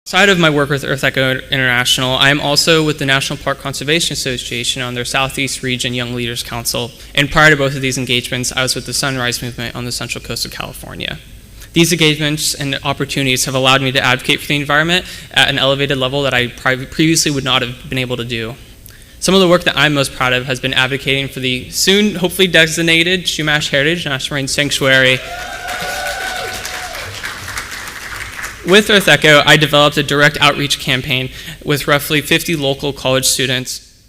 Outside of my work with Earth Echo International, I am also with the National Park Conservation Association on their Southeast Region Young Leaders Council, and prior to both of these engagements, I was with the Sunrise Movement on the Central Coast of California. These engagements and opportunities have allowed me to advocate for the environment at an elevated level that I previously would not have been able to do. Some of the work that I'm most proud of has been advocating for the soon, hopefully designated Chumash Heritage National Marine Sanctuary. With Earth Echo, I developed a direct outreach campaign with roughly 50 local college students.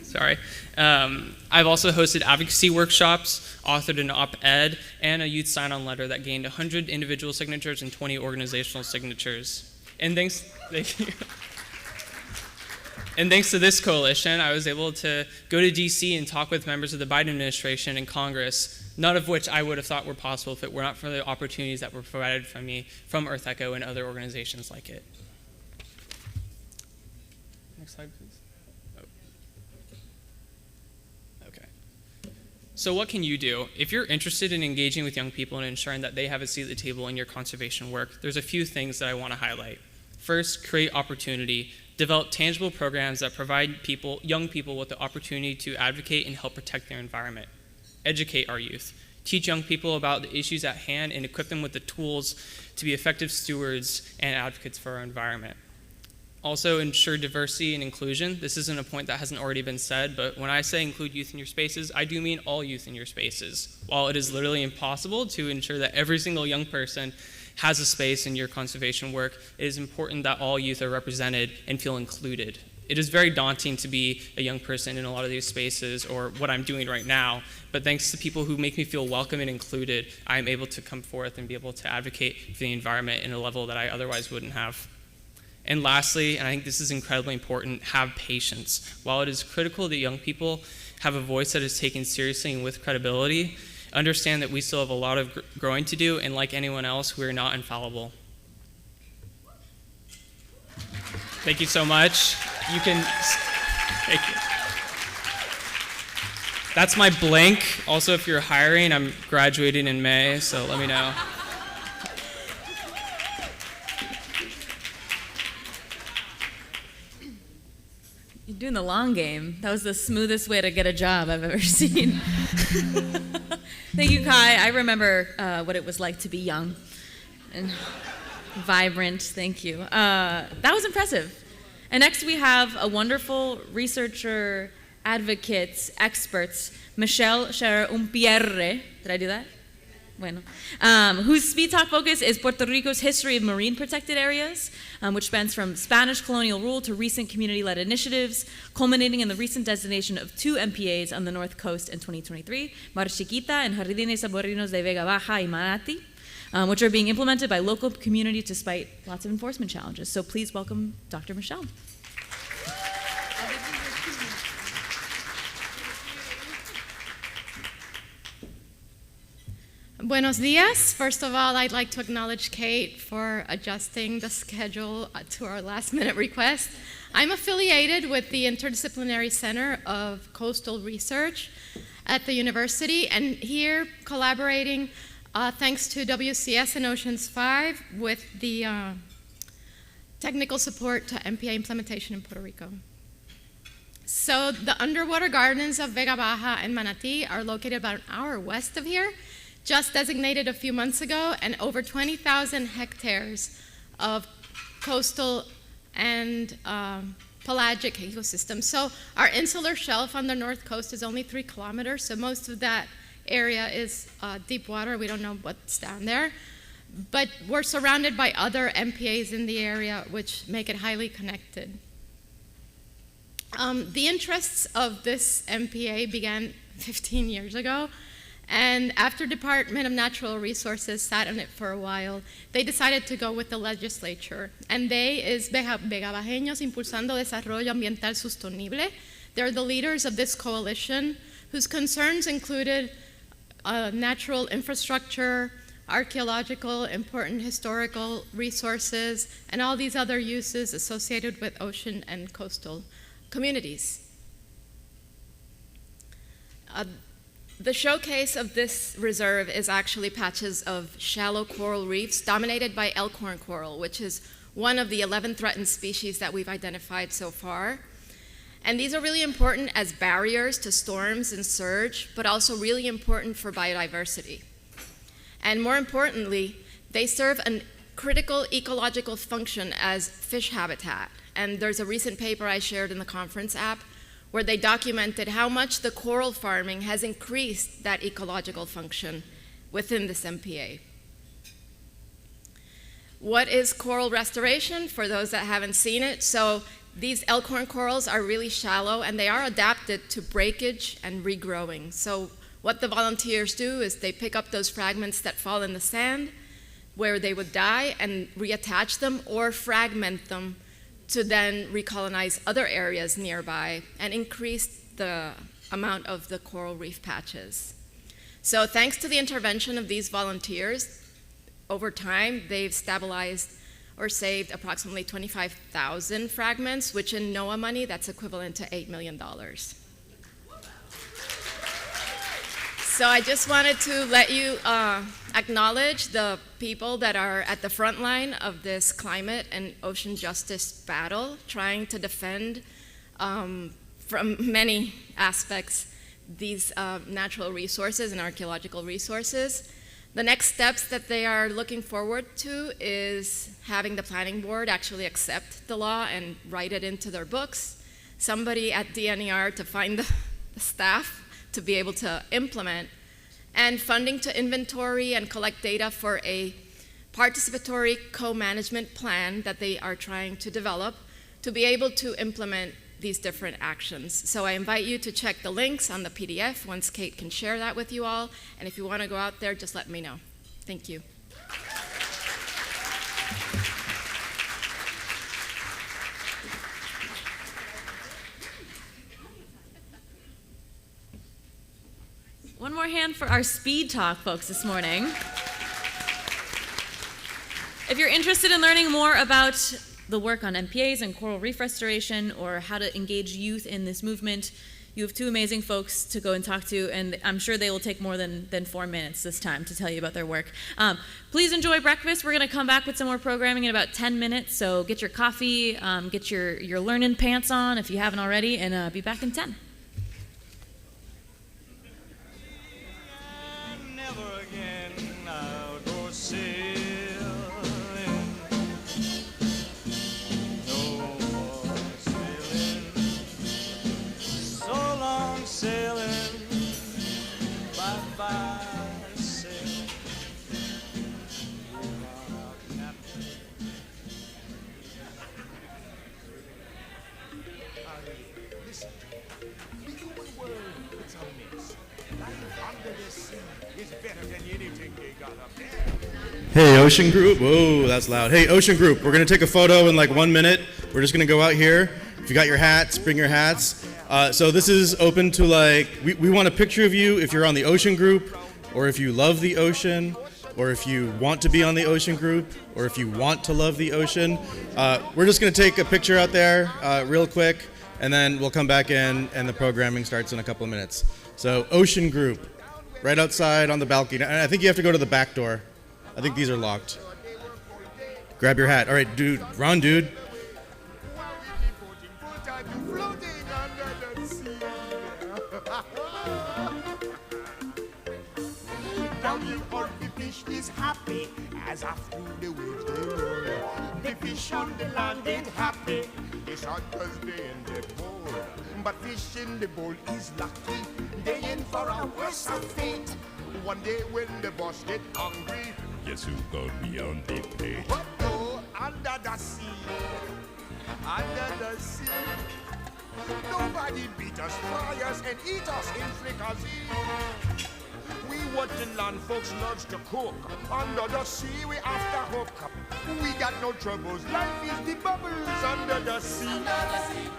Sorry. I've also hosted advocacy workshops, authored an op-ed, and a youth sign-on letter that gained 100 individual signatures and 20 organizational signatures. And thanks to this coalition, I was able to go to DC and talk with members of the Biden administration and Congress, none of which I would have thought were possible if it were not for the opportunities that were provided for me from Earth Echo and other organizations like it. Next slide, please. Oh. Okay. So what can you do? If you're interested in engaging with young people and ensuring that they have a seat at the table in your conservation work, there's a few things that I want to highlight. First, create opportunity. Develop tangible programs that provide young people with the opportunity to advocate and help protect their environment. Educate our youth. Teach young people about the issues at hand and equip them with the tools to be effective stewards and advocates for our environment. Also, ensure diversity and inclusion. This isn't a point that hasn't already been said, but when I say include youth in your spaces, I do mean all youth in your spaces. While it is literally impossible to ensure that every single young person has a space in your conservation work, it is important that all youth are represented and feel included. It is very daunting to be a young person in a lot of these spaces, or what I'm doing right now, but thanks to people who make me feel welcome and included, I am able to come forth and be able to advocate for the environment in a level that I otherwise wouldn't have. And lastly, and I think this is incredibly important, have patience. While it is critical that young people have a voice that is taken seriously and with credibility, understand that we still have a lot of growing to do, and like anyone else, we are not infallible. Thank you so much. Thank you. That's my blank. Also, if you're hiring, I'm graduating in May, so let me know. You're doing the long game. That was the smoothest way to get a job I've ever seen. Thank you, Kai. I remember what it was like to be young and vibrant. Thank you. That was impressive. And next we have a wonderful researcher, advocates, experts, Michelle Schärer-Umpierre. Did I do that? Bueno. Whose speed talk focus is Puerto Rico's history of marine protected areas, which spans from Spanish colonial rule to recent community-led initiatives, culminating in the recent designation of 2 MPAs on the North Coast in 2023, Mar Chiquita and Jardines Arborinos de Vega Baja y Manatí, which are being implemented by local communities despite lots of enforcement challenges. So please welcome Dr. Michelle. Buenos dias. First of all, I'd like to acknowledge Kate for adjusting the schedule to our last-minute request. I'm affiliated with the Interdisciplinary Center of Coastal Research at the university, and here collaborating thanks to WCS and Oceans 5 with the technical support to MPA implementation in Puerto Rico. So the underwater gardens of Vega Baja and Manatí are located about an hour west of here, just designated a few months ago, and over 20,000 hectares of coastal and pelagic ecosystem. So our insular shelf on the north coast is only 3 kilometers, so most of that area is deep water. We don't know what's down there. But we're surrounded by other MPAs in the area, which make it highly connected. The interests of this MPA began 15 years ago. And after Department of Natural Resources sat on it for a while, they decided to go with the legislature. And they is Vegabajeños Impulsando Desarrollo Ambiental Sostenible. They're the leaders of this coalition, whose concerns included natural infrastructure, archaeological, important historical resources, and all these other uses associated with ocean and coastal communities. The showcase of this reserve is actually patches of shallow coral reefs dominated by elkhorn coral, which is one of the 11 threatened species that we've identified so far. And these are really important as barriers to storms and surge, but also really important for biodiversity. And more importantly, they serve a critical ecological function as fish habitat. And there's a recent paper I shared in the conference app where they documented how much the coral farming has increased that ecological function within this MPA. What is coral restoration, for those that haven't seen it? So these elkhorn corals are really shallow and they are adapted to breakage and regrowing. So what the volunteers do is they pick up those fragments that fall in the sand where they would die and reattach them or fragment them to then recolonize other areas nearby and increase the amount of the coral reef patches. So thanks to the intervention of these volunteers, over time they've stabilized or saved approximately 25,000 fragments, which in NOAA money, that's equivalent to $8 million. So I just wanted to let you acknowledge the people that are at the front line of this climate and ocean justice battle, trying to defend from many aspects these natural resources and archaeological resources. The next steps that they are looking forward to is having the planning board actually accept the law and write it into their books, somebody at DNER to find the staff to be able to implement, and funding to inventory and collect data for a participatory co-management plan that they are trying to develop to be able to implement these different actions. So I invite you to check the links on the PDF once Kate can share that with you all. And if you want to go out there, just let me know. Thank you. One more hand for our speed talk folks this morning. If you're interested in learning more about the work on MPAs and coral reef restoration or how to engage youth in this movement, you have two amazing folks to go and talk to, and I'm sure they will take more than 4 minutes this time to tell you about their work. Please enjoy breakfast. We're going to come back with some more programming in about 10 minutes, so get your coffee, get your learning pants on if you haven't already, and be back in 10. Hey, Ocean Group. Whoa, that's loud. Hey, Ocean Group, we're going to take a photo in like 1 minute. We're just going to go out here. If you got your hats, bring your hats. So this is open to like, we want a picture of you if you're on the Ocean Group, or if you love the ocean, or if you want to be on the Ocean Group, or if you want to love the ocean. We're just going to take a picture out there real quick, and then we'll come back in, and the programming starts in a couple of minutes. So Ocean Group, right outside on the balcony. And I think you have to go to the back door. I think these are locked. Grab your hat. All right, dude, run, dude. Fish is happy as after the waves they roll. The fish on the land ain't happy. They shot 'cause they in the bowl. But fish in the bowl is lucky. They in for a worse fate. One day when the boss get hungry, guess who gonna be on the plate? What go under the sea? Under the sea. Nobody beat us, fry us, and eat us in fricassee. We what the land folks loves to cook. Under the sea we after hook up. We got no troubles. Life is the bubbles under the sea. Under the sea.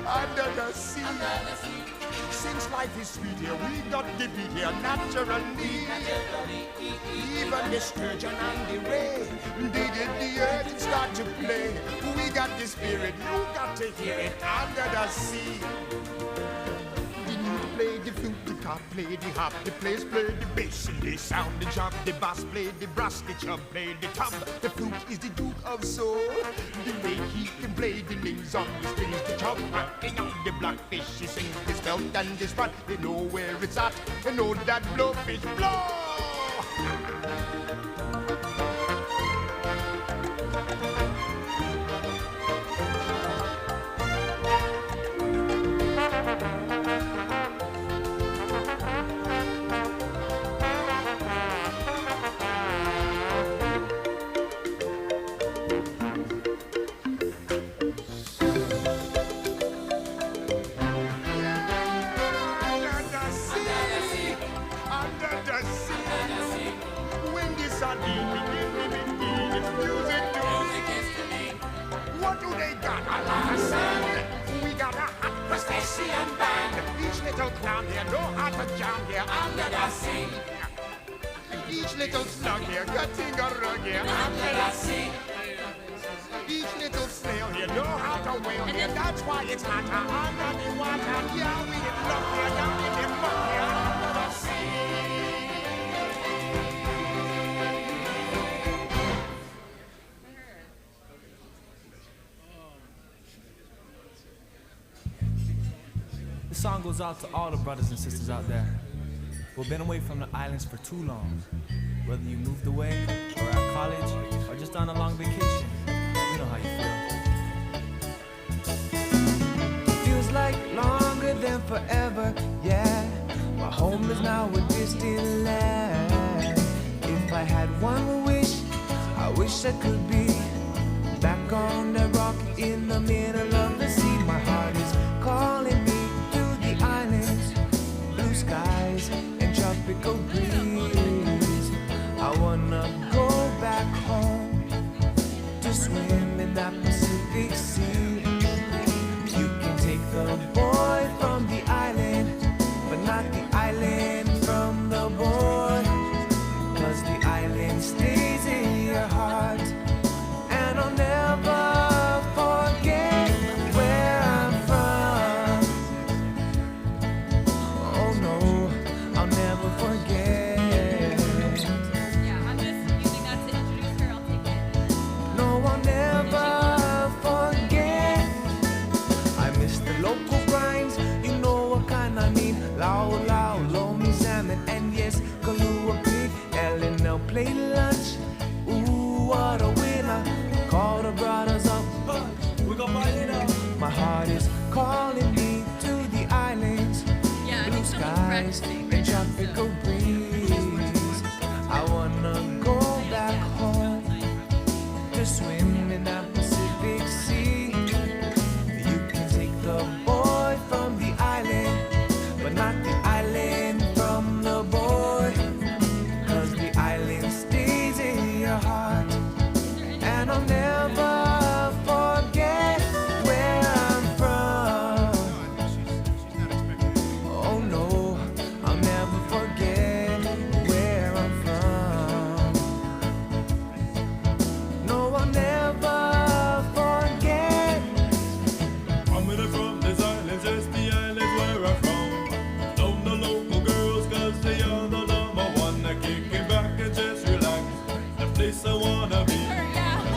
Under the sea. Under the sea. Since life is sweet here, we got the beat here naturally. Even the sturgeon and the ray, they did the earth and start to play. We got the spirit, you got to hear it under the sea. play the flute, the cop play the hop, the players play the bass, and they sound the chop. The bass play the brass, the chub play the tub. The flute is the Duke of Soul. The way he can play the names on the strings, the chub rocking on the blackfish. He sings this belt and this spot. They know where it's at. They know that blowfish blow. What do they got? A lot of sand. We got a hot crustacean band. Each little clown here know how to jam here under the sea. Each little slug here cutting a rug here under the sea. Each little snail here know how to whale here. That's why it's hotter under the water. Yeah, we get luck here down in the muck here under the sea. This song goes out to all the brothers and sisters out there who've been away from the islands for too long. Whether you moved away, or at college, or just on a long vacation, you know how you feel. Feels like longer than forever, yeah. My home is now a distant land. If I had one wish, I wish I could be back on that rock in the middle of the sea. My heart is calling me to the islands, blue skies and tropical breeze. I wanna go back home to swim in that Pacific Sea. You can take the boy from the island, but not the island from the boy. 'Cause the island stays in your heart, and I'll never forget where I'm from. Oh no, I'll never forget. Yeah, I'm just using that to introduce her. I'll take it. No, I'll never forget. I miss the local grinds, you know what kind I mean. Lao Lao, lomi salmon, and yes, Kahlua pig. L&L play lunch. Ooh, what a winner. Call the brothers up, we gon' fight it out. My heart is calling me to the islands, Yeah, I blue think someone's skies practicing and right now, tropical so. breeze. I wanna go back home to swim in that Pacific Sea. You can take the boy from the island, but not the island from the boy. 'Cause the island stays in your heart, and I'll never forget where I'm from. Oh no, I'll never forget where I'm from. No, I'll never forget. I'm with her from this island, just the islands where I'm from. Love the local girls, 'cause they are the number one. I kick it back and just relax, the place I wanna be.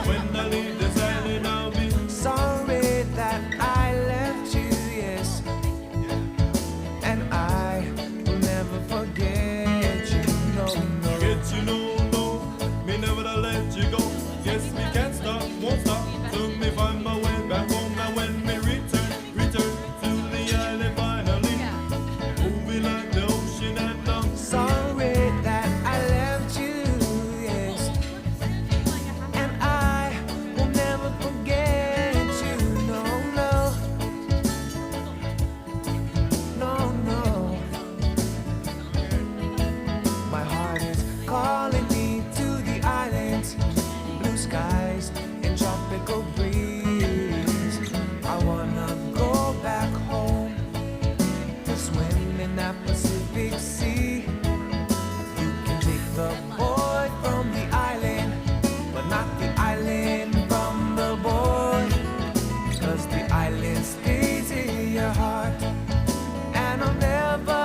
When I leave this island, I'll be Sorry that I left you, yes, and I will never forget you. No, no. get you, no, me never to let you go. Yes, we can't stop, won't stop, till me find my way back home. And when we return to the island finally, moving like the ocean and down. Sorry that I left you, yes, and I will never forget you. No, no, no, no. My heart is calling me to the islands, blue skies and tropical breeze. I wanna go back home to swim in that Pacific Sea. You can take the boy from the island, but not the island from the boy. 'Cause the island stays in your heart, and I'll never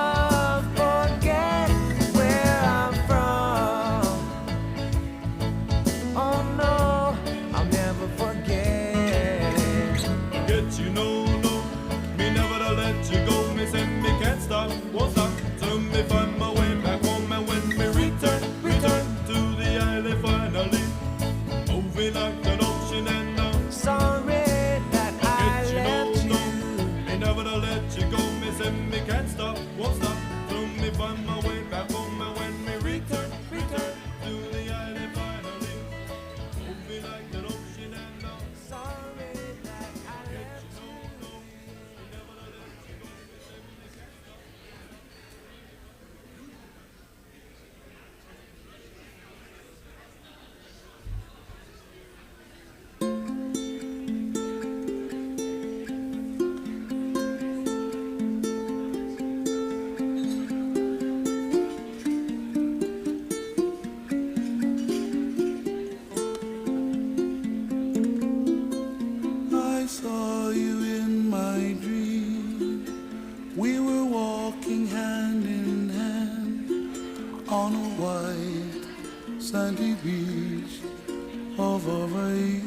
of Hawaii.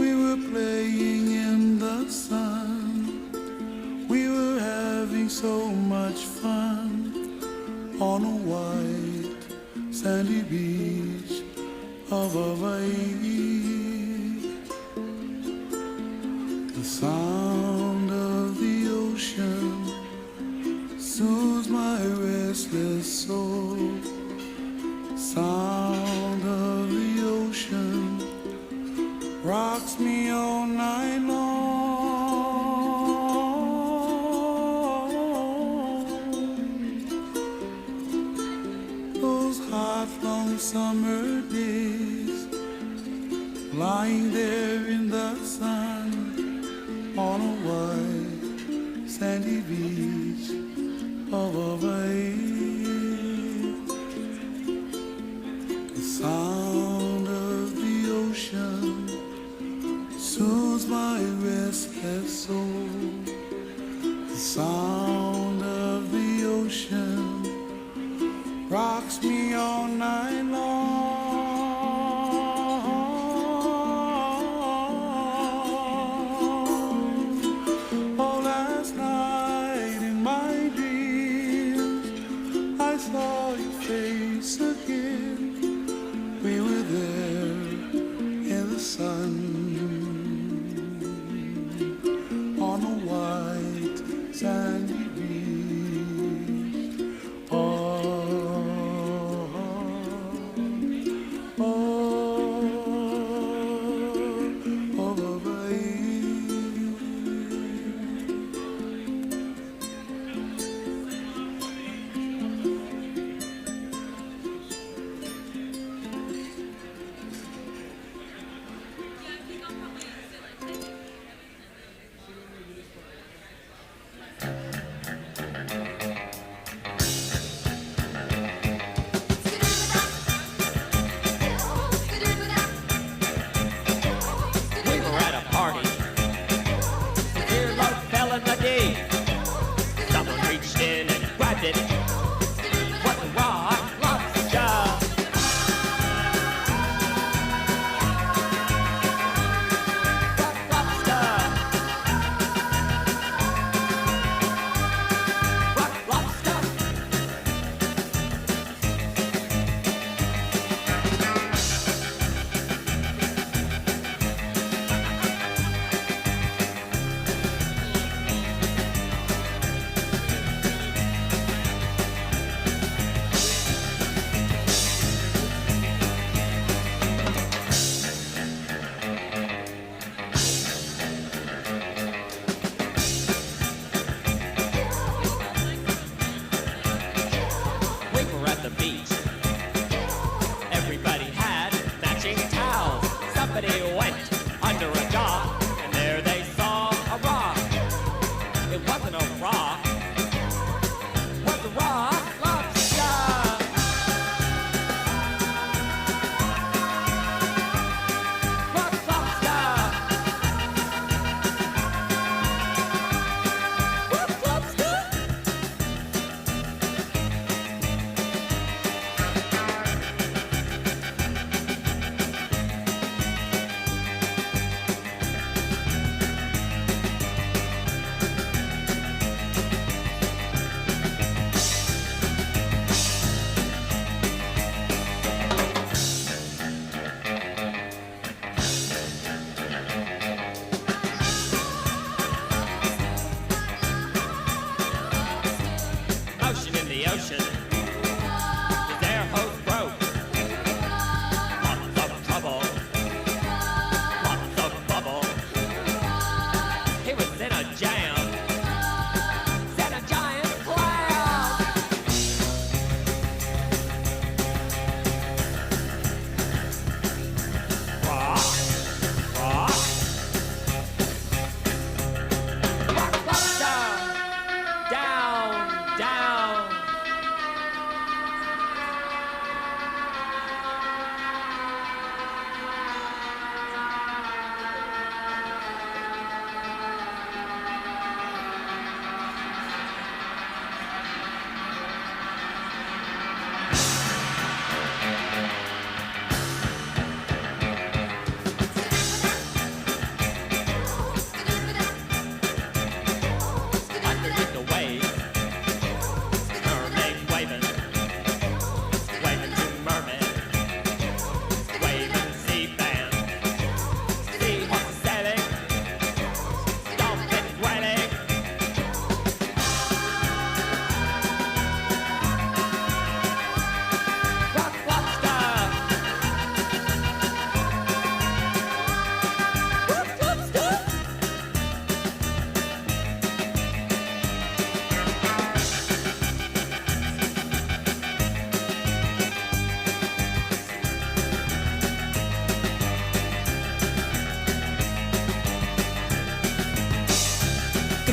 We were playing in the sun. We were having so much fun on a white sandy beach of Hawaii. The sound of the ocean soothes my restless soul. Sound of the ocean rocks me all night long. Those hot, long summer days, lying there in the sun on a white sandy beach of Hawaii. The sound of the ocean soothes my restless soul. The sound of the ocean rocks me all night long. Oh, last night in my dreams I saw your face again. We were there in the sun on a white sand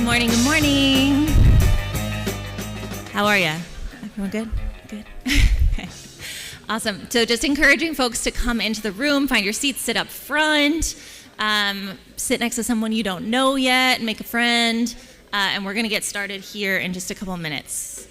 morning, good morning. How are you? Everyone good? Good. Okay. Awesome. So just encouraging folks to come into the room, find your seats, sit up front, sit next to someone you don't know yet, make a friend, and we're going to get started here in just a couple of minutes.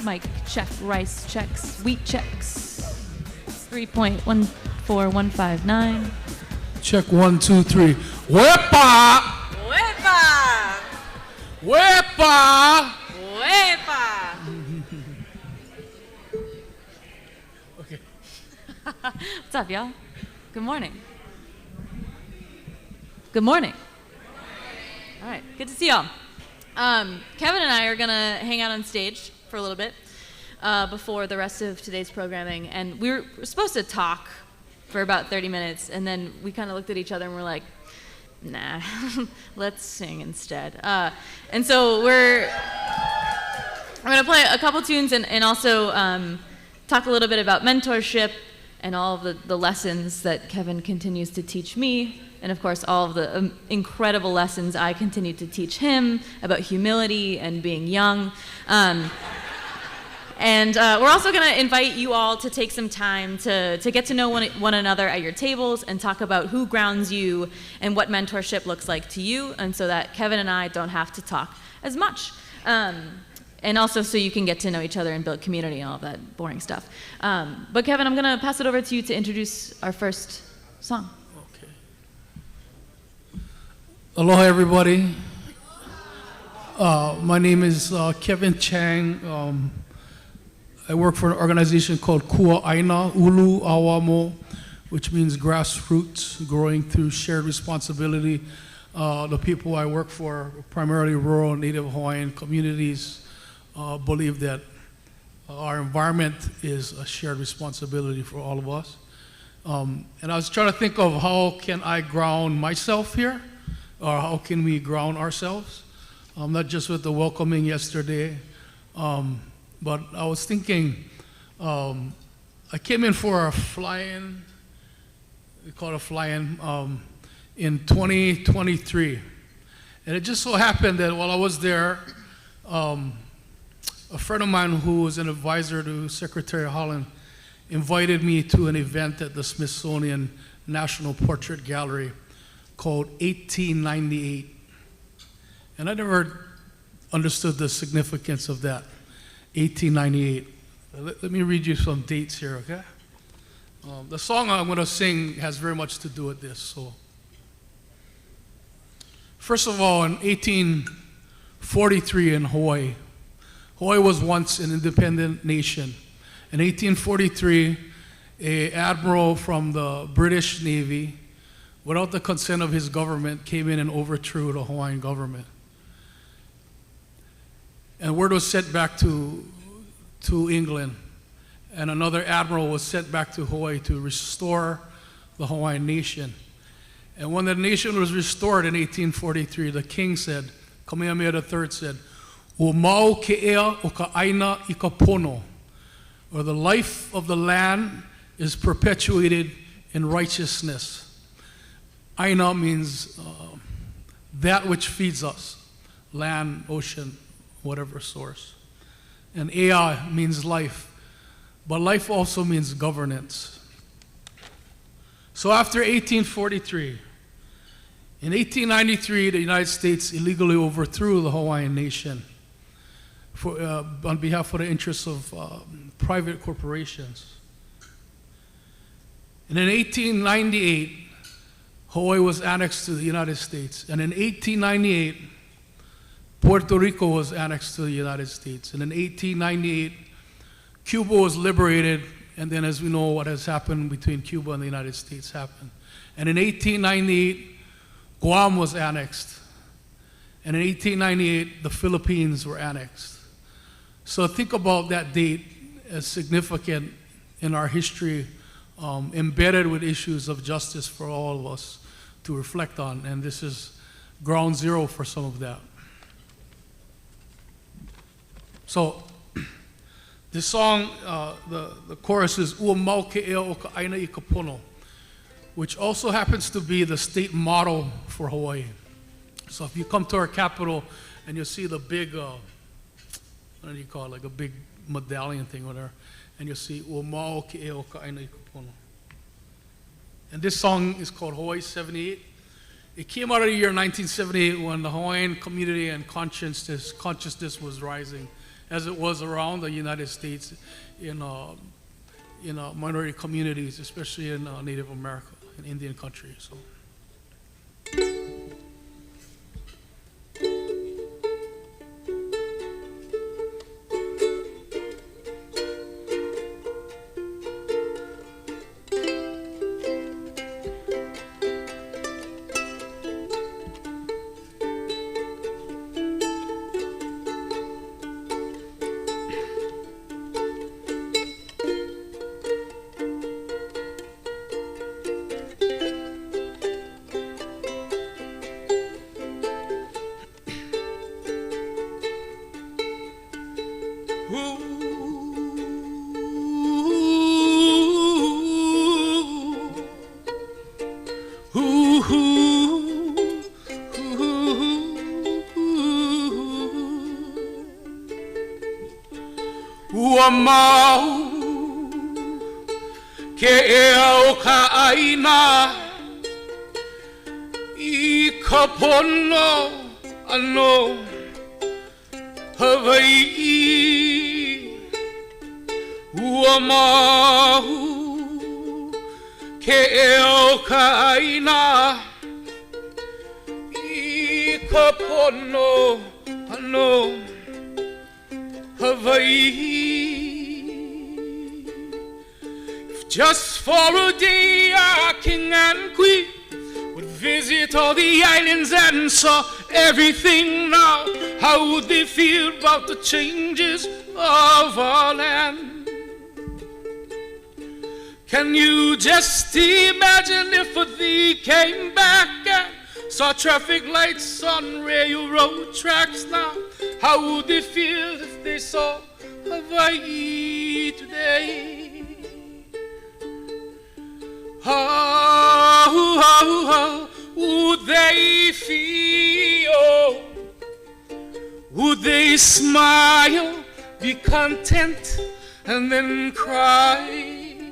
Mic check, rice checks, wheat checks. 3.14159. Check 1, 2, 3. Wepa! Wepa! Wepa! Wepa! Okay. What's up, y'all? Good morning. Good morning. All right, good to see y'all. Kevin and I are gonna hang out on stage for a little bit before the rest of today's programming, and we're supposed to talk for about 30 minutes, and then we kind of looked at each other and we're like, nah, let's sing instead. And so I'm gonna play a couple tunes and also talk a little bit about mentorship and all of the lessons that Kevin continues to teach me, and of course all of the incredible lessons I continue to teach him about humility and being young. And we're also going to invite you all to take some time to get to know one another at your tables and talk about who grounds you and what mentorship looks like to you, and so that Kevin and I don't have to talk as much. And also so you can get to know each other and build community and all of that boring stuff. But Kevin, I'm going to pass it over to you to introduce our first song. Okay. Aloha, everybody. My name is Kevin Chang. I work for an organization called Kua'aina Ulu Awamo, which means grassroots, growing through shared responsibility. The people I work for, primarily rural Native Hawaiian communities, believe that our environment is a shared responsibility for all of us. And I was trying to think of how can I ground myself here, or how can we ground ourselves, not just with the welcoming yesterday, but I was thinking, I came in for a fly-in, we call it a fly-in, in 2023. And it just so happened that while I was there, a friend of mine who was an advisor to Secretary Holland invited me to an event at the Smithsonian National Portrait Gallery called 1898. And I never understood the significance of that, 1898. Let me read you some dates here, okay? The song I'm going to sing has very much to do with this. So, first of all, in 1843 in Hawaii, Hawaii was once an independent nation. In 1843, an admiral from the British Navy, without the consent of his government, came in and overthrew the Hawaiian government. And word was sent back to England, and another admiral was sent back to Hawaii to restore the Hawaiian nation. And when the nation was restored in 1843, the king said, Kamehameha III said, "O mau ke ea o ka aina I ka pono," or the life of the land is perpetuated in righteousness. Aina means that which feeds us, land, ocean, whatever source. And ea means life, but life also means governance. So after 1843, in 1893, the United States illegally overthrew the Hawaiian nation on behalf of the interests of private corporations. And in 1898, Hawaii was annexed to the United States. And in 1898, Puerto Rico was annexed to the United States. And in 1898, Cuba was liberated, and then as we know what has happened between Cuba and the United States happened. And in 1898, Guam was annexed. And in 1898, the Philippines were annexed. So think about that date as significant in our history, embedded with issues of justice for all of us to reflect on, and this is ground zero for some of that. So this song, the chorus is "Ua mau ke ea o ka aina I ka pono," which also happens to be the state motto for Hawaii. So if you come to our capital and you'll see the big, what do you call it, like a big medallion thing, whatever, and you'll see "Ua mau ke ea o ka aina I ka pono." And this song is called Hawaii 78. It came out of the year 1978 when the Hawaiian community and consciousness was rising. as it was around the United States in minority communities, especially in Native America and Indian country. So. Mau ke au ka aina I ka pono ano Hawaii Ua mau ke au ka aina I ka pono ano Hawaii Just for a day, our king and queen would visit all the islands and saw everything now. How would they feel about the changes of our land? Can you just imagine if they came back and saw traffic lights on railroad tracks now? How would they feel if they saw Hawaii today? How would they feel? Would they smile, be content, and then cry?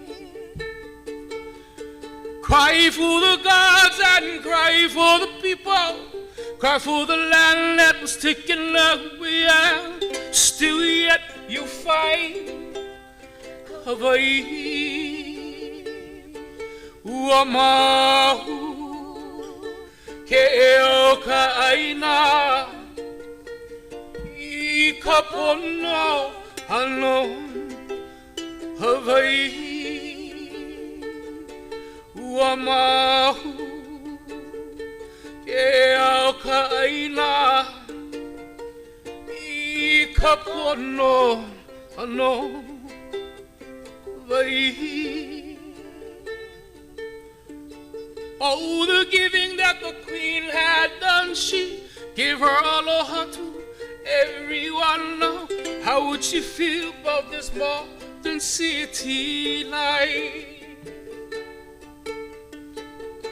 Cry for the gods and cry for the people. Cry for the land that was taken away, and still yet you find Hawaii. Ua mau ke o ka aina I ka pono ano Hawaii. Ua mau ke o ka aina I ka pono ano Hawaii. Oh, the giving that the queen had done, she gave her aloha to everyone now. How would she feel about this modern city life?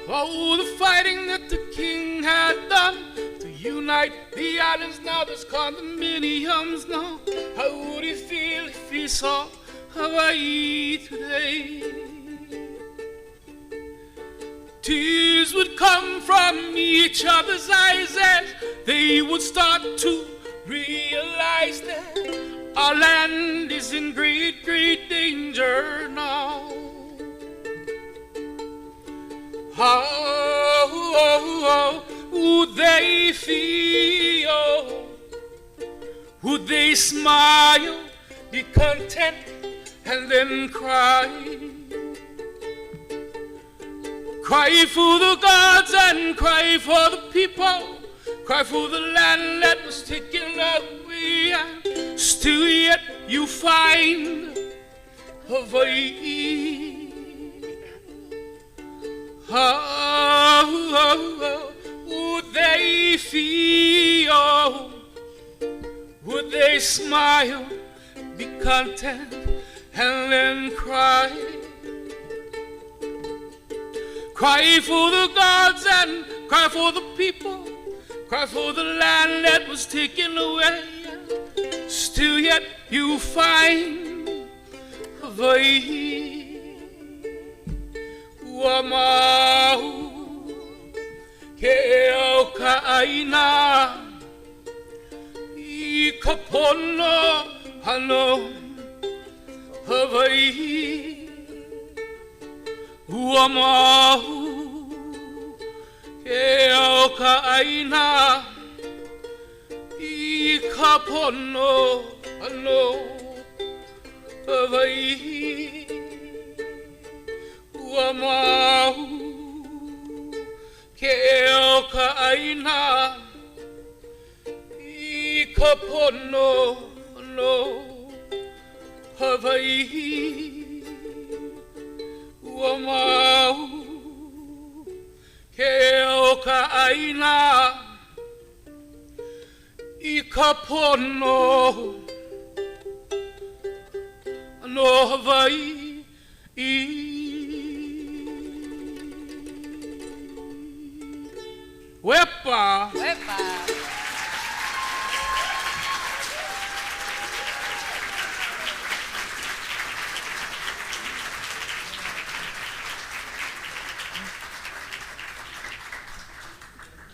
Oh, the fighting that the king had done to unite the islands now, there's condominiums now. How would he feel if he saw Hawaii today? Tears would come from each other's eyes as they would start to realize that our land is in great, great danger now. How would they feel? Would they smile, be content, and then cry? Cry for the gods and cry for the people. Cry for the land that was taken away, and still yet you find Hawaii. How would they feel? Would they smile, be content, and then cry? Cry for the gods and cry for the people. Cry for the land that was taken away. Still yet you find Hawaii. Ua mau ke au ka aina I kapono ano Hawaii Uamahu ke au ka aina I kapono ano Hawaii Uamahu ke au ka aina I kapono ano Hawaii Uamahu ke o ka aina I ka pono no Hawaii Wepa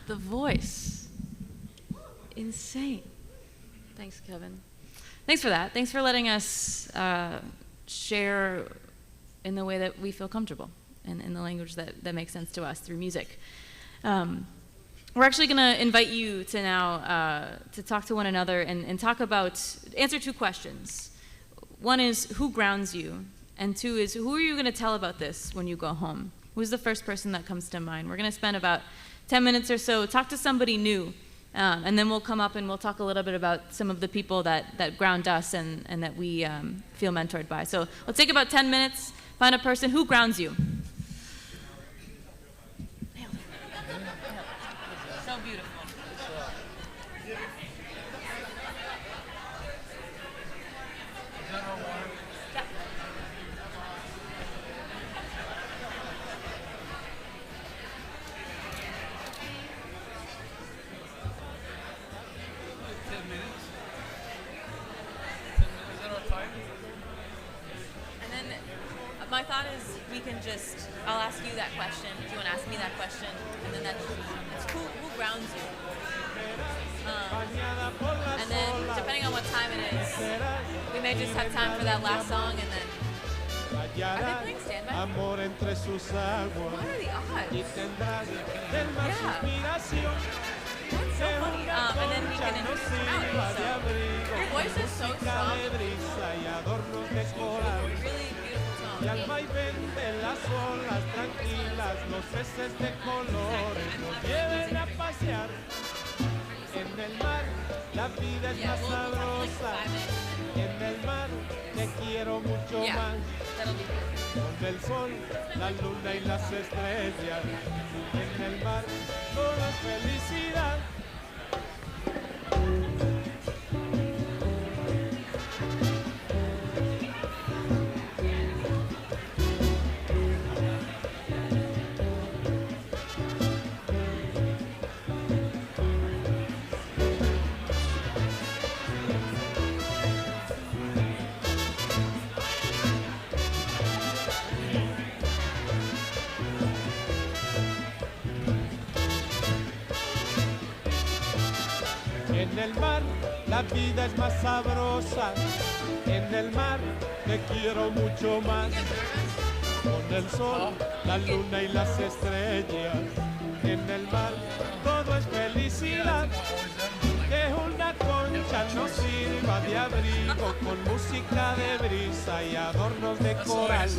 The voice. Insane. Thanks, Kevin. Thanks for that. Thanks for letting us share in the way that we feel comfortable and in the language that makes sense to us through music. We're actually going to invite you to now to talk to one another and answer two questions. One is, who grounds you? And two is, who are you going to tell about this when you go home? Who's the first person that comes to mind? We're going to spend about 10 minutes or so, talk to somebody new, and then we'll come up and we'll talk a little bit about some of the people that ground us and that we feel mentored by. So let's take about 10 minutes, find a person who grounds you. So beautiful. My thought is we can I'll ask you that question, if you want to ask me that question, and then it's who grounds you? And then, depending on what time it is, we may just have time for that last song, and then... Are they playing Stand By Me? What are the odds? Yeah. That's so funny. And then we can introduce them out. So, your voice is so strong. Really beautiful. Y al vaivén de las olas tranquilas, los peces de colores nos lleven a pasear. En el mar la vida es más sabrosa. En el mar te quiero mucho más. Con el sol, la luna y las estrellas. En el mar todo es felicidad. En el mar la vida es más sabrosa, en el mar te quiero mucho más. Con el sol, la luna y las estrellas, en el mar todo es felicidad. Que una concha nos sirva de abrigo con música de brisa y adornos de coral.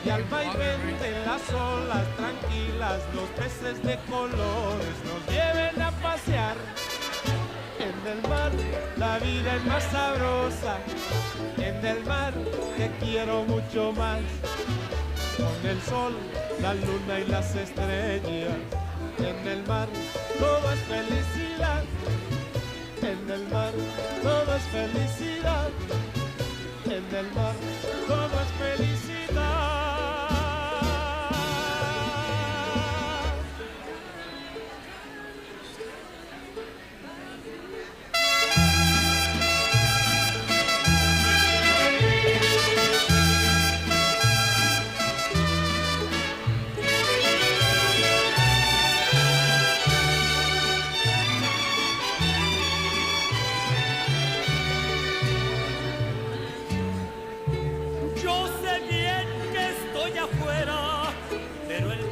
Y al vaivén de las olas tranquilas, los peces de colores nos lleven a pasear. En el mar la vida es más sabrosa, en el mar te quiero mucho más. Con el sol, la luna y las estrellas, en el mar todo es felicidad. En el mar todo es felicidad. En el mar todo es felicidad.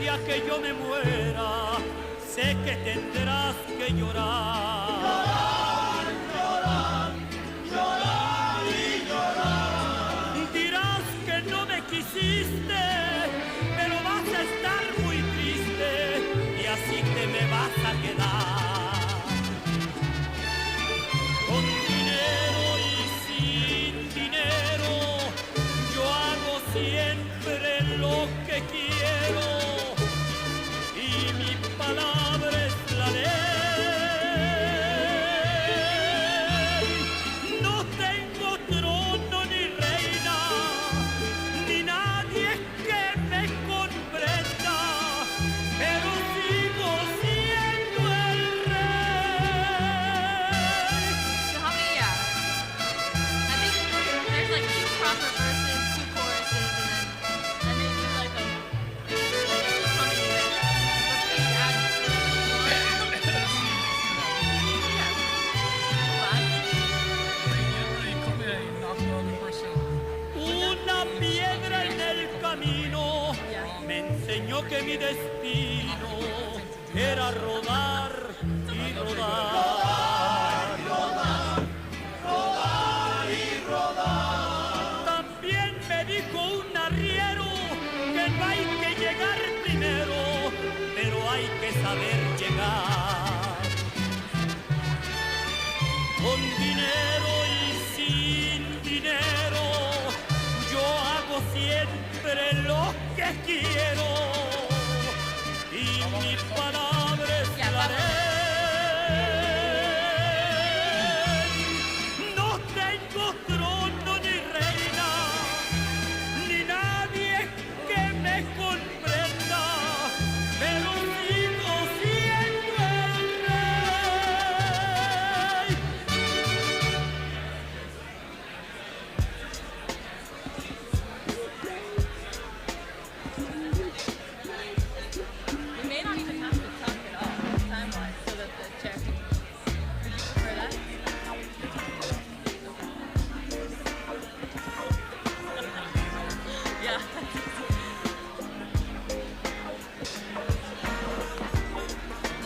día que yo me muera, sé que tendrás que llorar. Llorar, llorar, llorar y llorar. Dirás que no me quisiste, pero vas a estar muy triste y así te me vas a quedar. Con dinero y sin dinero, yo hago siempre lo que quiero y mi palabra es la ley. No tengo trono ni reina, ni nadie que me comprenda, pero sigo siendo el rey. So how many, I think there's like 2 proper verses, 2 choruses, and then do like a humming bit. But please add Una piedra en el camino me enseñó que mi destino era rodar y rodar. Rodar, rodar y rodar. También me dijo un arriero que no hay que llegar primero, pero hay que saber llegar. Con dinero y sin dinero, yo hago siempre lo que quiero y mi palabra es la ley. No tengo trono ni reina, ni nadie que me comprenda, pero sigo siendo el rey. We may not even have to talk at all, time-wise, so that the chair can. Would you prefer that? Yeah.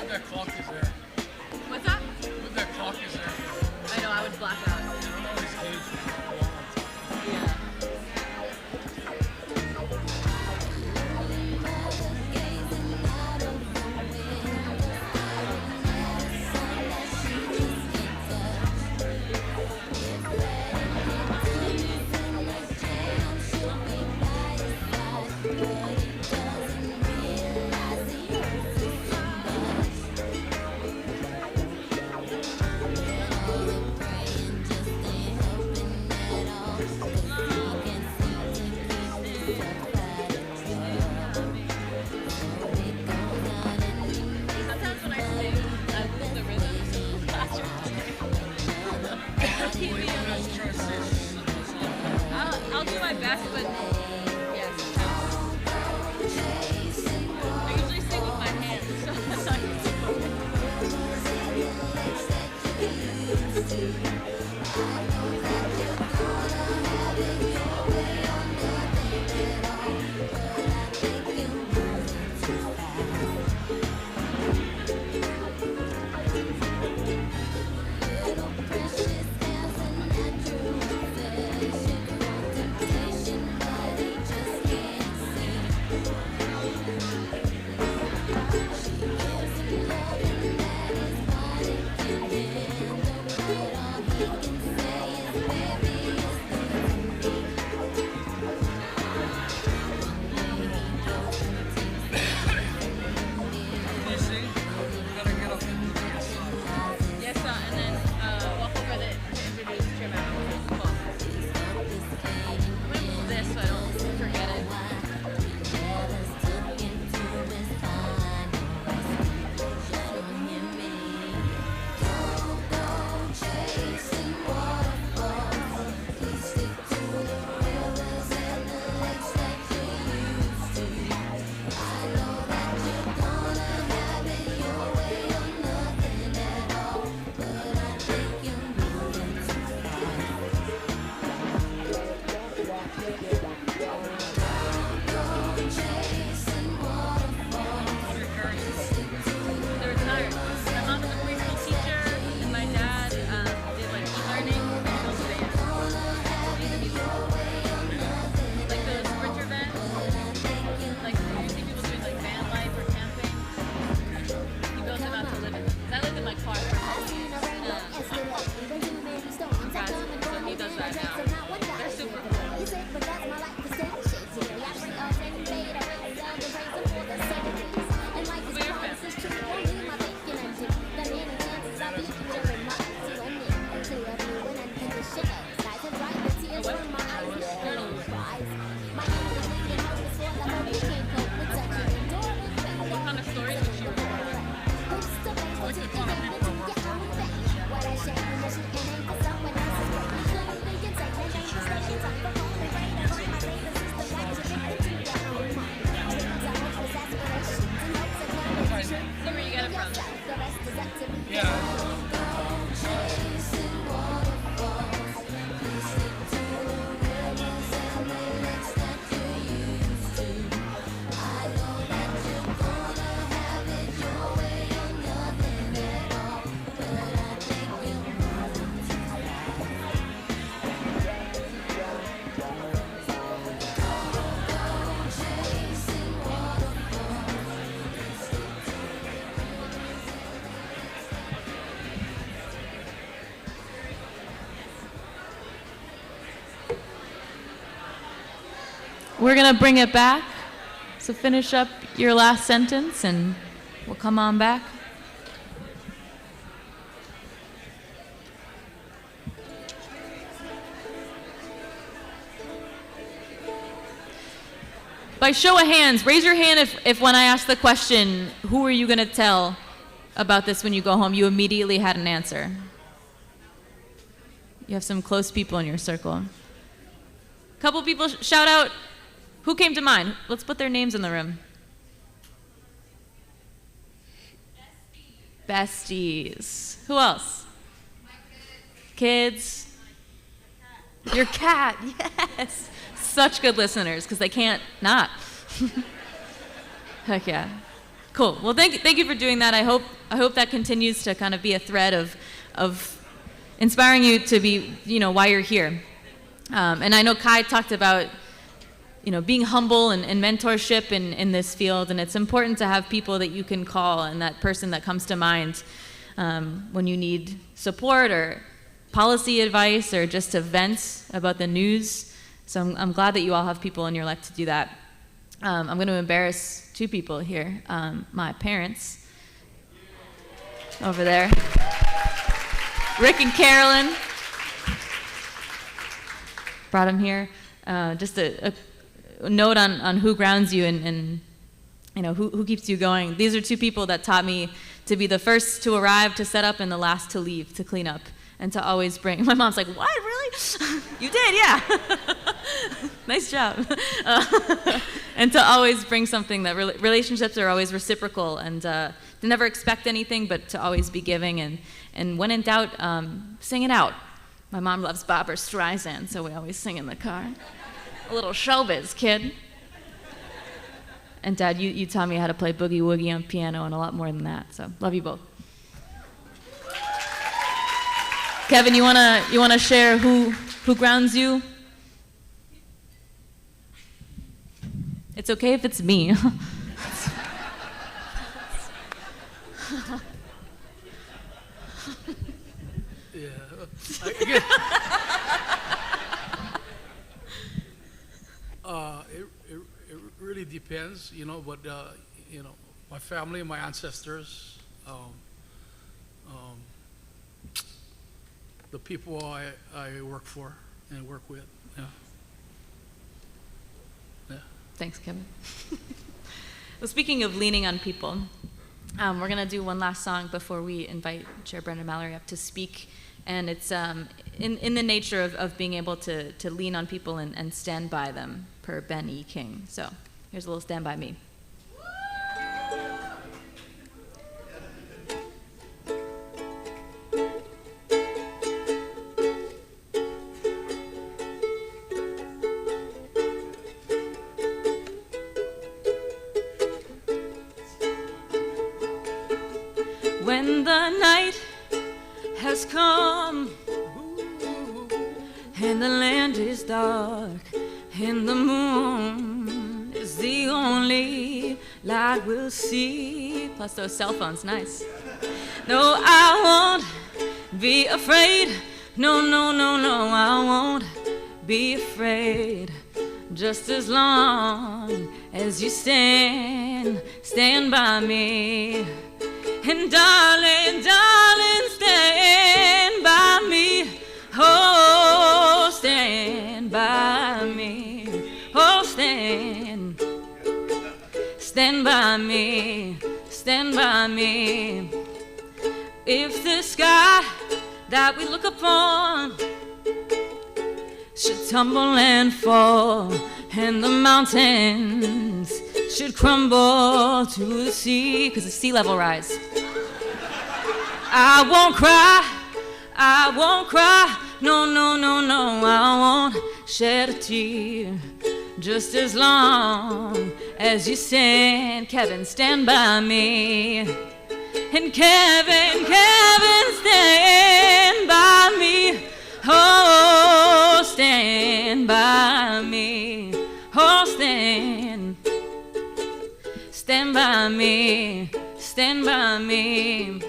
That clock is there. What's that? That clock is there. I know, I would black out. Yeah. Sometimes when I sing, I lose the rhythm. Keep me I'll do my best, but yeah, sometimes. I usually sing with my hands, so that's not we're going to bring it back. So finish up your last sentence and we'll come on back. By show of hands, raise your hand if when I ask the question, who are you going to tell about this when you go home, you immediately had an answer. You have some close people in your circle. A couple people shout out, who came to mind? Let's put their names in the room. Besties. Who else? Kids. Your cat, yes. Such good listeners, because they can't not. Heck yeah. Cool. Well, thank you for doing that. I hope that continues to kind of be a thread of inspiring you to be, why you're here. And I know Kai talked about, being humble and mentorship in this field, and it's important to have people that you can call and that person that comes to mind when you need support or policy advice or just to vent about the news. So I'm glad that you all have people in your life to do that. I'm going to embarrass two people here. My parents over there, Rick and Carolyn, brought them here. Just a note on who grounds you and who keeps you going. These are two people that taught me to be the first to arrive, to set up, and the last to leave, to clean up. And to always bring, my mom's like, what, really? You did, yeah. Nice job. And to always bring something that relationships are always reciprocal and to never expect anything, but to always be giving. And when in doubt, sing it out. My mom loves Barbra Streisand, so we always sing in the car. A little showbiz, kid. And Dad, you taught me how to play boogie woogie on piano and a lot more than that, so love you both. Kevin, you wanna share who grounds you? It's okay if it's me. Yeah. It really depends, but my family, my ancestors, the people I work for and work with. Yeah. Thanks, Kevin. Well, speaking of leaning on people, we're going to do one last song before we invite Chair Brenda Mallory up to speak. And it's in the nature of being able to lean on people and stand by them, per Ben E. King. So here's a little Stand By Me. When the night has come and the land is dark and the moon is the only light we'll see. Plus those cell phones, nice. No, I won't be afraid. No, I won't be afraid. Just as long as you stand by me. And darling, stand by me. Oh, stand by me. Oh, stand by me. Stand by me. If the sky that we look upon should tumble and fall, and the mountains should crumble to the sea, because the sea level rise, I won't cry, no, I won't shed a tear, just as long as you stand, Kevin, stand by me, and Kevin, stand by me, oh, stand by me, oh, stand by me, stand by me.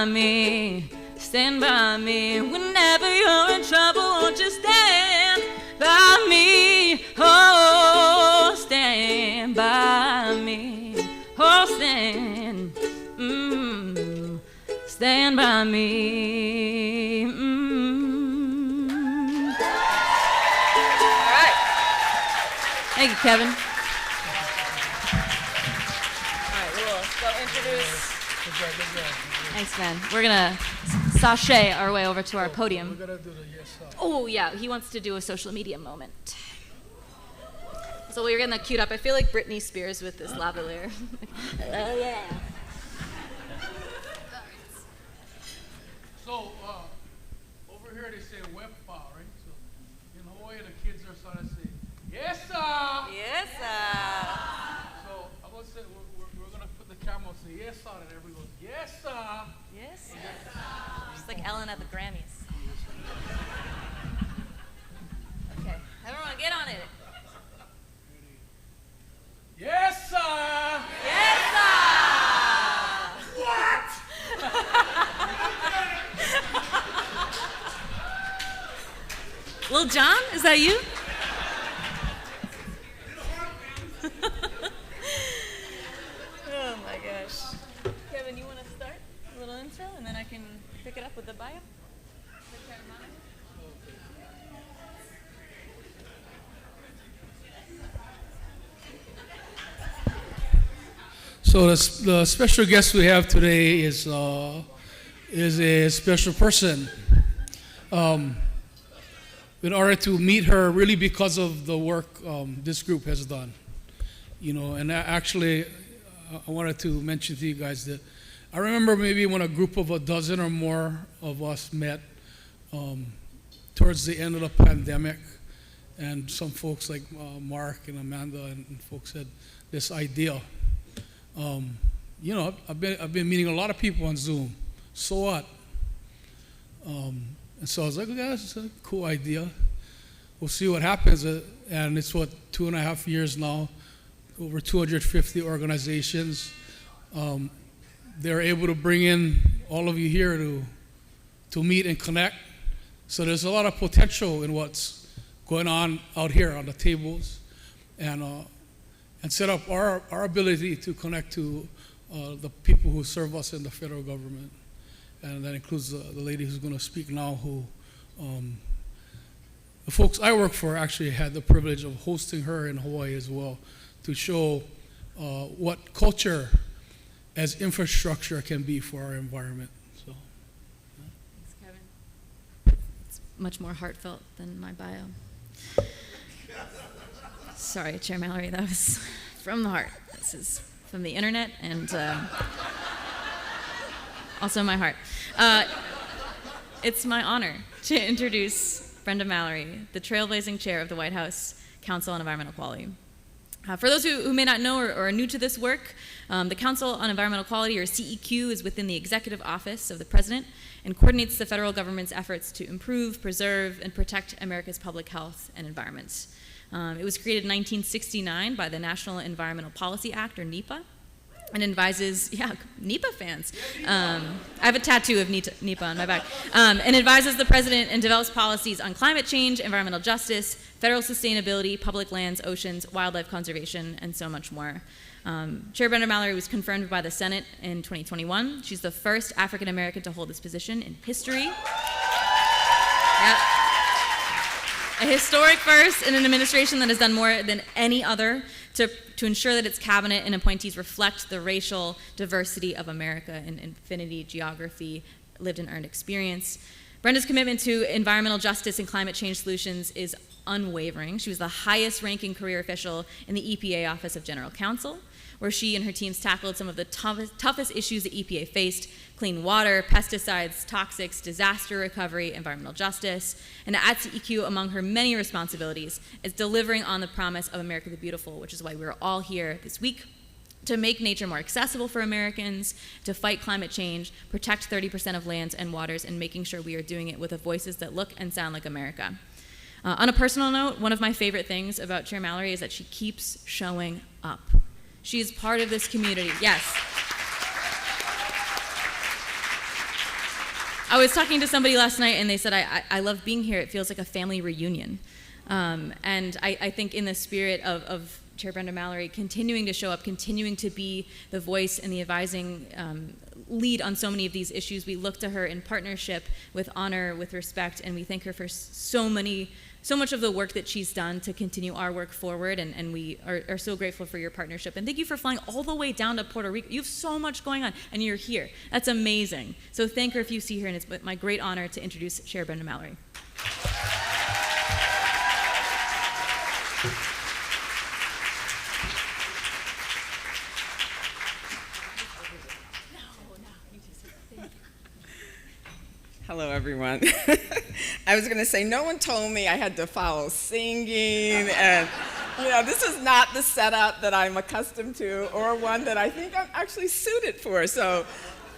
me. Stand by me. Whenever you're in trouble, won't you stand by me? Oh, stand by me. Oh, stand by me. All right. Thank you, Kevin. All right, we'll go introduce. Thanks, man. We're gonna sashay our way over to our podium. We're gonna do the yes sir. Oh yeah, he wants to do a social media moment. So we're getting that queued up. I feel like Britney Spears with this lavalier. Oh yeah. So, over here they say wepa, right? So, in Hawaii, the kids are starting to say, yes, sir! Yes, sir. So, I'm going to say, we're going to put the camera and say, yes, sir, and everyone goes, yes, sir! Yes, sir. Just like Ellen at the Grammys. Okay, everyone get on it. Yes, sir! Yes, sir! What? Lil John, is that you? Oh my gosh. Kevin, you want to start a little intro and then I can pick it up with the bio? So the special guest we have today is a special person. In order to meet her, really because of the work this group has done, and actually, I wanted to mention to you guys that I remember maybe when a group of a dozen or more of us met towards the end of the pandemic, and some folks like Mark and Amanda and folks had this idea. I've been meeting a lot of people on Zoom. So what? And so I was like, okay, that's a cool idea. We'll see what happens. And it's 2.5 years now, over 250 organizations. They're able to bring in all of you here to meet and connect. So there's a lot of potential in what's going on out here on the tables, and set up our ability to connect to the people who serve us in the federal government. And that includes the lady who's going to speak now, who the folks I work for actually had the privilege of hosting her in Hawaii as well, to show what culture as infrastructure can be for our environment. So, Thanks, Kevin. It's much more heartfelt than my bio. Sorry, Chair Mallory, that was from the heart. This is from the internet and also my heart. It's my honor to introduce Brenda Mallory, the trailblazing chair of the White House Council on Environmental Quality. For those who may not know or are new to this work, the Council on Environmental Quality, or CEQ, is within the Executive Office of the President and coordinates the federal government's efforts to improve, preserve, and protect America's public health and environment. It was created in 1969 by the National Environmental Policy Act, or NEPA, and advises, NEPA fans. I have a tattoo of NEPA on my back. And advises the president and develops policies on climate change, environmental justice, federal sustainability, public lands, oceans, wildlife conservation, and so much more. Chair Brenda Mallory was confirmed by the Senate in 2021. She's the first African American to hold this position in history. Yep. A historic first in an administration that has done more than any other to ensure that its cabinet and appointees reflect the racial diversity of America in infinity, geography, lived and earned experience. Brenda's commitment to environmental justice and climate change solutions is unwavering. She was the highest ranking career official in the EPA Office of General Counsel, where she and her teams tackled some of the toughest issues the EPA faced: clean water, pesticides, toxics, disaster recovery, environmental justice. And at CEQ, among her many responsibilities, is delivering on the promise of America the Beautiful, which is why we're all here this week, to make nature more accessible for Americans, to fight climate change, protect 30% of lands and waters, and making sure we are doing it with the voices that look and sound like America. On a personal note, one of my favorite things about Chair Mallory is that she keeps showing up. She is part of this community, yes. I was talking to somebody last night, and they said, I love being here. It feels like a family reunion. And I think in the spirit of Chair Brenda Mallory continuing to show up, continuing to be the voice and the advising lead on so many of these issues, we look to her in partnership with honor, with respect, and we thank her for so much of the work that she's done to continue our work forward, and we are so grateful for your partnership. And thank you for flying all the way down to Puerto Rico. You have so much going on, and you're here. That's amazing. So thank her if you see her, and it's my great honor to introduce Chair Brenda Mallory. Hello, everyone. I was going to say, no one told me I had to follow singing, and this is not the setup that I'm accustomed to, or one that I think I'm actually suited for. So,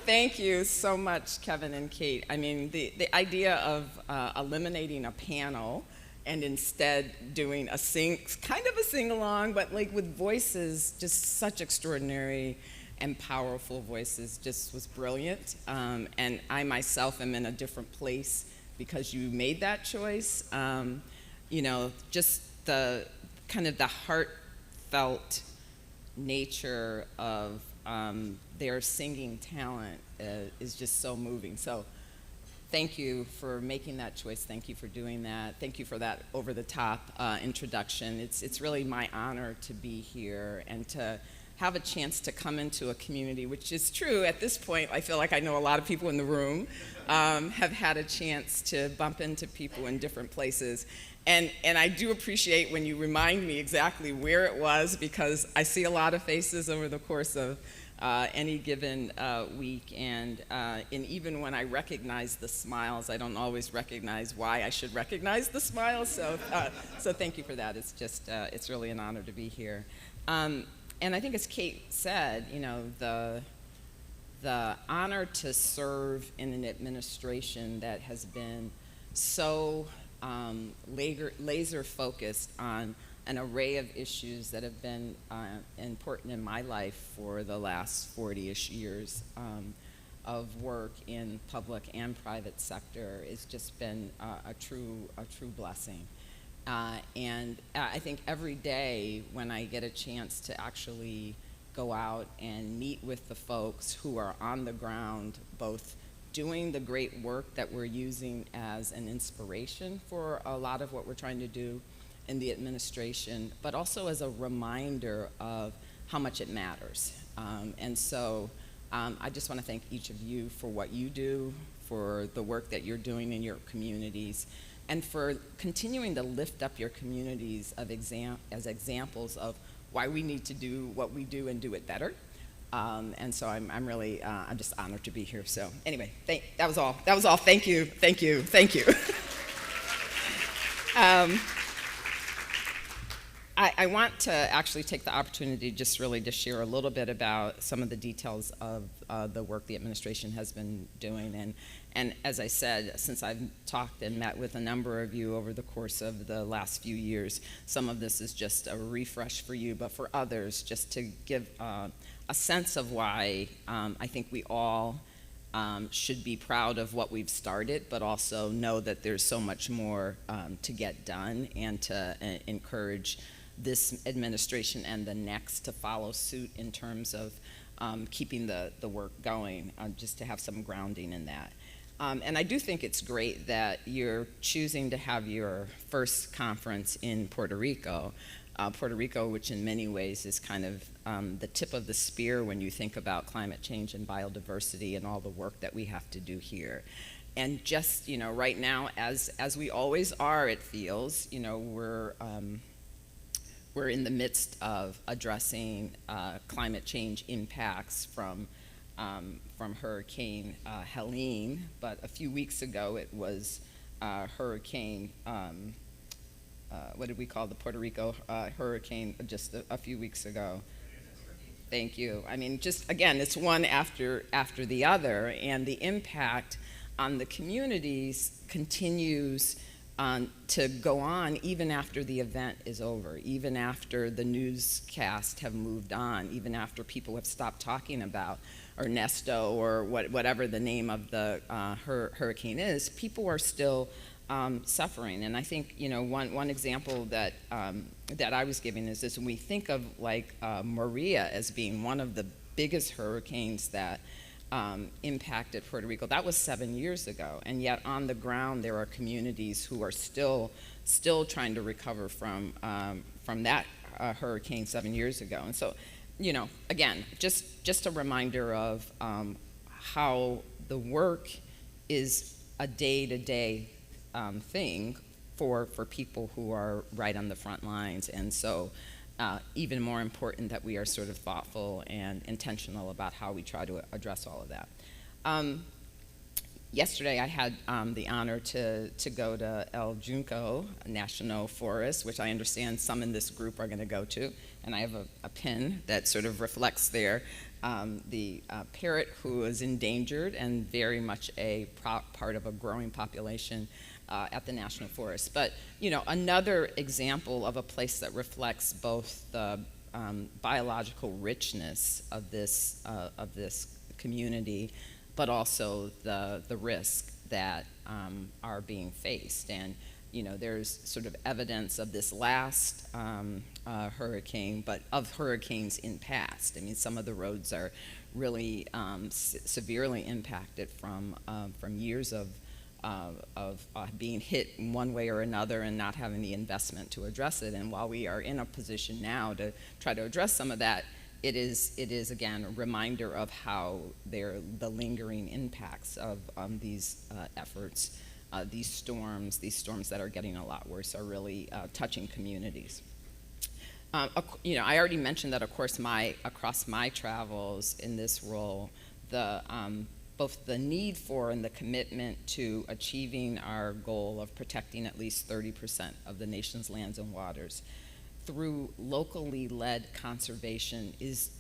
thank you so much, Kevin and Kate. I mean, the idea of eliminating a panel and instead doing kind of a sing-along, but like with voices, just such extraordinary and powerful voices, just was brilliant. And I myself am in a different place because you made that choice. Just the kind of the heartfelt nature of their singing talent is just so moving. So thank you for making that choice. Thank you for doing that. Thank you for that over-the-top introduction. It's really my honor to be here and to have a chance to come into a community, which is true at this point. I feel like I know a lot of people in the room, have had a chance to bump into people in different places. And I do appreciate when you remind me exactly where it was, because I see a lot of faces over the course of any given week, and even when I recognize the smiles, I don't always recognize why I should recognize the smiles. So thank you for that. It's just it's really an honor to be here. And I think, as Kate said, the honor to serve in an administration that has been so laser focused on an array of issues that have been important in my life for the last 40-ish years of work in public and private sector has just been a true blessing. And I think every day when I get a chance to actually go out and meet with the folks who are on the ground, both doing the great work that we're using as an inspiration for a lot of what we're trying to do in the administration, but also as a reminder of how much it matters. And so I just want to thank each of you for what you do, for the work that you're doing in your communities, and for continuing to lift up your communities as examples of why we need to do what we do and do it better. And so I'm really, I'm just honored to be here. So anyway, that was all. Thank you. I want to actually take the opportunity just really to share a little bit about some of the details of the work the administration has been doing. And as I said, since I've talked and met with a number of you over the course of the last few years, some of this is just a refresh for you, but for others, just to give a sense of why I think we all should be proud of what we've started, but also know that there's so much more to get done, and to encourage this administration and the next to follow suit in terms of keeping the work going, just to have some grounding in that. And I do think it's great that you're choosing to have your first conference in Puerto Rico. Puerto Rico, which in many ways is kind of the tip of the spear when you think about climate change and biodiversity and all the work that we have to do here. And just, right now, as we always are, it feels, we're in the midst of addressing climate change impacts from Hurricane Helene, but a few weeks ago it was Hurricane, what did we call the Puerto Rico hurricane just a few weeks ago? Thank you. I mean, just again, it's one after the other, and the impact on the communities continues to go on even after the event is over, even after the newscast have moved on, even after people have stopped talking about or Nesto or whatever the name of the hurricane is, people are still suffering. And I think, you know, one example that I was giving is this: when we think of like Maria as being one of the biggest hurricanes that impacted Puerto Rico, that was 7 years ago, and yet on the ground there are communities who are still trying to recover from that hurricane 7 years ago. And so, you know, again, just a reminder of how the work is a day-to-day thing for people who are right on the front lines. And so even more important that we are sort of thoughtful and intentional about how we try to address all of that. Yesterday I had the honor to go to El Junco National Forest, which I understand some in this group are going to go to, and I have a pin that sort of reflects there the parrot who is endangered and very much a part of a growing population at the National Forest. But, you know, another example of a place that reflects both the biological richness of this community, but also the risk that are being faced. And, you know, there's sort of evidence of this last hurricane, but of hurricanes in past. I mean, some of the roads are really severely impacted from years of being hit in one way or another and not having the investment to address it. And while we are in a position now to try to address some of that, it is again a reminder of how the lingering impacts of these efforts, these storms that are getting a lot worse, are really touching communities. You know, I already mentioned that, of course, across my travels in this role, both the need for and the commitment to achieving our goal of protecting at least 30% of the nation's lands and waters through locally led conservation is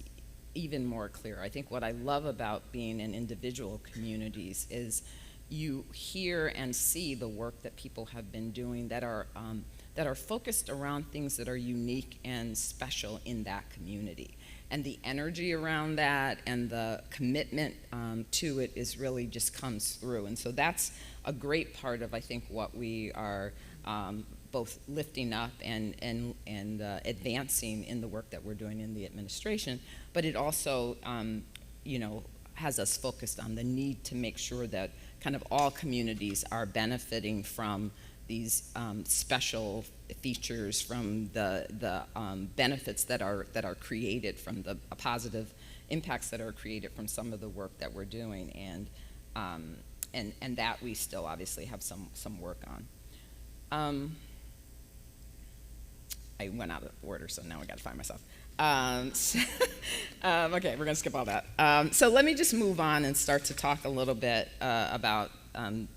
even more clear. I think what I love about being in individual communities is you hear and see the work that people have been doing that are focused around things that are unique and special in that community. And the energy around that and the commitment to it is really just comes through. And so that's a great part of, I think, what we are both lifting up and advancing in the work that we're doing in the administration. But it also, you know, has us focused on the need to make sure that kind of all communities are benefiting from these special features, from the benefits that are created from the positive impacts that are created from some of the work that we're doing, and that we still obviously have some work on. I went out of order, so now I got to find myself. Okay, we're going to skip all that. So let me just move on and start to talk a little bit about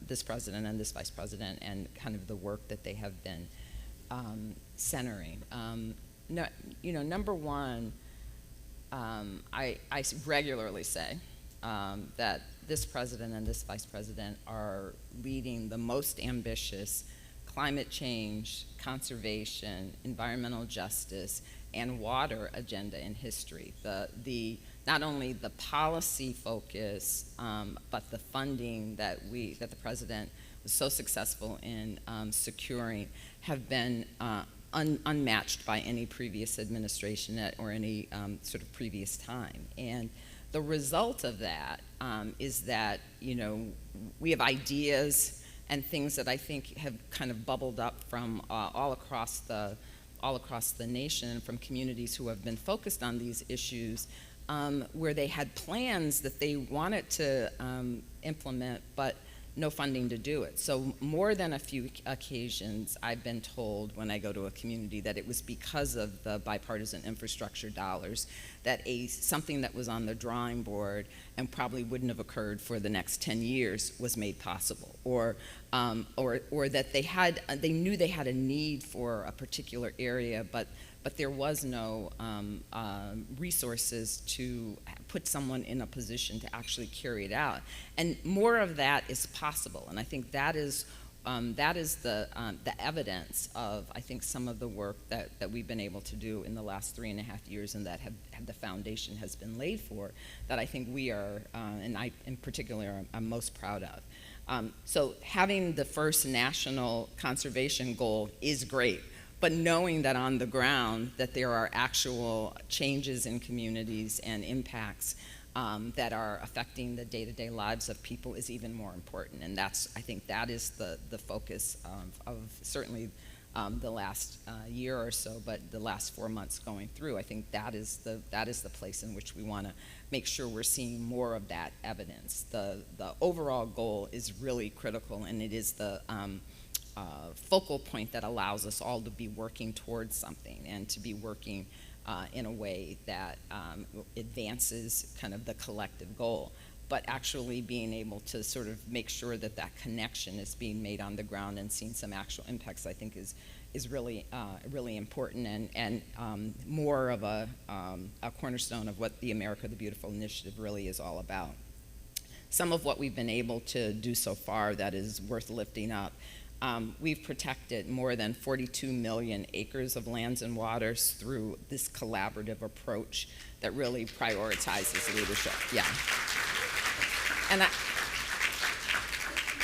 this president and this vice president and kind of the work that they have been centering. Number one, I regularly say that this president and this vice president are leading the most ambitious climate change, conservation, environmental justice, and water agenda in history. Not only the policy focus, but the funding that the president was so successful in securing have been unmatched by any previous administration or any sort of previous time. And the result of that is that, you know, we have ideas and things that I think have kind of bubbled up from all across the nation and from communities who have been focused on these issues, where they had plans that they wanted to implement, but no funding to do it. So more than a few occasions, I've been told when I go to a community that it was because of the bipartisan infrastructure dollars that something that was on the drawing board and probably wouldn't have occurred for the next 10 years was made possible, or that they knew they had a need for a particular area, but there was no resources to put someone in a position to actually carry it out. And more of that is possible, and I think that is that is the evidence of, I think, some of the work that we've been able to do in the last 3.5 years, and that have the foundation has been laid for, that I think we are, and I in particular, I'm most proud of. So having the first national conservation goal is great, but knowing that on the ground that there are actual changes in communities and impacts that are affecting the day-to-day lives of people is even more important. And I think that is the focus of certainly the last year or so, but the last 4 months going through. I think that is the place in which we want to make sure we're seeing more of that evidence. The overall goal is really critical, and it is the focal point that allows us all to be working towards something and to be working in a way that advances kind of the collective goal, but actually being able to sort of make sure that that connection is being made on the ground and seeing some actual impacts, I think is really really important, and more of a cornerstone of what the America the Beautiful initiative really is all about. Some of what we've been able to do so far that is worth lifting up. We've protected more than 42 million acres of lands and waters through this collaborative approach that really prioritizes leadership. Yeah.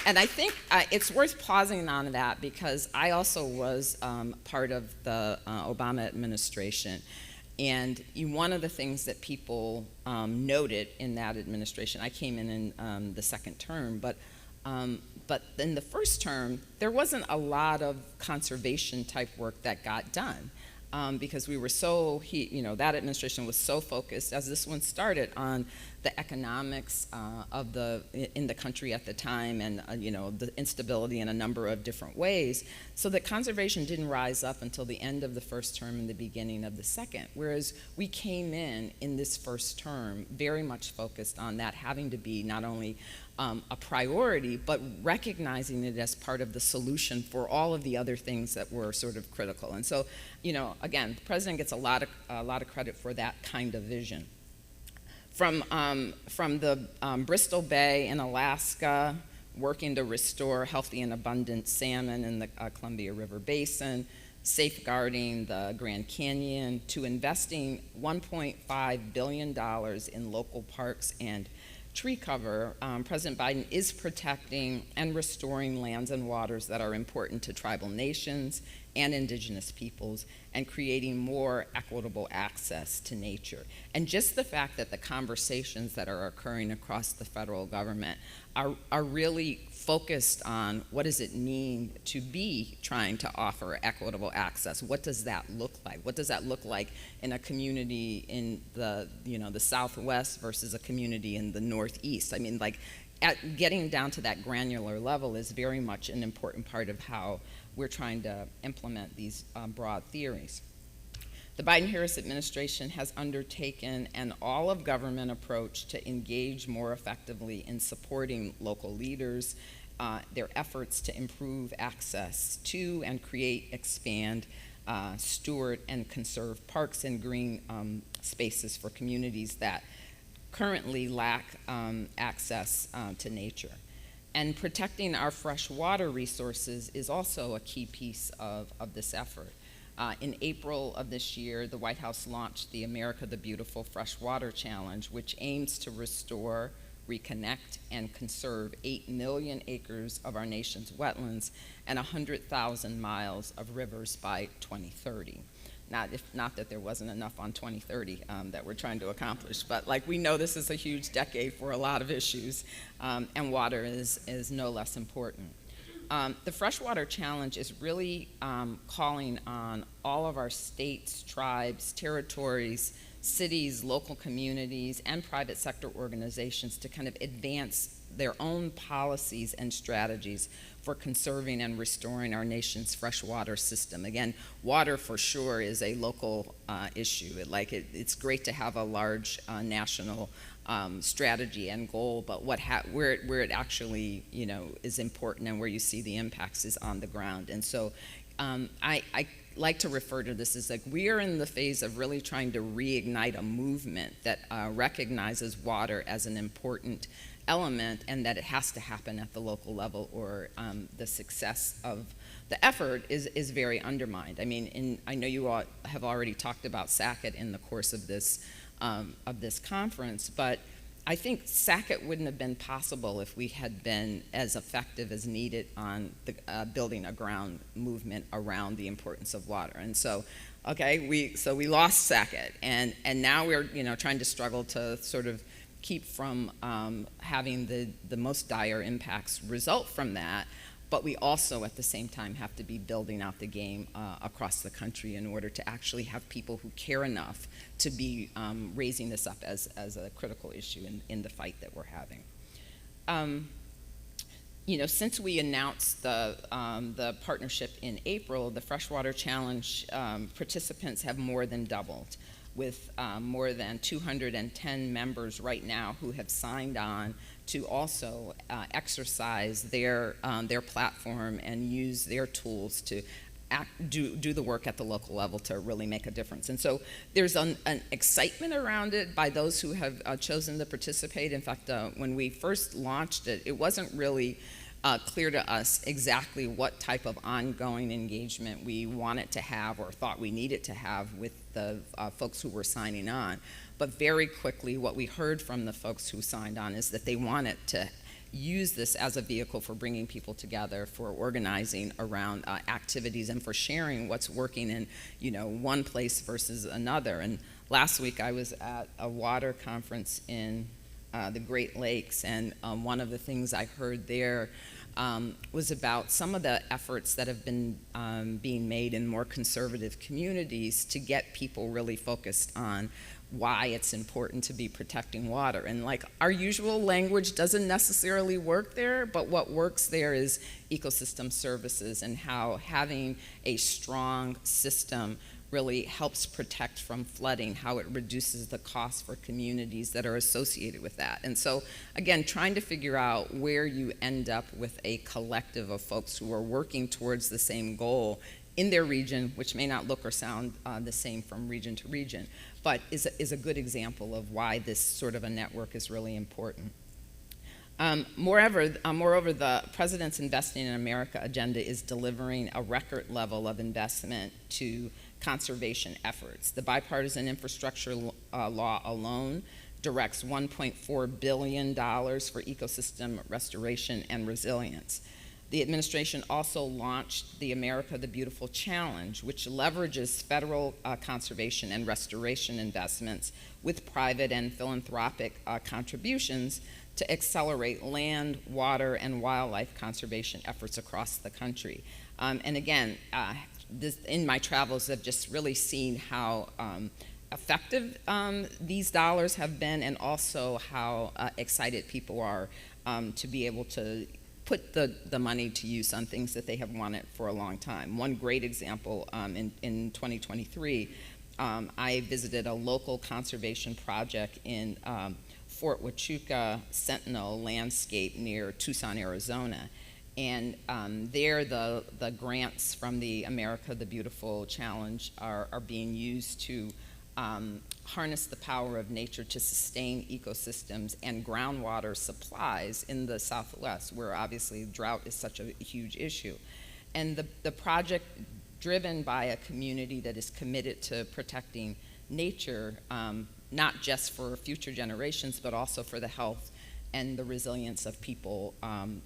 And I think it's worth pausing on that, because I also was part of the Obama administration. And one of the things that people noted in that administration, I came in the second term, but in the first term, there wasn't a lot of conservation type work that got done, because we were that administration was so focused, as this one started, on the economics in the country at the time, and the instability in a number of different ways, so that conservation didn't rise up until the end of the first term and the beginning of the second. Whereas we came in this first term very much focused on that having to be not only a priority, but recognizing it as part of the solution for all of the other things that were sort of critical. And so, again, the president gets a lot of credit for that kind of vision. From the Bristol Bay in Alaska, working to restore healthy and abundant salmon in the Columbia River Basin, safeguarding the Grand Canyon, to investing $1.5 billion in local parks and tree cover, President Biden is protecting and restoring lands and waters that are important to tribal nations and indigenous peoples, and creating more equitable access to nature. And just the fact that the conversations that are occurring across the federal government are really focused on what does it mean to be trying to offer equitable access. What does that look like? What does that look like in a community in the Southwest versus a community in the Northeast? I mean, getting down to that granular level is very much an important part of how we're trying to implement these broad theories. The Biden-Harris administration has undertaken an all-of-government approach to engage more effectively in supporting local leaders, their efforts to improve access to and expand, steward, and conserve parks and green spaces for communities that currently lack access to nature. And protecting our freshwater resources is also a key piece of this effort. In April of this year, the White House launched the America the Beautiful Freshwater Challenge, which aims to restore, reconnect, and conserve 8 million acres of our nation's wetlands and 100,000 miles of rivers by 2030. Not that there wasn't enough on 2030 that we're trying to accomplish, but we know this is a huge decade for a lot of issues, and water is no less important. The Freshwater Challenge is really calling on all of our states, tribes, territories, cities, local communities, and private sector organizations to kind of advance their own policies and strategies for conserving and restoring our nation's freshwater system. Again, water for sure is a local issue. It's great to have a large national strategy and goal, but where it actually is important and where you see the impacts is on the ground. And so I like to refer to this as we are in the phase of really trying to reignite a movement that recognizes water as an important element, and that it has to happen at the local level, or the success of the effort is very undermined. I mean, I know you all have already talked about SACIT in the course of this conference, but I think SACIT wouldn't have been possible if we had been as effective as needed on building a ground movement around the importance of water. And so, okay, we lost SACIT, and now we're trying to struggle to sort of keep from having the most dire impacts result from that. But we also, at the same time, have to be building out the game across the country in order to actually have people who care enough to be raising this up as a critical issue in the fight that we're having. Since we announced the partnership in April, the Freshwater Challenge participants have more than doubled, with more than 210 members right now who have signed on to also exercise their platform and use their tools to do the work at the local level to really make a difference. And so there's an excitement around it by those who have chosen to participate. In fact, when we first launched it, it wasn't really clear to us exactly what type of ongoing engagement we wanted to have or thought we needed to have with the folks who were signing on. But very quickly, what we heard from the folks who signed on is that they wanted to use this as a vehicle for bringing people together, for organizing around activities, and for sharing what's working in one place versus another. And last week I was at a water conference in the Great Lakes, and one of the things I heard there was about some of the efforts that have been being made in more conservative communities to get people really focused on why it's important to be protecting water. And like, our usual language doesn't necessarily work there, but what works there is ecosystem services, and how having a strong system really helps protect from flooding, how it reduces the cost for communities that are associated with that. And so, again, trying to figure out where you end up with a collective of folks who are working towards the same goal in their region, which may not look or sound the same from region to region, but is a good example of why this sort of a network is really important. Moreover, the President's Investing in America agenda is delivering a record level of investment to conservation efforts. The bipartisan infrastructure law alone directs $1.4 billion for ecosystem restoration and resilience. The administration also launched the America the Beautiful Challenge, which leverages federal conservation and restoration investments with private and philanthropic contributions to accelerate land, water, and wildlife conservation efforts across the country. And again, in my travels, I've just really seen how effective these dollars have been, and also how excited people are to be able to put the money to use on things that they have wanted for a long time. One great example, in 2023, I visited a local conservation project in Fort Huachuca Sentinel landscape near Tucson, Arizona. And there, the grants from the America the Beautiful Challenge are being used to harness the power of nature to sustain ecosystems and groundwater supplies in the Southwest, where obviously drought is such a huge issue. And the project, driven by a community that is committed to protecting nature, not just for future generations, but also for the health and the resilience of people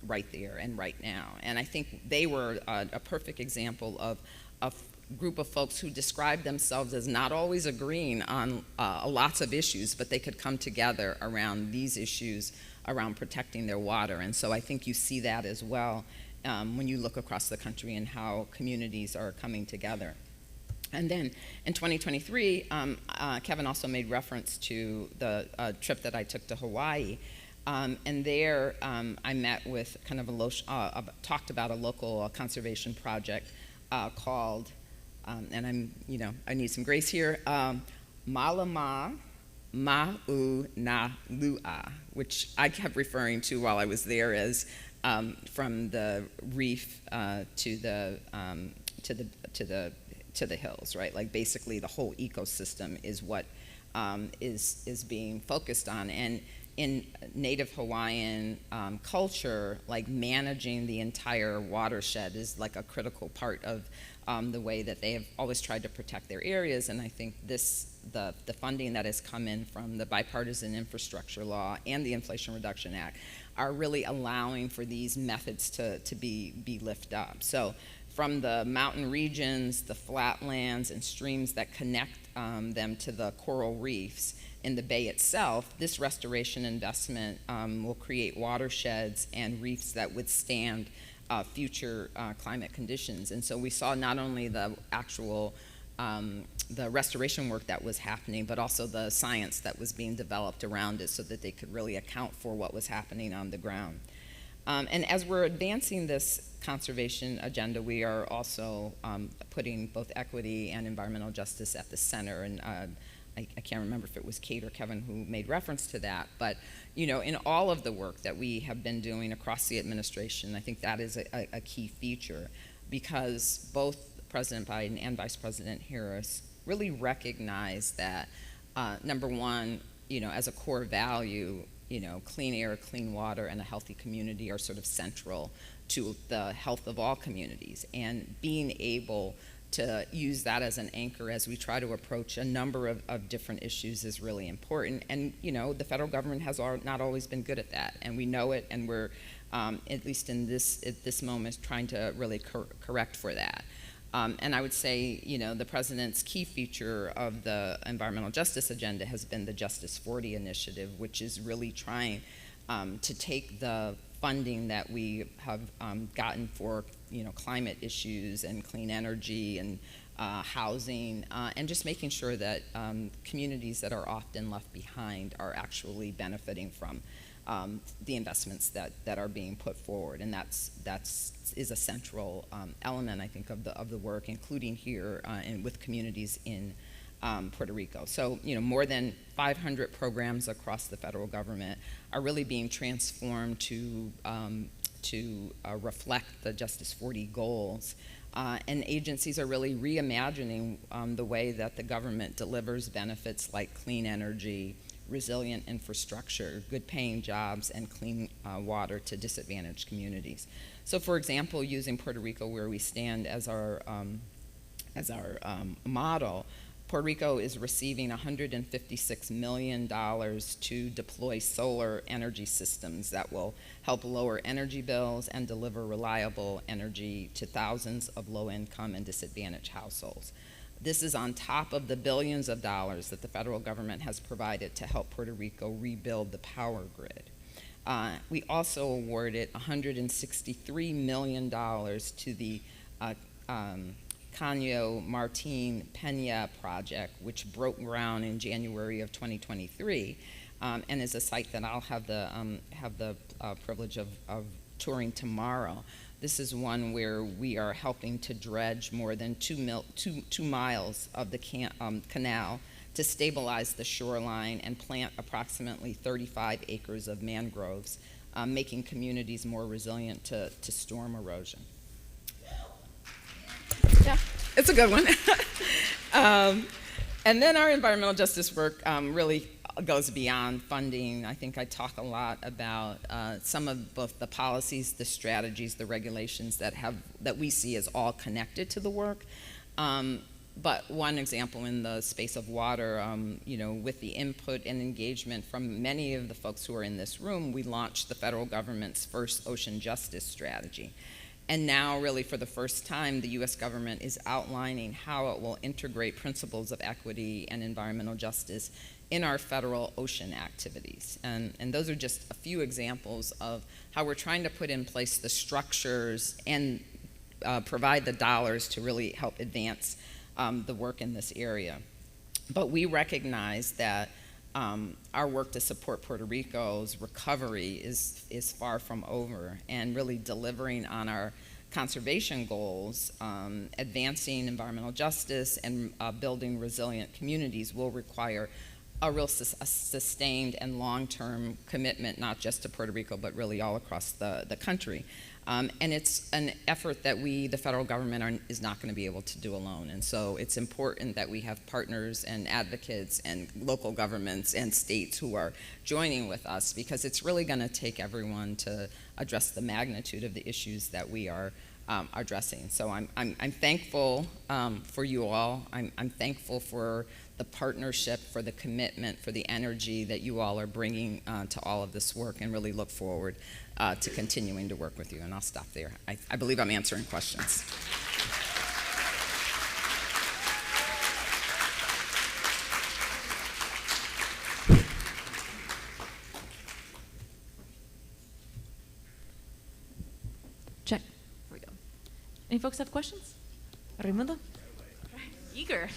right there and right now. And I think they were a perfect example of a group of folks who described themselves as not always agreeing on lots of issues, but they could come together around these issues, around protecting their water. And so I think you see that as well when you look across the country and how communities are coming together. And then in 2023, Kevin also made reference to the trip that I took to Hawaii. And there I met with kind of talked about a local conservation project called, and I need some grace here, Malama Ma'u Na Lu'a, which I kept referring to while I was there as from the reef to the hills, right? Like basically the whole ecosystem is what is being focused on. And in Native Hawaiian culture, like managing the entire watershed is like a critical part of the way that they have always tried to protect their areas. And I think the funding that has come in from the Bipartisan Infrastructure Law and the Inflation Reduction Act are really allowing for these methods to be lifted up. So from the mountain regions, the flatlands, and streams that connect them to the coral reefs in the bay itself, this restoration investment will create watersheds and reefs that withstand future climate conditions. And so we saw not only the actual the restoration work that was happening, but also the science that was being developed around it so that they could really account for what was happening on the ground. And as we're advancing this conservation agenda, we are also putting both equity and environmental justice at the center. And I can't remember if it was Kate or Kevin who made reference to that, but you know, in all of the work that we have been doing across the administration, I think that is a key feature, because both President Biden and Vice President Harris really recognize that, number one, you know, as a core value, you know, clean air, clean water, and a healthy community are sort of central to the health of all communities. And being able to use that as an anchor as we try to approach a number of different issues is really important. And you know, the federal government has not always been good at that, and we know it, and we're, at least at this moment, trying to really correct for that. And I would say, you know, the president's key feature of the environmental justice agenda has been the Justice 40 initiative, which is really trying to take the funding that we have gotten for, you know, climate issues and clean energy and housing, and just making sure that communities that are often left behind are actually benefiting from the investments that are being put forward. And that's is a central element, I think, of the work, including here and with communities in Puerto Rico. So, you know, more than 500 programs across the federal government are really being transformed to reflect the Justice 40 goals. And agencies are really reimagining the way that the government delivers benefits like clean energy, resilient infrastructure, good paying jobs, and clean water to disadvantaged communities. So for example, using Puerto Rico where we stand as our model, Puerto Rico is receiving $156 million to deploy solar energy systems that will help lower energy bills and deliver reliable energy to thousands of low-income and disadvantaged households. This is on top of the billions of dollars that the federal government has provided to help Puerto Rico rebuild the power grid. We also awarded $163 million to the Caño Martin Peña project, which broke ground in January of 2023, and is a site that I'll have the privilege of touring tomorrow. This is one where we are helping to dredge more than 2 miles of the canal to stabilize the shoreline and plant approximately 35 acres of mangroves, making communities more resilient to storm erosion. Yeah, it's a good one. And then our environmental justice work really goes beyond funding. I think I talk a lot about some of both the policies, the strategies, the regulations that we see as all connected to the work. But one example in the space of water, you know, with the input and engagement from many of the folks who are in this room, we launched the federal government's first ocean justice strategy. And now, really, for the first time, the U.S. government is outlining how it will integrate principles of equity and environmental justice in our federal ocean activities. And those are just a few examples of how we're trying to put in place the structures and provide the dollars to really help advance the work in this area. But we recognize that our work to support Puerto Rico's recovery is far from over, and really delivering on our conservation goals, advancing environmental justice, and building resilient communities will require a real sustained and long-term commitment, not just to Puerto Rico, but really all across the country. And it's an effort that we, the federal government, is not going to be able to do alone. And so it's important that we have partners and advocates and local governments and states who are joining with us, because it's really going to take everyone to address the magnitude of the issues that we are addressing. So I'm thankful for you all. I'm thankful for the partnership, for the commitment, for the energy that you all are bringing to all of this work, and really look forward to continuing to work with you. And I'll stop there. I believe I'm answering questions. Check. Here we go. Any folks have questions? Raimundo? Eager.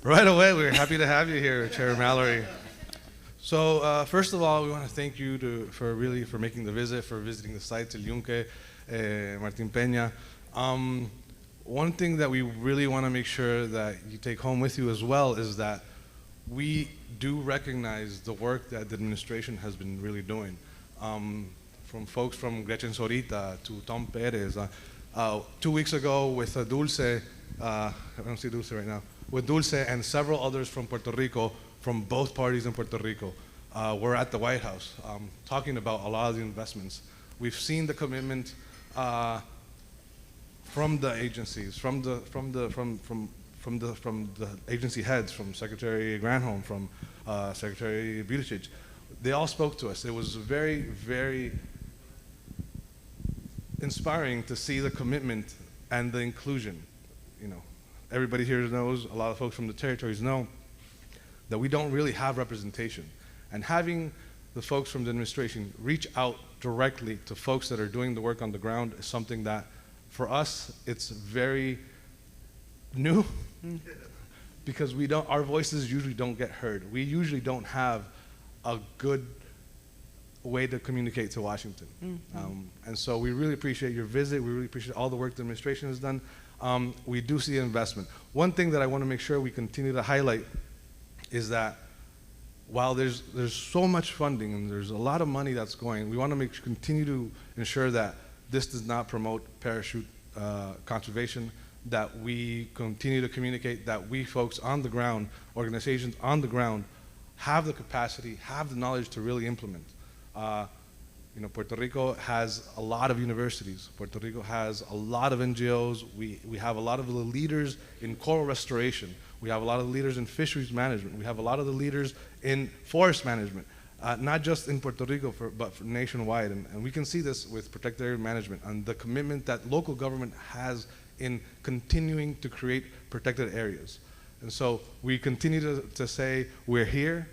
Right away, we're happy to have you here, Chair Mallory. So first of all, we want to thank you for making the visit, for visiting the sites, El Yunque, Martin Peña. One thing that we really want to make sure that you take home with you as well is that we do recognize the work that the administration has been really doing. From folks from Gretchen Sorita to Tom Perez. 2 weeks ago with Dulce, I don't see Dulce right now, with Dulce and several others from Puerto Rico, from both parties in Puerto Rico, we're at the White House talking about a lot of the investments. We've seen the commitment from the agencies, from the agency heads, from Secretary Granholm, from Secretary Buttigieg. They all spoke to us. It was very, very inspiring to see the commitment and the inclusion. You know, everybody here knows, a lot of folks from the territories know that we don't really have representation. And having the folks from the administration reach out directly to folks that are doing the work on the ground is something that, for us, it's very new because our voices usually don't get heard. We usually don't have a good way to communicate to Washington. And so we really appreciate your visit. We really appreciate all the work the administration has done. We do see investment. One thing that I want to make sure we continue to highlight is that while there's so much funding and there's a lot of money that's going, we want to continue to ensure that this does not promote parachute conservation, that we continue to communicate, that we folks on the ground, organizations on the ground, have the capacity, have the knowledge to really implement. You know, Puerto Rico has a lot of universities. Puerto Rico has a lot of NGOs. We have a lot of the leaders in coral restoration. We have a lot of the leaders in fisheries management. We have a lot of the leaders in forest management, not just in Puerto Rico, but nationwide. And we can see this with protected area management and the commitment that local government has in continuing to create protected areas. And so we continue to say we're here.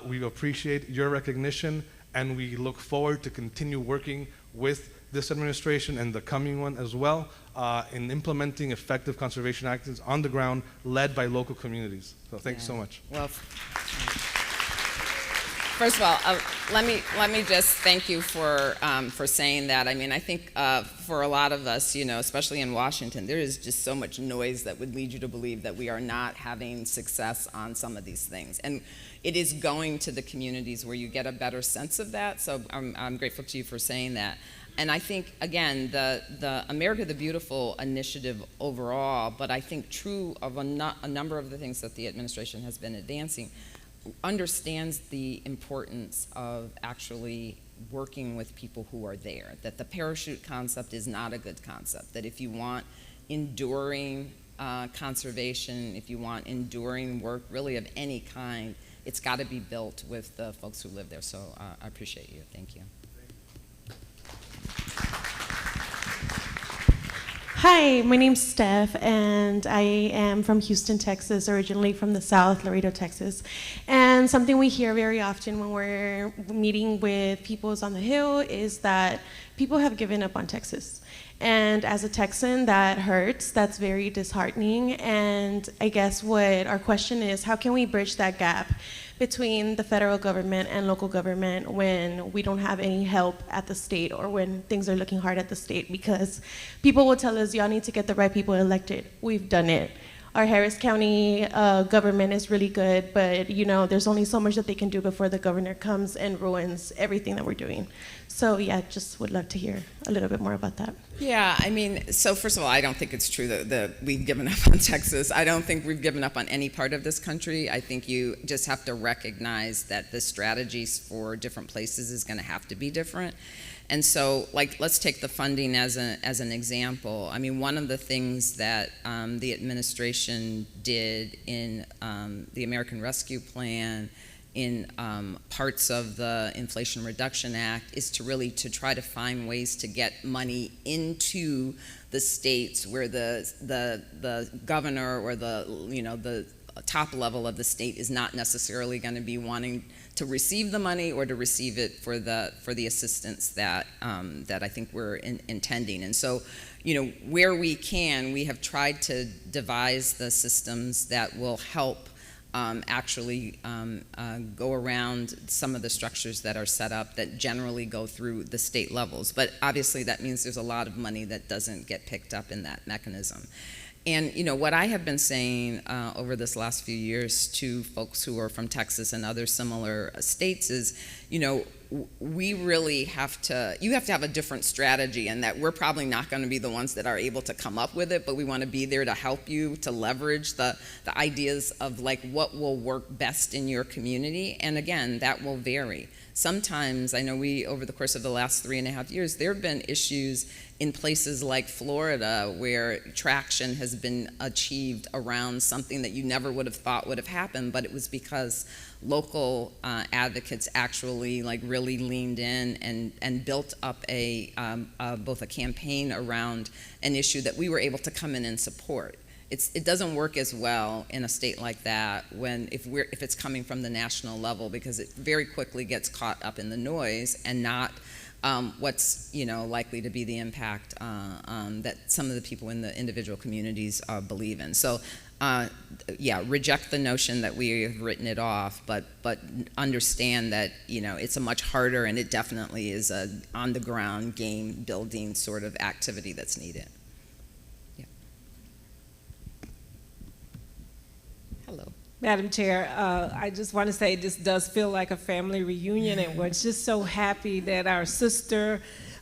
We appreciate your recognition, and we look forward to continue working with this administration and the coming one as well in implementing effective conservation actions on the ground led by local communities. So thank you so much. Well, first of all, let me just thank you for saying that. I mean, I think for a lot of us, you know, especially in Washington, there is just so much noise that would lead you to believe that we are not having success on some of these things. And it is going to the communities where you get a better sense of that. So I'm grateful to you for saying that. And I think, again, the America the Beautiful initiative overall, but I think true of a number of the things that the administration has been advancing, understands the importance of actually working with people who are there, that the parachute concept is not a good concept, that if you want enduring conservation, if you want enduring work really of any kind, it's got to be built with the folks who live there. So I appreciate you. Thank you. Hi, my name's Steph, and I am from Houston, Texas, originally from the South, Laredo, Texas. And something we hear very often when we're meeting with peoples on the Hill is that people have given up on Texas. And as a Texan, that hurts. That's very disheartening. And I guess what our question is, how can we bridge that gap between the federal government and local government when we don't have any help at the state or when things are looking hard at the state? Because people will tell us, y'all need to get the right people elected. We've done it. our Harris County government is really good, but there's only so much that they can do before the governor comes and ruins everything that we're doing. So yeah, just would love to hear a little bit more about that. Yeah, I mean, so first of all, I don't think it's true that we've given up on Texas. I don't think we've given up on any part of this country. I think you just have to recognize that the strategies for different places is going to have to be different. And so, let's take the funding as an example. I mean, one of the things that the administration did in the American Rescue Plan, in parts of the Inflation Reduction Act, is to try to find ways to get money into the states where the governor or the top level of the state is not necessarily going to be wanting to receive the money or to receive it for the assistance that I think we're intending. And so, where we can, we have tried to devise the systems that will help actually go around some of the structures that are set up that generally go through the state levels. But obviously that means there's a lot of money that doesn't get picked up in that mechanism. And what I have been saying over this last few years to folks who are from Texas and other similar states is, we really have to have a different strategy, and that we're probably not going to be the ones that are able to come up with it, but we want to be there to help you to leverage the ideas of what will work best in your community. And again, that will vary. Sometimes, I know over the course of the last 3.5 years, there have been issues in places like Florida where traction has been achieved around something that you never would have thought would have happened, but it was because local advocates actually really leaned in and built up both a campaign around an issue that we were able to come in and support. It doesn't work as well in a state like that if it's coming from the national level, because it very quickly gets caught up in the noise and not what's likely to be the impact that some of the people in the individual communities believe in. So reject the notion that we have written it off, but understand that it's a much harder, and it definitely is a on the ground game building sort of activity that's needed. Hello. Madam Chair, I just want to say this does feel like a family reunion, and we're just so happy that our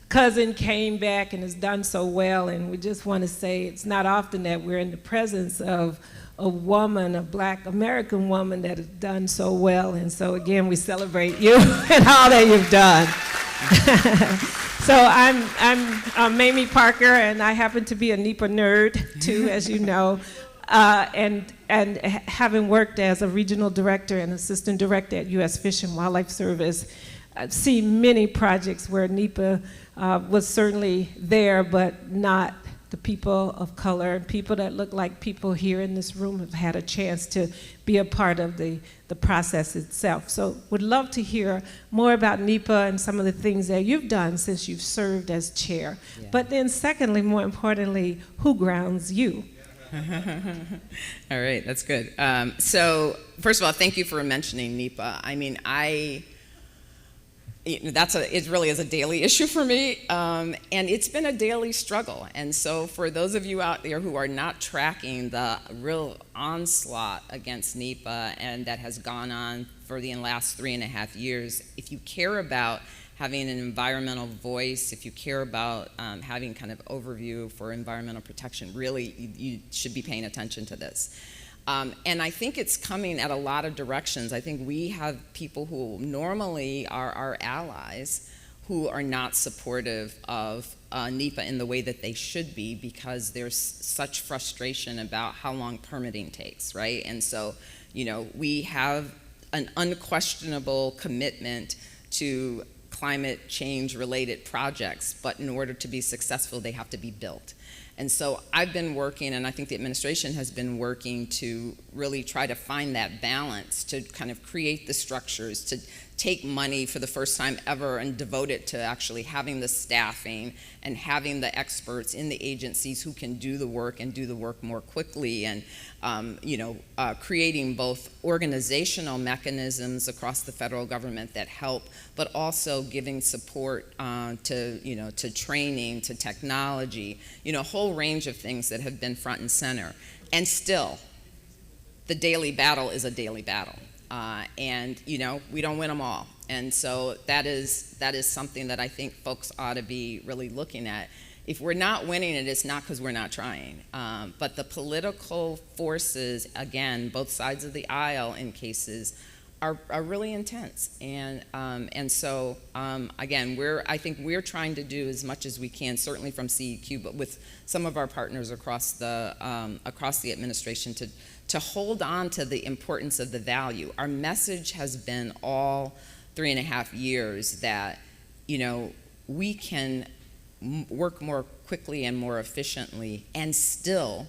cousin came back and has done so well, and we just want to say it's not often that we're in the presence of a woman, a Black American woman that has done so well, and so again, we celebrate you and all that you've done. So I'm Mamie Parker, and I happen to be a NEPA nerd too, as you know. And having worked as a regional director and assistant director at U.S. Fish and Wildlife Service, I've seen many projects where NEPA was certainly there, but not the people of color. People that look like people here in this room have had a chance to be a part of the process itself. So would love to hear more about NEPA and some of the things that you've done since you've served as chair. Yeah. But then secondly, more importantly, who grounds you? All right, that's good. So first of all, thank you for mentioning NEPA. I mean, it really is a daily issue for me, and it's been a daily struggle. And so for those of you out there who are not tracking the real onslaught against NEPA and that has gone on for the last 3.5 years, if you care about having an environmental voice, if you care about having kind of overview for environmental protection, really you should be paying attention to this. And I think it's coming at a lot of directions. I think we have people who normally are our allies who are not supportive of NEPA in the way that they should be, because there's such frustration about how long permitting takes, right? And so, we have an unquestionable commitment to climate change related projects, but in order to be successful, they have to be built. And so I've been working, and I think the administration has been working to really try to find that balance, to kind of create the structures, to take money for the first time ever and devote it to actually having the staffing and having the experts in the agencies who can do the work and do the work more quickly, and creating both organizational mechanisms across the federal government that help, but also giving support to training, to technology, a whole range of things that have been front and center. And still, the daily battle is a daily battle. And, you know, we don't win them all. And so that is something that I think folks ought to be really looking at. If we're not winning it, it's not because we're not trying. But the political forces, again, both sides of the aisle in cases, are really intense. And so, again, I think we're trying to do as much as we can, certainly from CEQ, but with some of our partners across the administration to hold on to the importance of the value. Our message has been all 3.5 years that, you know, we can work more quickly and more efficiently and still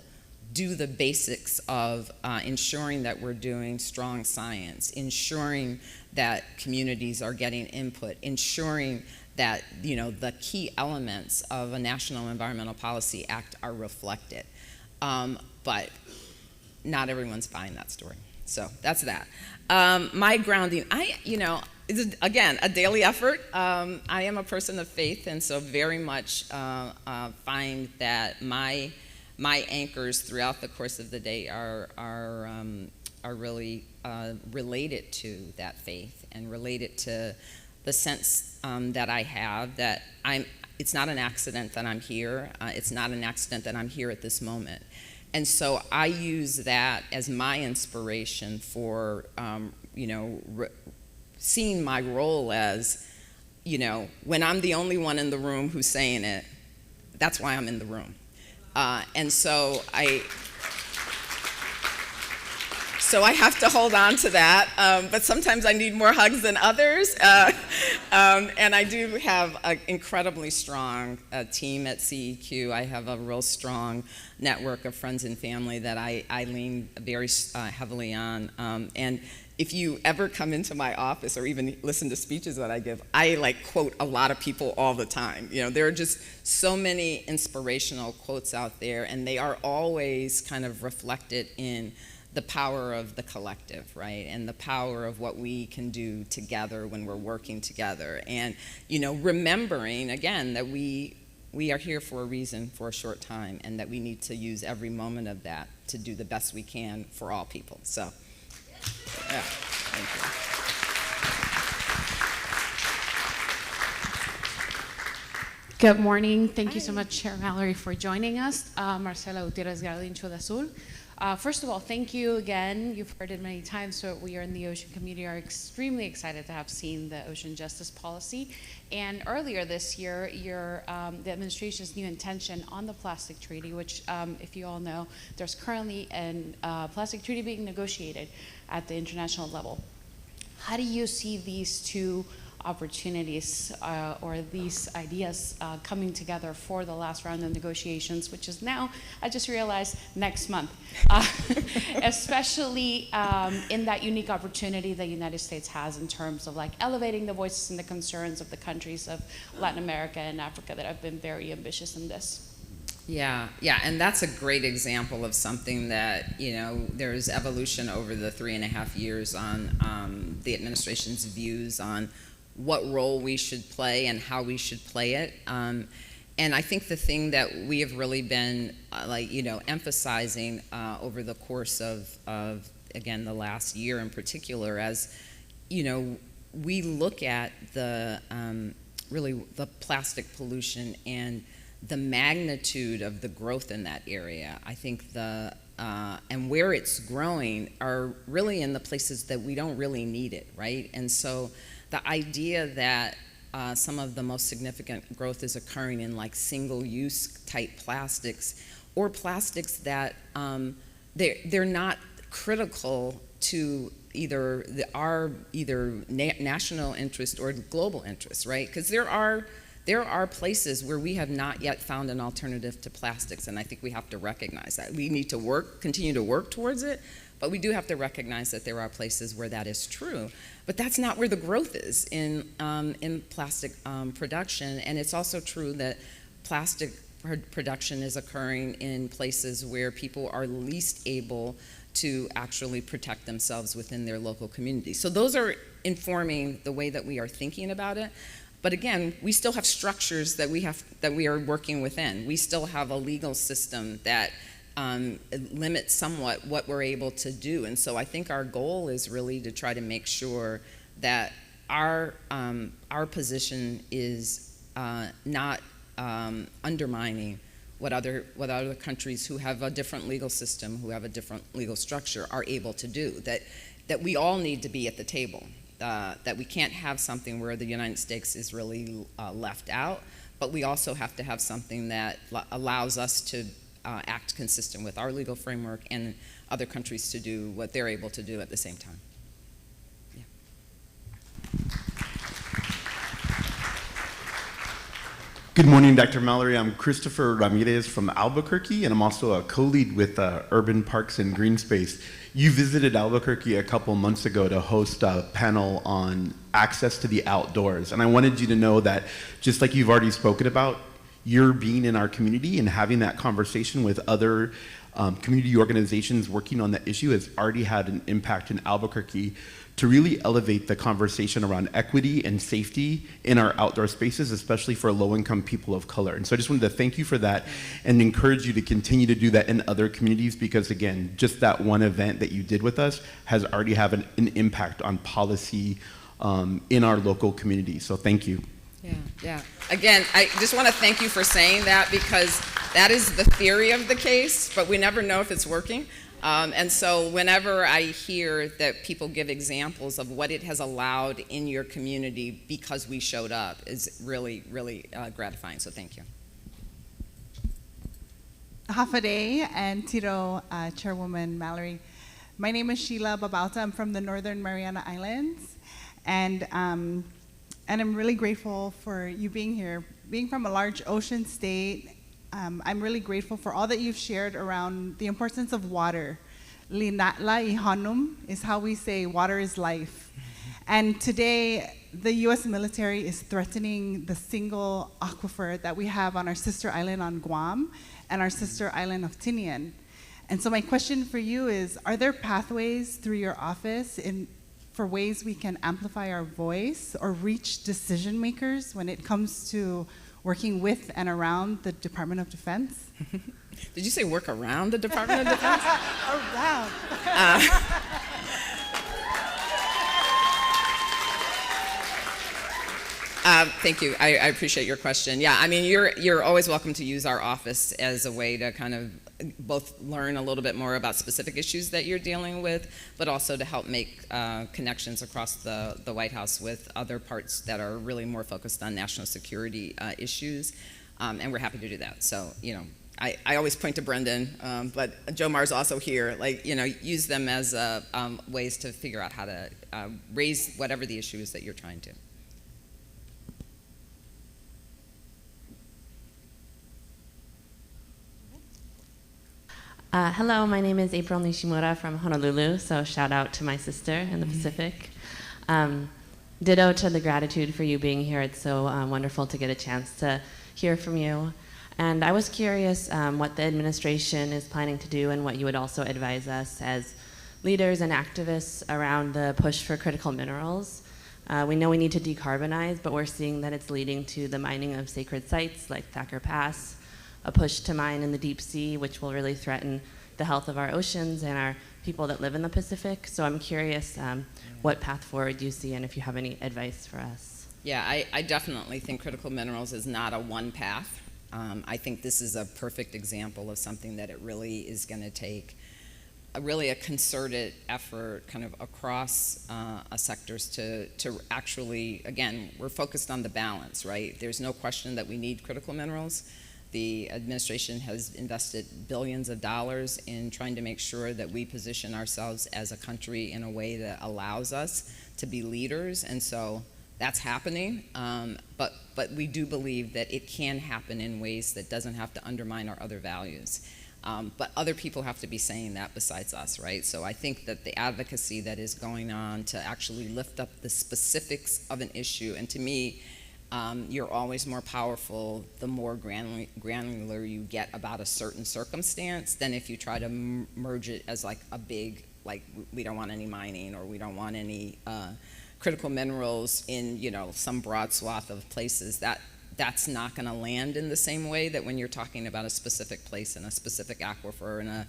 do the basics of ensuring that we're doing strong science, ensuring that communities are getting input, ensuring that, you know, the key elements of a National Environmental Policy Act are reflected. But not everyone's buying that story. So that's that. My grounding, is again a daily effort. I am a person of faith, and so very much find that my anchors throughout the course of the day are really related to that faith and related to the sense that I have that it's not an accident that I'm here. It's not an accident that I'm here at this moment. And so I use that as my inspiration for, seeing my role as, when I'm the only one in the room who's saying it, that's why I'm in the room. And so I have to hold on to that, but sometimes I need more hugs than others. And I do have an incredibly strong team at CEQ. I have a real strong network of friends and family that I lean very heavily on. And if you ever come into my office or even listen to speeches that I give, I quote a lot of people all the time. There are just so many inspirational quotes out there, and they are always kind of reflected in the power of the collective, right? And the power of what we can do together when we're working together. And, remembering, again, that we are here for a reason, for a short time, and that we need to use every moment of that to do the best we can for all people. So, yeah, thank you. Good morning. Thank you so much, Chair Mallory, for joining us. Marcela Gutierrez Gardincho de Azul. First of all, thank you again. You've heard it many times, so we are in the ocean community are extremely excited to have seen the ocean justice policy. And earlier this year, the administration's new intention on the plastic treaty, which, if you all know, there's currently a plastic treaty being negotiated at the international level. How do you see these two opportunities or these ideas coming together for the last round of negotiations, which is now, I just realized, next month, especially in that unique opportunity the United States has in terms of elevating the voices and the concerns of the countries of Latin America and Africa that have been very ambitious in this. Yeah, and that's a great example of something that, there's evolution over the 3.5 years on the administration's views on what role we should play and how we should play it. And I think the thing that we have really been emphasizing over the course of again, the last year in particular, as, we look at the really the plastic pollution and the magnitude of the growth in that area. I think and where it's growing are really in the places that we don't really need it, right? And so the idea that some of the most significant growth is occurring in single-use type plastics, or plastics that they're not critical to either national interest or global interest, right? Because there are places where we have not yet found an alternative to plastics, and I think we have to recognize that. We need to continue to work towards it, but we do have to recognize that there are places where that is true. But that's not where the growth is in plastic production, and it's also true that plastic production is occurring in places where people are least able to actually protect themselves within their local community. So those are informing the way that we are thinking about it. But again, we still have structures that we are working within. We still have a legal system that limits somewhat what we're able to do. And so I think our goal is really to try to make sure that our position is not undermining what other countries who have a different legal system, who have a different legal structure, are able to do. That we all need to be at the table. That we can't have something where the United States is really left out, but we also have to have something that allows us to act consistent with our legal framework and other countries to do what they're able to do at the same time. Yeah. Good morning, Dr. Mallory. I'm Christopher Ramirez from Albuquerque, and I'm also a co-lead with Urban Parks and Green Space. You visited Albuquerque a couple months ago to host a panel on access to the outdoors, and I wanted you to know that, just like you've already spoken about, your being in our community and having that conversation with other community organizations working on that issue has already had an impact in Albuquerque to really elevate the conversation around equity and safety in our outdoor spaces, especially for low-income people of color. And so I just wanted to thank you for that and encourage you to continue to do that in other communities, because again, just that one event that you did with us has already had an impact on policy in our local community. So thank you. Yeah. Again, I just want to thank you for saying that, because that is the theory of the case, but we never know if it's working. And so whenever I hear that people give examples of what it has allowed in your community because we showed up, is really, really gratifying. So thank you. Hafade and Tito, Chairwoman Mallory. My name is Sheila Babalta. I'm from the Northern Mariana Islands, and I'm really grateful for you being here. Being from a large ocean state, I'm really grateful for all that you've shared around the importance of water. Linatla ihanum is how we say water is life. And today, the US military is threatening the single aquifer that we have on our sister island on Guam and our sister island of Tinian. And so my question for you is, are there pathways through your office for ways we can amplify our voice or reach decision makers when it comes to working with and around the Department of Defense? Did you say work around the Department of Defense? Around. Thank you. I appreciate your question. Yeah, I mean, you're always welcome to use our office as a way to kind of both learn a little bit more about specific issues that you're dealing with, but also to help make connections across the White House with other parts that are really more focused on national security issues, and we're happy to do that. So, you know, I always point to Brendan, but Joe Mar's also here. Like, you know, use them as ways to figure out how to raise whatever the issue is that you're trying to. Hello, my name is April Nishimura from Honolulu, so shout out to my sister in the Pacific. Ditto to the gratitude for you being here. It's so wonderful to get a chance to hear from you. And I was curious what the administration is planning to do and what you would also advise us as leaders and activists around the push for critical minerals. We know we need to decarbonize, but we're seeing that it's leading to the mining of sacred sites like Thacker Pass, a push to mine in the deep sea, which will really threaten the health of our oceans and our people that live in the Pacific. So I'm curious what path forward you see and if you have any advice for us. Yeah, I definitely think critical minerals is not a one path. I think this is a perfect example of something that it really is going to take a concerted effort kind of across sectors to actually, again, we're focused on the balance, right? There's no question that we need critical minerals. The administration has invested billions of dollars in trying to make sure that we position ourselves as a country in a way that allows us to be leaders, and so that's happening. But we do believe that it can happen in ways that doesn't have to undermine our other values. But other people have to be saying that besides us, right? So I think that the advocacy that is going on to actually lift up the specifics of an issue, and to me, you're always more powerful the more granular you get about a certain circumstance than if you try to merge it as like a big, like we don't want any mining or we don't want any critical minerals in, you know, some broad swath of places. that's not going to land in the same way that when you're talking about a specific place and a specific aquifer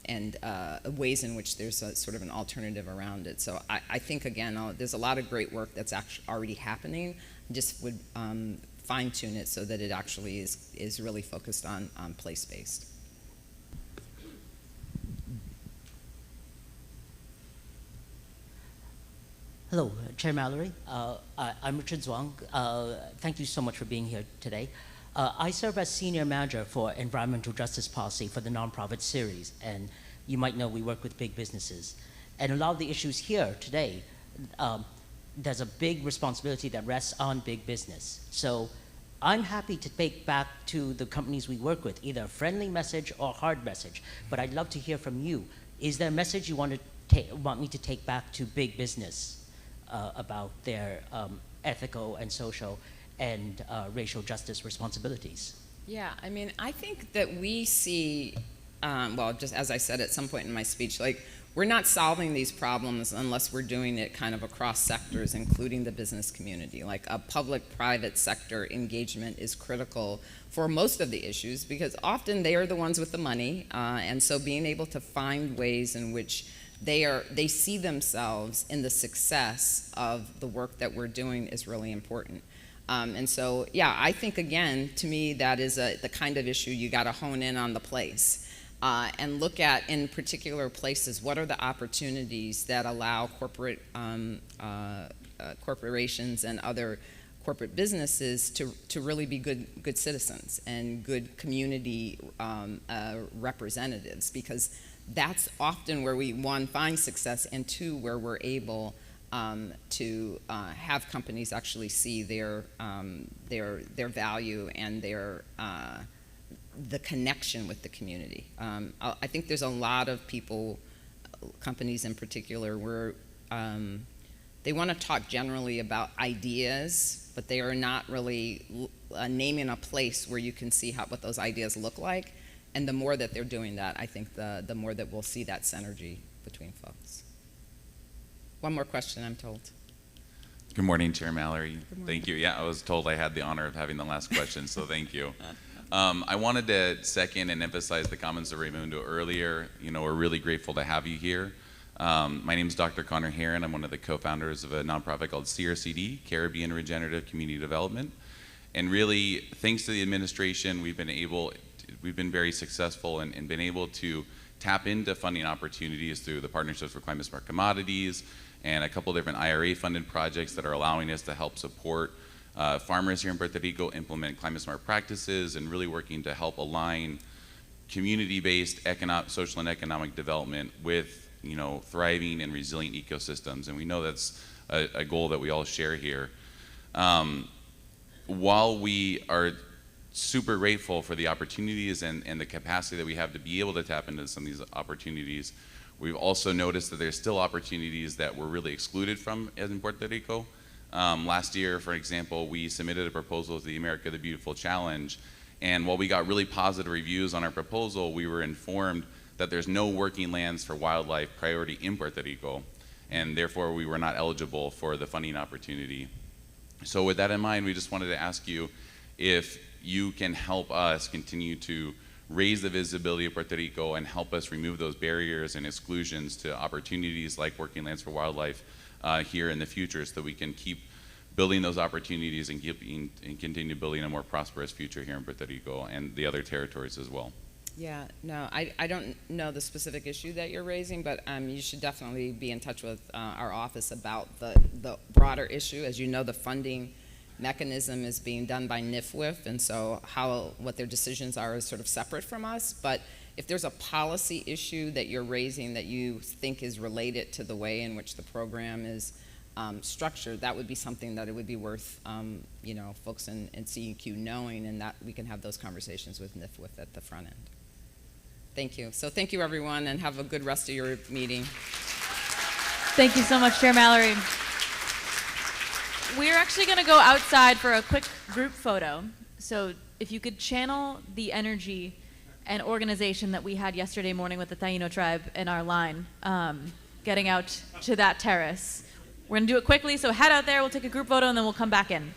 and ways in which there's a sort of an alternative around it. So I think, again, there's a lot of great work that's actually already happening. Just would fine-tune it so that it actually is really focused on place-based. Hello, Chair Mallory. I'm Richard Zhuang. Thank you so much for being here today. I serve as Senior Manager for Environmental Justice Policy for the Nonprofit Series, and you might know we work with big businesses. And a lot of the issues here today, there's a big responsibility that rests on big business. So I'm happy to take back to the companies we work with either a friendly message or a hard message, but I'd love to hear from you. Is there a message you want me to take back to big business about their ethical and social and racial justice responsibilities? Yeah, I mean, I think that we see, well, just as I said at some point in my speech, like, we're not solving these problems unless we're doing it kind of across sectors, including the business community. Like, a public-private sector engagement is critical for most of the issues because often they are the ones with the money, and so being able to find ways in which they see themselves in the success of the work that we're doing is really important. And so, yeah, I think, again, to me, that is the kind of issue you got to hone in on the place and look at, in particular places, what are the opportunities that allow corporations and other corporate businesses to really be good citizens and good community representatives, because that's often where we, one, find success, and two, where we're able to have companies actually see their value and the connection with the community. I think there's a lot of people, companies in particular, where they want to talk generally about ideas, but they are not really naming a place where you can see what those ideas look like. And the more that they're doing that, I think the more that we'll see that synergy between folks. One more question, I'm told. Good morning, Chair Mallory. Thank you. Yeah, I was told I had the honor of having the last question, so thank you. I wanted to second and emphasize the comments of Raimundo earlier. You know, we're really grateful to have you here. My name is Dr. Connor Heron. I'm one of the co-founders of a nonprofit called CRCD, Caribbean Regenerative Community Development. And really, thanks to the administration, we've been very successful and been able to tap into funding opportunities through the Partnerships for Climate Smart Commodities and a couple different IRA-funded projects that are allowing us to help support farmers here in Puerto Rico implement climate smart practices and really working to help align community-based social and economic development with, you know, thriving and resilient ecosystems. And we know that's a goal that we all share here. While we are super grateful for the opportunities and the capacity that we have to be able to tap into some of these opportunities, we've also noticed that there's still opportunities that we're really excluded from in Puerto Rico. Last year, for example, we submitted a proposal to the America the Beautiful Challenge, and while we got really positive reviews on our proposal, we were informed that there's no working lands for wildlife priority in Puerto Rico, and therefore we were not eligible for the funding opportunity. So with that in mind, we just wanted to ask you if you can help us continue to raise the visibility of Puerto Rico and help us remove those barriers and exclusions to opportunities like working lands for wildlife here in the future, so that we can keep building those opportunities and continue building a more prosperous future here in Puerto Rico and the other territories as well. Yeah, no, I don't know the specific issue that you're raising, but you should definitely be in touch with our office about the broader issue. As you know, the funding mechanism is being done by NIFWIF, and so what their decisions are is sort of separate from us. But if there's a policy issue that you're raising that you think is related to the way in which the program is structured, that would be something that it would be worth you know, folks in CEQ knowing, and that we can have those conversations with NIFWIF at the front end. Thank you. So thank you, everyone, and have a good rest of your meeting. Thank you so much, Chair Mallory. We're actually going to go outside for a quick group photo. So if you could channel the energy and organization that we had yesterday morning with the Taino tribe in our line, getting out to that terrace. We're going to do it quickly, so head out there, we'll take a group photo, and then we'll come back in.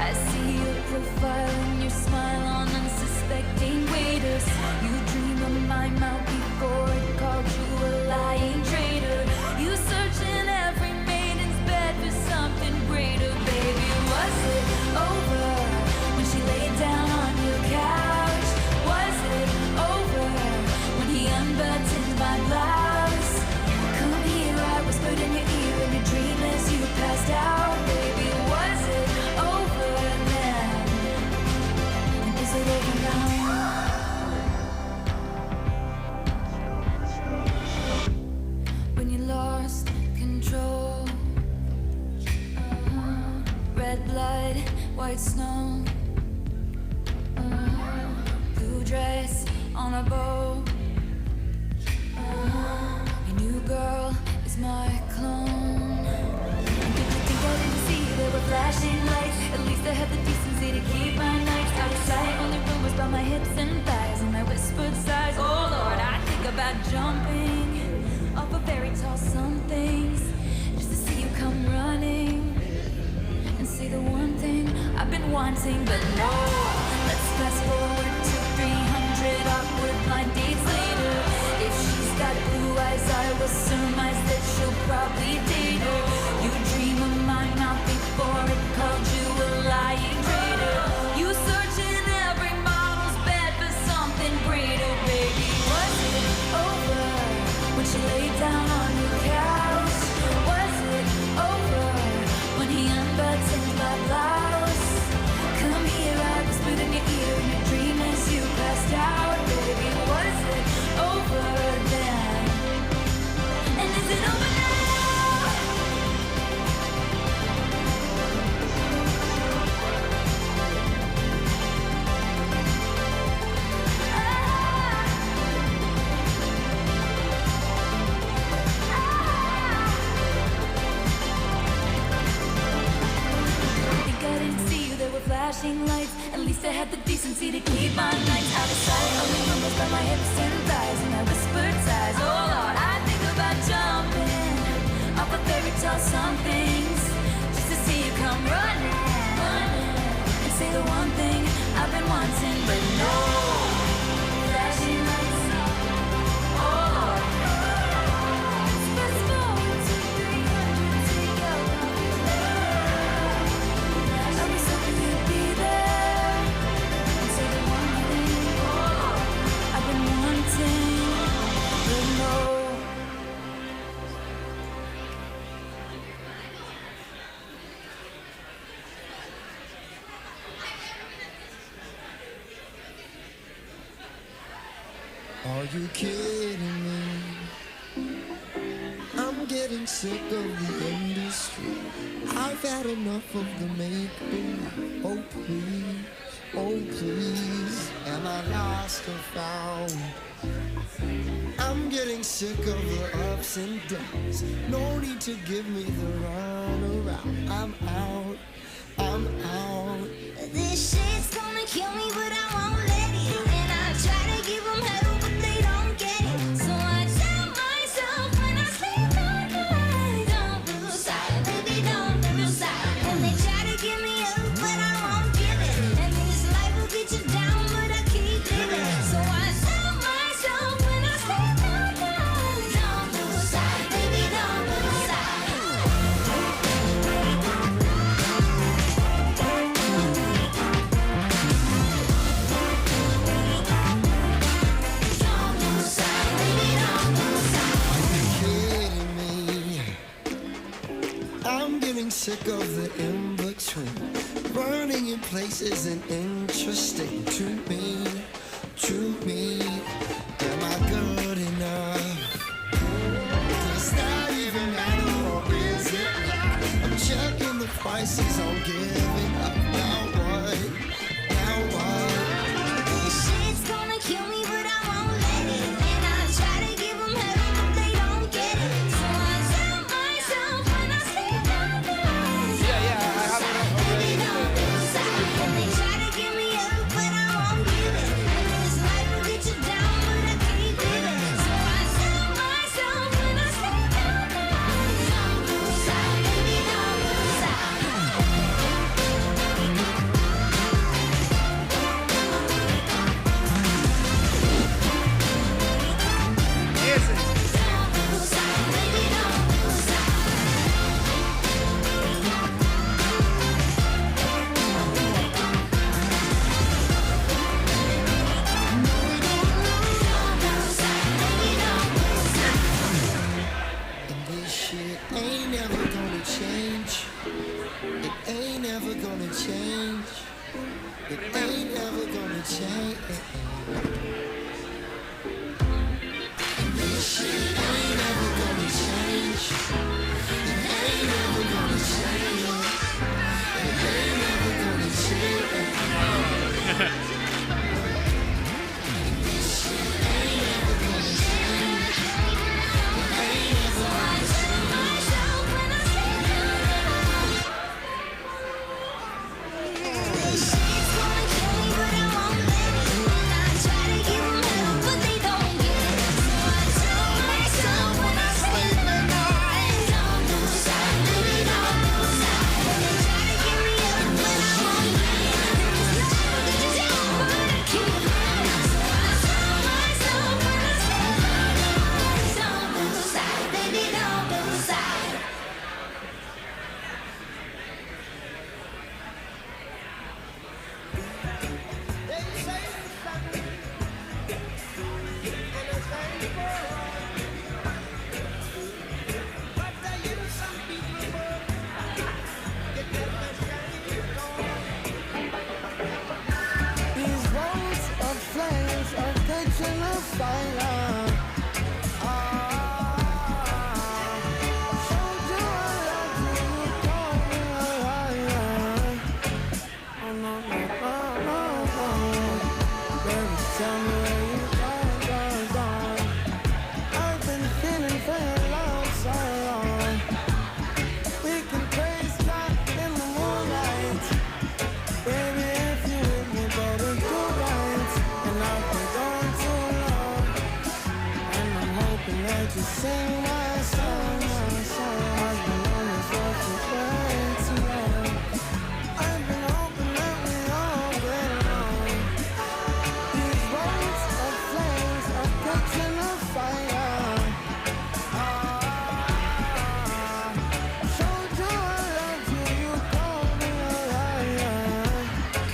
I see your profile and your smile on unsuspecting waiters. You dream of my mouth before it called you a lying traitor. You search in every maiden's bed for something greater. Baby, was it over when she laid down on your couch? Was it over when he unbuttoned my blouse? Come here, I whispered in your ear in your dream as you passed out. Baby, was it over then? And is it over now? When you lost control, red blood, white snow, blue dress on a bow. Your new girl is my clone. And did you think I didn't see there were flashing lights? At least I had the decency to keep my nights out of sight. Only rumors about my hips and thighs and my whispered sighs. Oh Lord, I think about jumping off a very tall somethings just to see you come running and say the one thing I've been wanting. But no, let's fast forward to 300 awkward blind dates later. If she's got blue eyes, I will surmise that she'll probably date her. You dream of my mouth before it called you a lying traitor. You search in every model's bed for something greater. Baby, was it over when she laid down on your couch? Was it over when he unbuttoned my blouse? Come here, I whispered in your ear in your dream as you passed out. Baby, was it over then? And is it over now? Flashing lights, at least I had the decency to keep my nights out of sight. Only rumors about my hips and thighs and my whispered sighs. Oh Lord, I think about jumping off a fairy tale somethings just to see you come running and say the one thing I've been wanting. But no, flashing lights. Oh Lord, fast forward to 300 to go. Are you kidding me? I'm getting sick of the industry. I've had enough of the make-believe. Oh please, am I lost or found? I'm getting sick of the ups and downs. No need to give me the runaround. I'm out. This shit's gonna kill me, but I won't let it. And I try to give them hell, but they don't get it. So I tell myself when I sleep at night, don't lose sight, baby, don't lose sight. And they try to give me up, but I won't give it. And this life will beat you down, but I keep living. So I tell myself when I sleep at night, don't lose sight, baby, don't lose sight. Sick of the in-between. Burning in places and interesting to me. Am I good enough? Does that even matter, or is it not? I'm checking the prices on giving up. Now what? This shit's gonna kill me, but I won't let it. And I try to give them hell, but they don't get it. So I tell myself when I sleep at night, baby, don't lose sight. And they try to give me up, but I won't give it. And this life will get you down, but I keep living. shit ain't never gonna change. It ain't ever gonna change. It ain't ever gonna change. This shit ain't ever gonna change. It ain't ever gonna change. It ain't ever gonna change. This shit ain't ever gonna change. It ain't ever gonna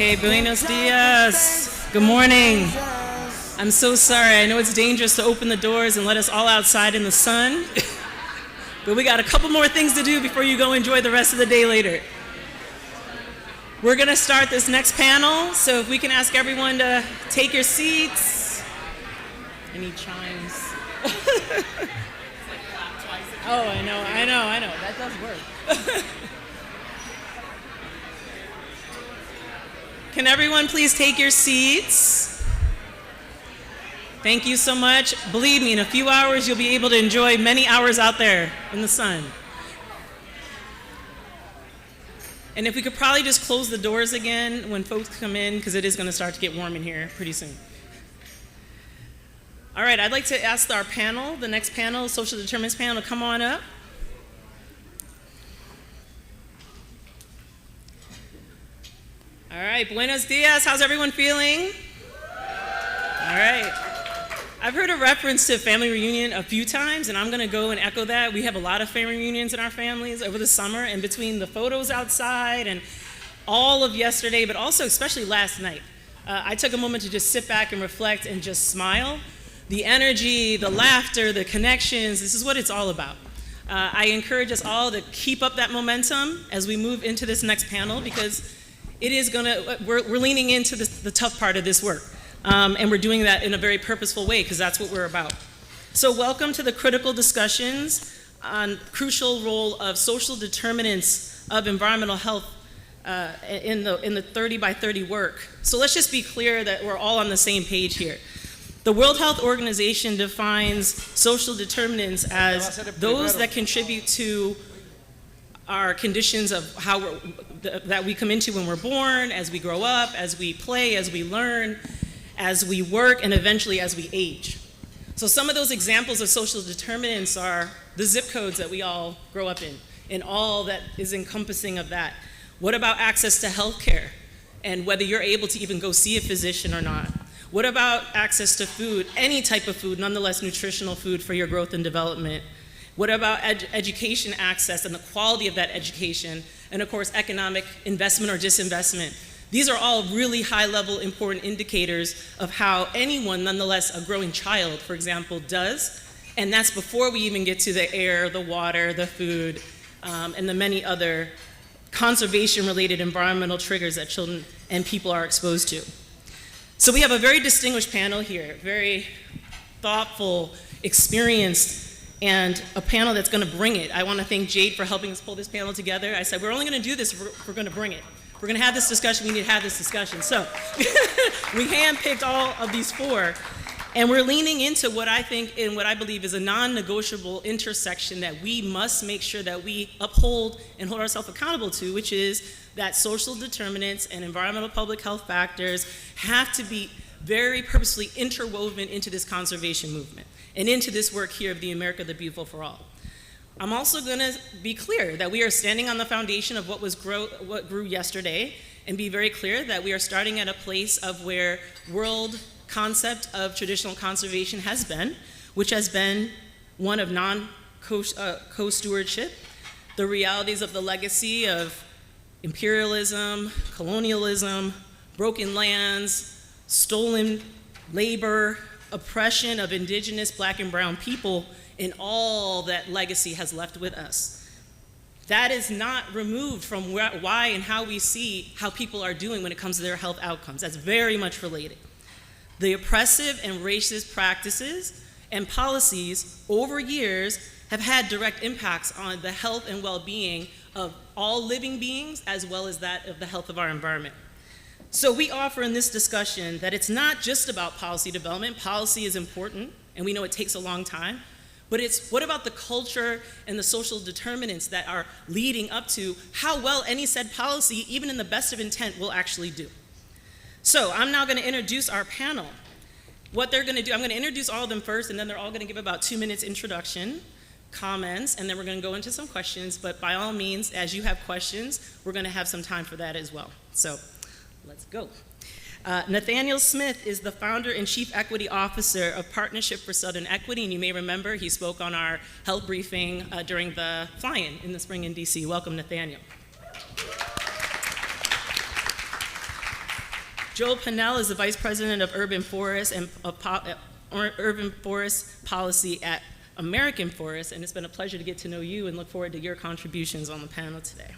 Okay, buenos dias. Good morning. I'm so sorry. I know it's dangerous to open the doors and let us all outside in the sun, but we got a couple more things to do before you go enjoy the rest of the day later. We're going to start this next panel, so if we can ask everyone to take your seats. I need chimes. Oh, I know. That does work. Can everyone please take your seats? Thank you so much. Believe me, in a few hours, you'll be able to enjoy many hours out there in the sun. And if we could probably just close the doors again when folks come in, because it is going to start to get warm in here pretty soon. All right, I'd like to ask our panel, the next panel, social determinants panel, to come on up. All right, buenos dias. How's everyone feeling? All right. I've heard a reference to family reunion a few times, and I'm going to go and echo that. We have a lot of family reunions in our families over the summer, and between the photos outside and all of yesterday, but also especially last night, I took a moment to just sit back and reflect and just smile. The energy, the laughter, the connections, this is what it's all about. I encourage us all to keep up that momentum as we move into this next panel, because it is we're leaning into the tough part of this work. And we're doing that in a very purposeful way, because that's what we're about. So welcome to the critical discussions on crucial role of social determinants of environmental health in the 30 by 30 work. So let's just be clear that we're all on the same page here. The World Health Organization defines social determinants as those that contribute to our conditions of that we come into when we're born, as we grow up, as we play, as we learn, as we work, and eventually as we age. So some of those examples of social determinants are the zip codes that we all grow up in, and all that is encompassing of that. What about access to healthcare, and whether you're able to even go see a physician or not? What about access to food, any type of food, nonetheless nutritional food for your growth and development? What about education access and the quality of that education? And of course, economic investment or disinvestment. These are all really high-level important indicators of how anyone, nonetheless a growing child, for example, does, And that's before we even get to the air, the water, the food, and the many other conservation-related environmental triggers that children and people are exposed to. So we have a very distinguished panel here, very thoughtful, experienced, and a panel that's going to bring it. I want to thank Jade for helping us pull this panel together. I said, we're only going to do this if we're going to bring it. If we're going to have this discussion, we need to have this discussion. So we handpicked all of these four, and we're leaning into what I think and what I believe is a non-negotiable intersection that we must make sure that we uphold and hold ourselves accountable to, which is that social determinants and environmental public health factors have to be very purposefully interwoven into this conservation movement and into this work here of the America the Beautiful for All. I'm also going to be clear that we are standing on the foundation of what grew yesterday, and be very clear that we are starting at a place of where world concept of traditional conservation has been, which has been one of co-stewardship, the realities of the legacy of imperialism, colonialism, broken lands, stolen labor, oppression of indigenous Black and brown people, and all that legacy has left with us. That is not removed from why and how we see how people are doing when it comes to their health outcomes. That's very much related. The oppressive and racist practices and policies over years have had direct impacts on the health and well-being of all living beings, as well as that of the health of our environment. So we offer in this discussion that it's not just about policy development. Policy is important, and we know it takes a long time, but it's what about the culture and the social determinants that are leading up to how well any said policy, even in the best of intent, will actually do. So I'm now going to introduce our panel. What they're going to do, I'm going to introduce all of them first, and then they're all going to give about 2 minutes introduction, comments, and then we're going to go into some questions. But by all means, as you have questions, we're going to have some time for that as well. So let's go. Nathaniel Smith is the founder and chief equity officer of Partnership for Southern Equity, and you may remember he spoke on our health briefing during the fly-in in the spring in DC. Welcome, Nathaniel. Joel Pinnell is the Vice President of Urban Forest and Urban Forest Policy at American Forest, and it's been a pleasure to get to know you and look forward to your contributions on the panel today.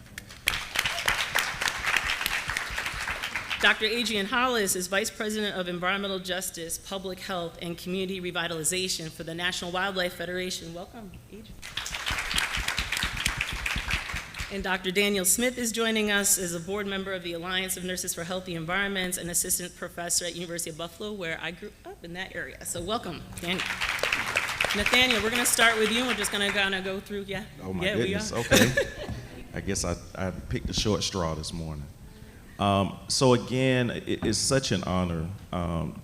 Dr. Adrienne Hollis is Vice President of Environmental Justice, Public Health, and Community Revitalization for the National Wildlife Federation. Welcome, Adrienne. And Dr. Daniel Smith is joining us as a board member of the Alliance of Nurses for Healthy Environments and assistant professor at University of Buffalo, where I grew up in that area. So welcome, Daniel. Nathaniel, we're going to start with you. We're just going to kind of go through, Oh my yeah, goodness, we are. okay. I guess I picked a short straw this morning. So again, it's such an honor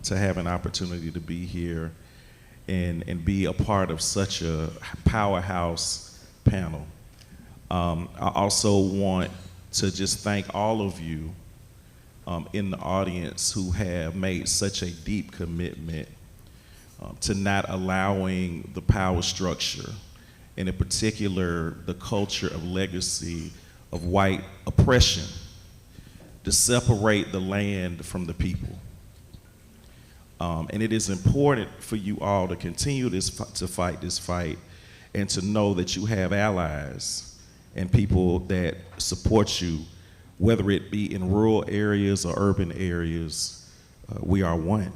to have an opportunity to be here and be a part of such a powerhouse panel. I also want to just thank all of you in the audience who have made such a deep commitment to not allowing the power structure, and in particular the culture of legacy of white oppression, to separate the land from the people. And it is important for you all to continue to fight this fight, and to know that you have allies and people that support you, whether it be in rural areas or urban areas. We are one.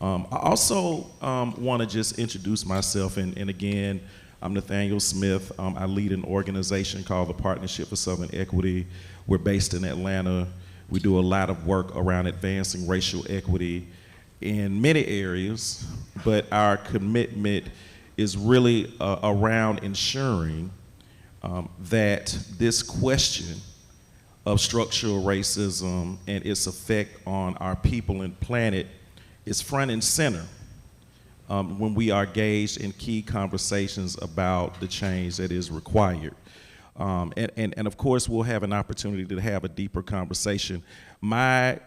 I also want to just introduce myself, and again, I'm Nathaniel Smith. I lead an organization called the Partnership for Southern Equity. We're based in Atlanta. We do a lot of work around advancing racial equity in many areas, but our commitment is really around ensuring that this question of structural racism and its effect on our people and planet is front and center when we are engaged in key conversations about the change that is required. And of course, we'll have an opportunity to have a deeper conversation. My,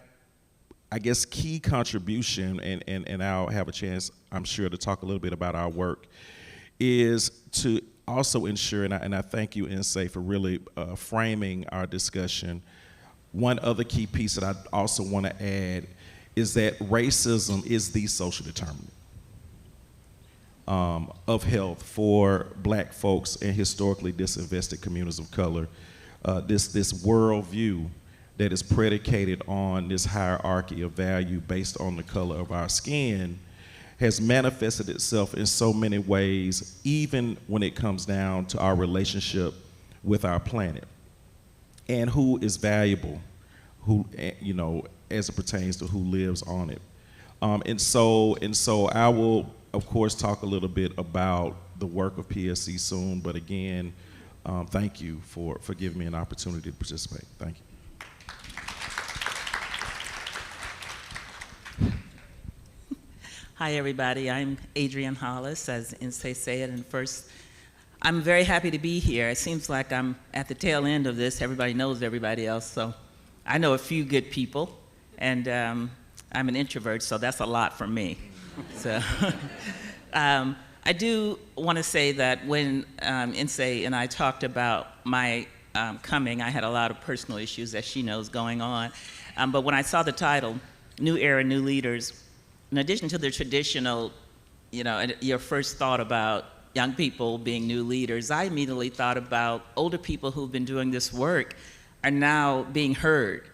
I guess, key contribution, and I'll have a chance, I'm sure, to talk a little bit about our work, is to also ensure, and I thank you, Insay, for really framing our discussion. One other key piece that I also want to add is that racism is the social determinant. of health for Black folks and historically disinvested communities of color. This worldview that is predicated on this hierarchy of value based on the color of our skin has manifested itself in so many ways, even when it comes down to our relationship with our planet and who is valuable, who, you know, as it pertains to who lives on it. And so I will, of course, talk a little bit about the work of PSC soon, but again, thank you for giving me an opportunity to participate. Thank you. Hi, everybody. I'm Adrienne Hollis, as Insay said. And first, I'm very happy to be here. It seems like I'm at the tail end of this. Everybody knows everybody else. So I know a few good people. And I'm an introvert, so that's a lot for me. So I do want to say that when Insay and I talked about my coming, I had a lot of personal issues, as she knows, going on. But when I saw the title, New Era, New Leaders, in addition to the traditional, you know, your first thought about young people being new leaders, I immediately thought about older people who've been doing this work are now being heard,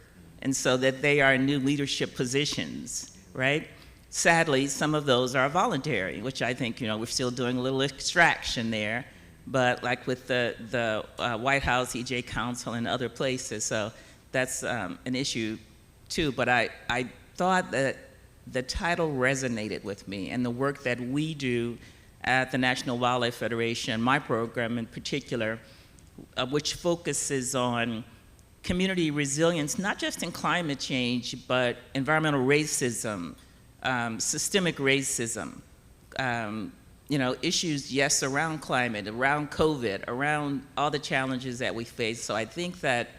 and so that they are in new leadership positions, right? Sadly, some of those are voluntary, which I think, you know, we're still doing a little extraction there, but like with the White House, EJ Council, and other places, so that's an issue too, but I thought that the title resonated with me, and the work that we do at the National Wildlife Federation, my program in particular, which focuses on community resilience, not just in climate change, but environmental racism, systemic racism, you know, issues, yes, around climate, around COVID, around all the challenges that we face. So I think that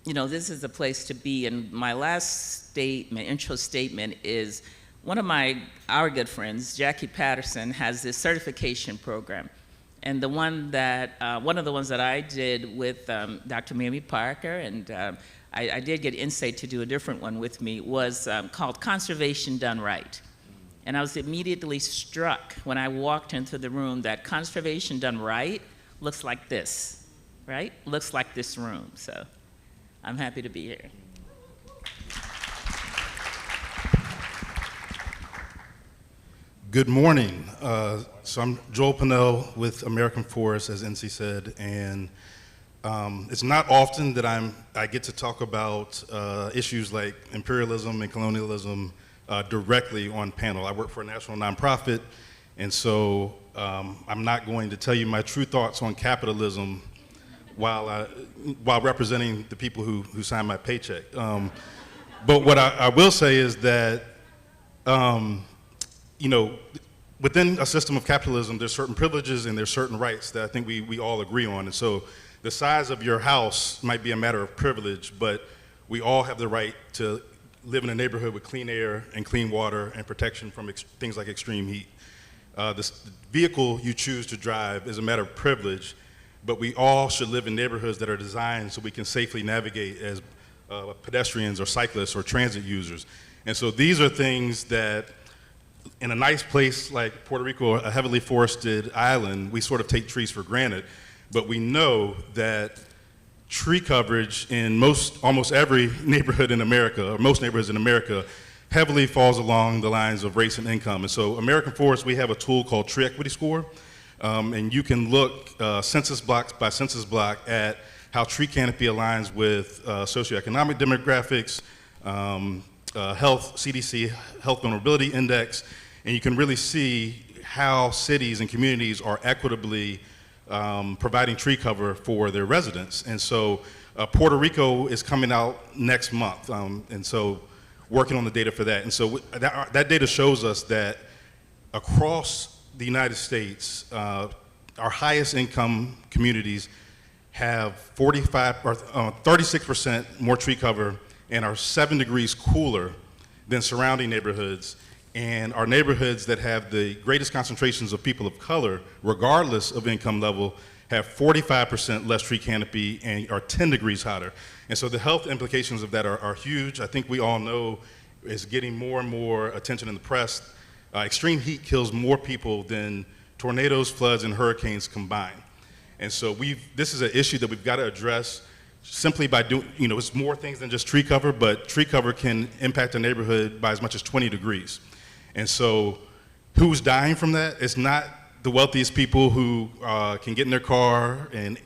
you know, this is a place to be. And my last statement, intro statement, is one of our good friends, Jackie Patterson, has this certification program. And the one that, one of the ones that I did with Dr. Mamie Parker, and I did get Insay to do a different one with me, was called Conservation Done Right. And I was immediately struck when I walked into the room that conservation done right looks like this, right? Looks like this room, so. I'm happy to be here. Good morning. So I'm Joel Pinnell with American Forest, as NC said, and it's not often that I get to talk about issues like imperialism and colonialism directly on panel. I work for a national nonprofit, and so I'm not going to tell you my true thoughts on capitalism while representing the people who sign my paycheck. But what I will say is that, you know, within a system of capitalism, there's certain privileges and there's certain rights that I think we all agree on. And so the size of your house might be a matter of privilege, but we all have the right to live in a neighborhood with clean air and clean water and protection from things like extreme heat. The vehicle you choose to drive is a matter of privilege, but we all should live in neighborhoods that are designed so we can safely navigate as pedestrians or cyclists or transit users. And so these are things that in a nice place like Puerto Rico, a heavily forested island, we sort of take trees for granted, but we know that tree coverage in almost every neighborhood in America, or most neighborhoods in America, heavily falls along the lines of race and income. And so American Forest, we have a tool called Tree Equity Score. And you can look census blocks by census block at how tree canopy aligns with socioeconomic demographics, health, CDC Health Vulnerability Index, and you can really see how cities and communities are equitably providing tree cover for their residents. And so Puerto Rico is coming out next month, and so working on the data for that. And so that data shows us that across the United States, our highest income communities have 36% more tree cover and are 7 degrees cooler than surrounding neighborhoods. And our neighborhoods that have the greatest concentrations of people of color, regardless of income level, have 45% less tree canopy and are 10 degrees hotter. And so the health implications of that are huge. I think we all know it's getting more and more attention in the press. extreme heat kills more people than tornadoes, floods, and hurricanes combined. And so this is an issue that we've got to address simply by doing, it's more things than just tree cover, but tree cover can impact a neighborhood by as much as 20 degrees. And so who's dying from that? It's not the wealthiest people who can get in their car and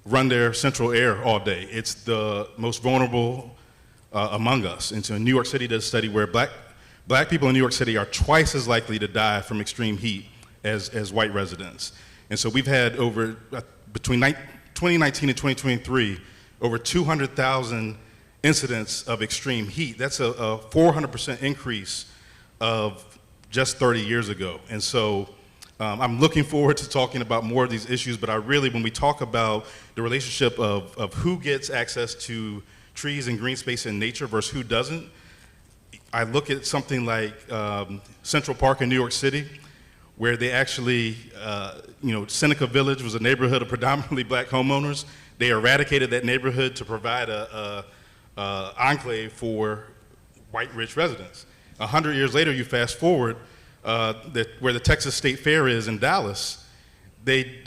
run their central air all day. It's the most vulnerable among us. And so in New York City did a study where black people in New York City are twice as likely to die from extreme heat as white residents. And so we've had between 2019 and 2023, over 200,000 incidents of extreme heat. That's a 400% increase of just 30 years ago. And so I'm looking forward to talking about more of these issues, but when we talk about the relationship of who gets access to trees and green space in nature versus who doesn't, I look at something like Central Park in New York City, where they actually, Seneca Village was a neighborhood of predominantly black homeowners. They eradicated that neighborhood to provide a enclave for white rich residents. 100 years later, you fast forward, where the Texas State Fair is in Dallas, in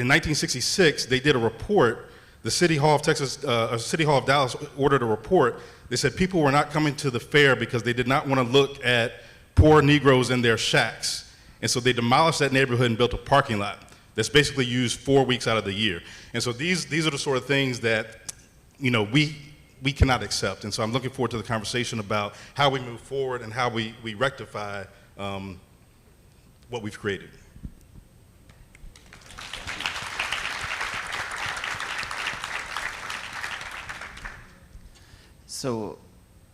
1966, they did a report. The City Hall of Dallas ordered a report. They said people were not coming to the fair because they did not want to look at poor Negroes in their shacks. And so they demolished that neighborhood and built a parking lot that's basically used 4 weeks out of the year. And so these are the sort of things that, we cannot accept. And so I'm looking forward to the conversation about how we move forward and how we rectify what we've created. So,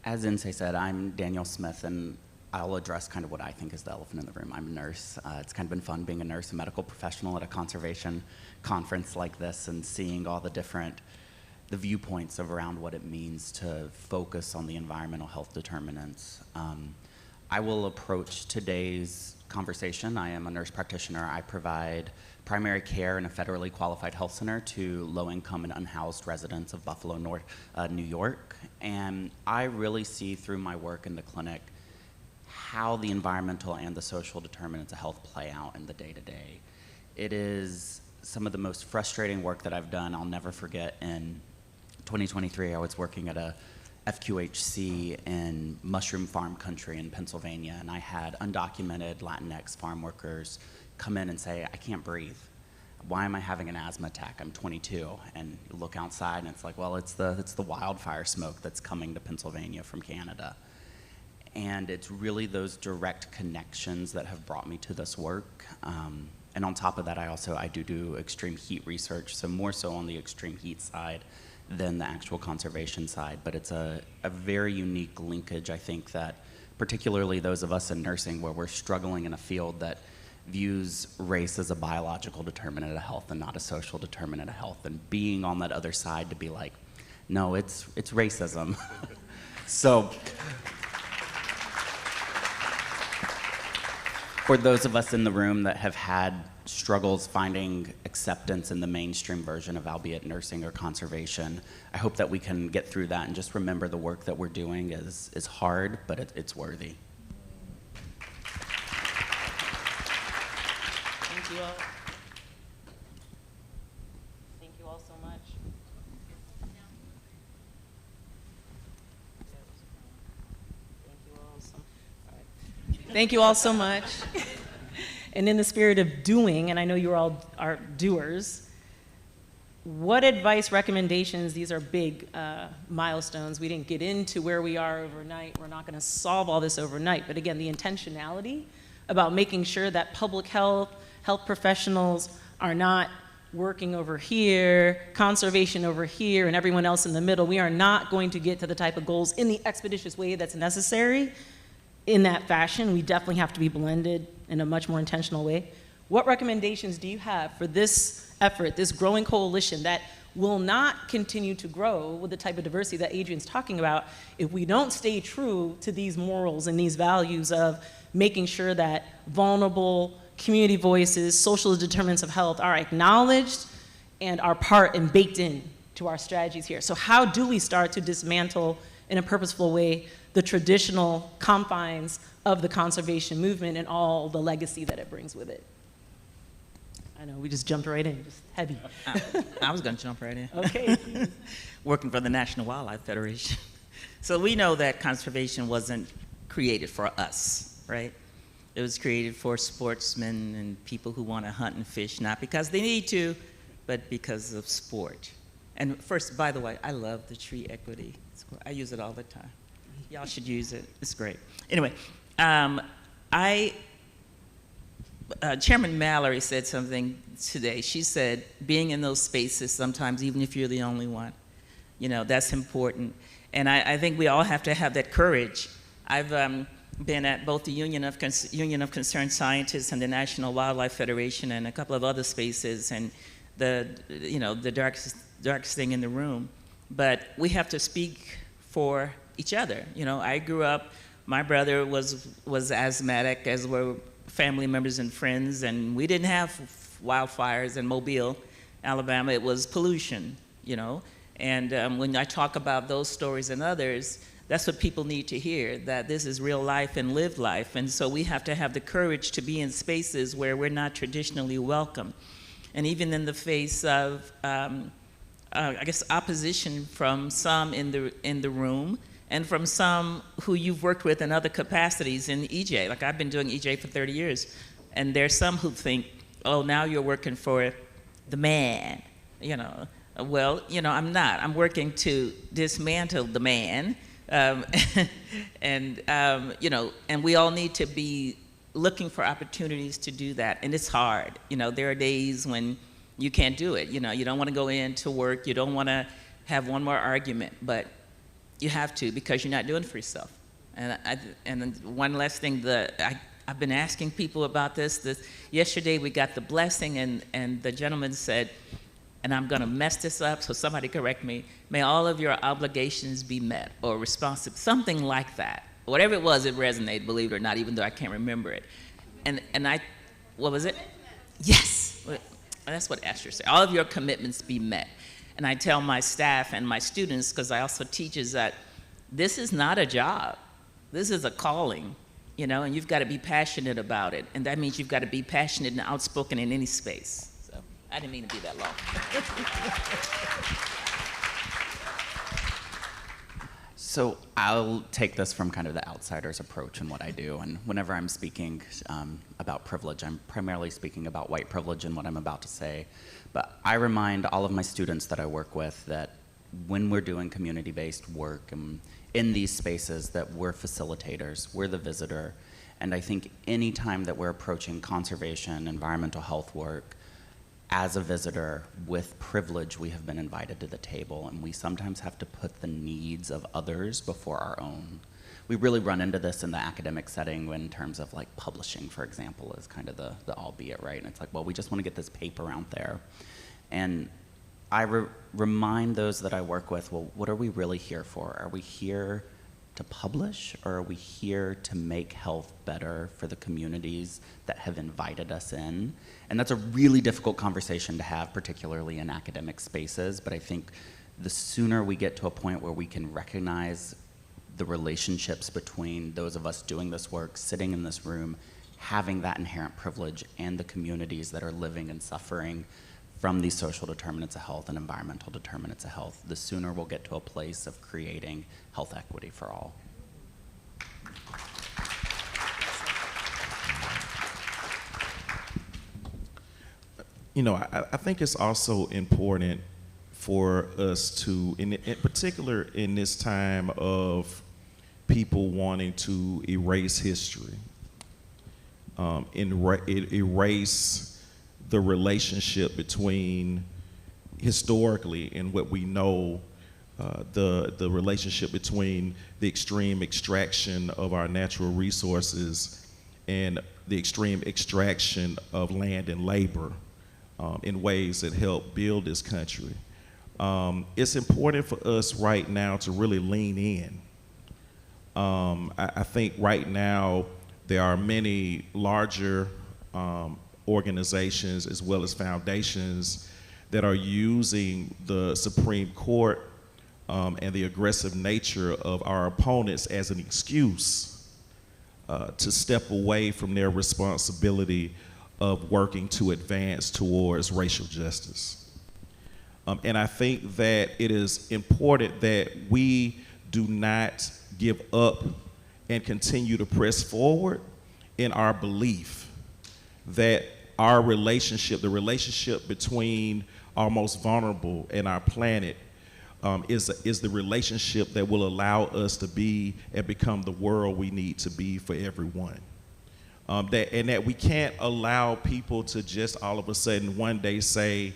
as Insei said, I'm Daniel Smith, and I'll address kind of what I think is the elephant in the room. I'm a nurse. It's kind of been fun being a nurse, a medical professional at a conservation conference like this and seeing all the viewpoints around what it means to focus on the environmental health determinants. I will approach today's conversation. I am a nurse practitioner. I provide primary care in a federally qualified health center to low-income and unhoused residents of Buffalo, New York. And I really see through my work in the clinic how the environmental and the social determinants of health play out in the day-to-day. It is some of the most frustrating work that I've done. I'll never forget in 2023, I was working at a FQHC in mushroom farm country in Pennsylvania, and I had undocumented Latinx farm workers come in and say, I can't breathe. Why am I having an asthma attack? I'm 22. And you look outside and it's like, well, it's the wildfire smoke that's coming to Pennsylvania from Canada. And it's really those direct connections that have brought me to this work. And on top of that, I do extreme heat research, so more so on the extreme heat side than the actual conservation side. But it's a very unique linkage, I think, that particularly those of us in nursing where we're struggling in a field that views race as a biological determinant of health and not a social determinant of health, and being on that other side to be like, no, it's racism. So for those of us in the room that have had struggles finding acceptance in the mainstream version of albeit nursing or conservation, I hope that we can get through that and just remember the work that we're doing is hard, but it's worthy. Thank you all. Thank you all so much. Thank you all so much. And in the spirit of doing, and I know you all are doers, what advice, recommendations, these are big milestones. We didn't get into where we are overnight. We're not going to solve all this overnight. But again, the intentionality about making sure that public health professionals are not working over here, conservation over here, and everyone else in the middle. We are not going to get to the type of goals in the expeditious way that's necessary in that fashion. We definitely have to be blended in a much more intentional way. What recommendations do you have for this effort, this growing coalition that will not continue to grow with the type of diversity that Adrian's talking about if we don't stay true to these morals and these values of making sure that vulnerable community voices, social determinants of health are acknowledged and are part and baked in to our strategies here. So how do we start to dismantle in a purposeful way the traditional confines of the conservation movement and all the legacy that it brings with it. I know, we just jumped right in, just heavy. I was going to jump right in. Okay. Working for the National Wildlife Federation. So we know that conservation wasn't created for us, right? It was created for sportsmen and people who want to hunt and fish, not because they need to, but because of sport. And first, by the way, I love the tree equity. I use it all the time. Y'all should use it. It's great. Anyway, Chairman Mallory said something today. She said, being in those spaces sometimes, even if you're the only one, you know, that's important. And I think we all have to have that courage. I've been at both the Union of Concerned Scientists and the National Wildlife Federation and a couple of other spaces, and the darkest thing in the room. But we have to speak for each other. You know, I grew up, my brother was asthmatic, as were family members and friends, and we didn't have wildfires in Mobile, Alabama. It was pollution, you know. And when I talk about those stories and others, that's what people need to hear, that this is real life and lived life. And so we have to have the courage to be in spaces where we're not traditionally welcome. And even in the face of, I guess, opposition from some in the room, and from some who you've worked with in other capacities in EJ. Like, I've been doing EJ for 30 years, and there's some who think, oh, now you're working for the man, you know. Well, you know, I'm not. I'm working to dismantle the man, you know, and we all need to be looking for opportunities to do that, and it's hard. You know, there are days when you can't do it. You know, you don't want to go into work, you don't want to have one more argument, but you have to, because you're not doing it for yourself. And one last thing, I've been asking people about this. Yesterday we got the blessing, and the gentleman said, and I'm going to mess this up, so somebody correct me, may all of your obligations be met, or responsive, something like that. Whatever it was, it resonated, believe it or not, even though I can't remember it. And what was it? Yes, that's what Esther said. All of your commitments be met. And I tell my staff and my students, because I also teach, is that this is not a job. This is a calling, you know, and you've got to be passionate about it. And that means you've got to be passionate and outspoken in any space. So I didn't mean to be that long. So I'll take this from kind of the outsider's approach in what I do. And whenever I'm speaking about privilege, I'm primarily speaking about white privilege in what I'm about to say. But I remind all of my students that I work with that when we're doing community-based work in these spaces, that we're facilitators, we're the visitor. And I think any time that we're approaching conservation, environmental health work, as a visitor with privilege, we have been invited to the table, and we sometimes have to put the needs of others before our own. We really run into this in the academic setting in terms of like publishing, for example, is kind of the albeit, right? And it's like, well, we just want to get this paper out there. And I remind those that I work with, well, what are we really here for? Are we here to publish, or are we here to make health better for the communities that have invited us in? And that's a really difficult conversation to have, particularly in academic spaces, but I think the sooner we get to a point where we can recognize the relationships between those of us doing this work, sitting in this room, having that inherent privilege, and the communities that are living and suffering from these social determinants of health and environmental determinants of health, the sooner we'll get to a place of creating health equity for all. You know, I think it's also important for us to, in particular in this time of people wanting to erase history, erase the relationship between historically and what we know, the relationship between the extreme extraction of our natural resources and the extreme extraction of land and labor in ways that help build this country. It's important for us right now to really lean in. I think right now there are many larger organizations as well as foundations that are using the Supreme Court and the aggressive nature of our opponents as an excuse to step away from their responsibility of working to advance towards racial justice. And I think that it is important that we do not give up and continue to press forward in our belief that our relationship, the relationship between our most vulnerable and our planet, is the relationship that will allow us to be and become the world we need to be for everyone. That we can't allow people to just all of a sudden one day say,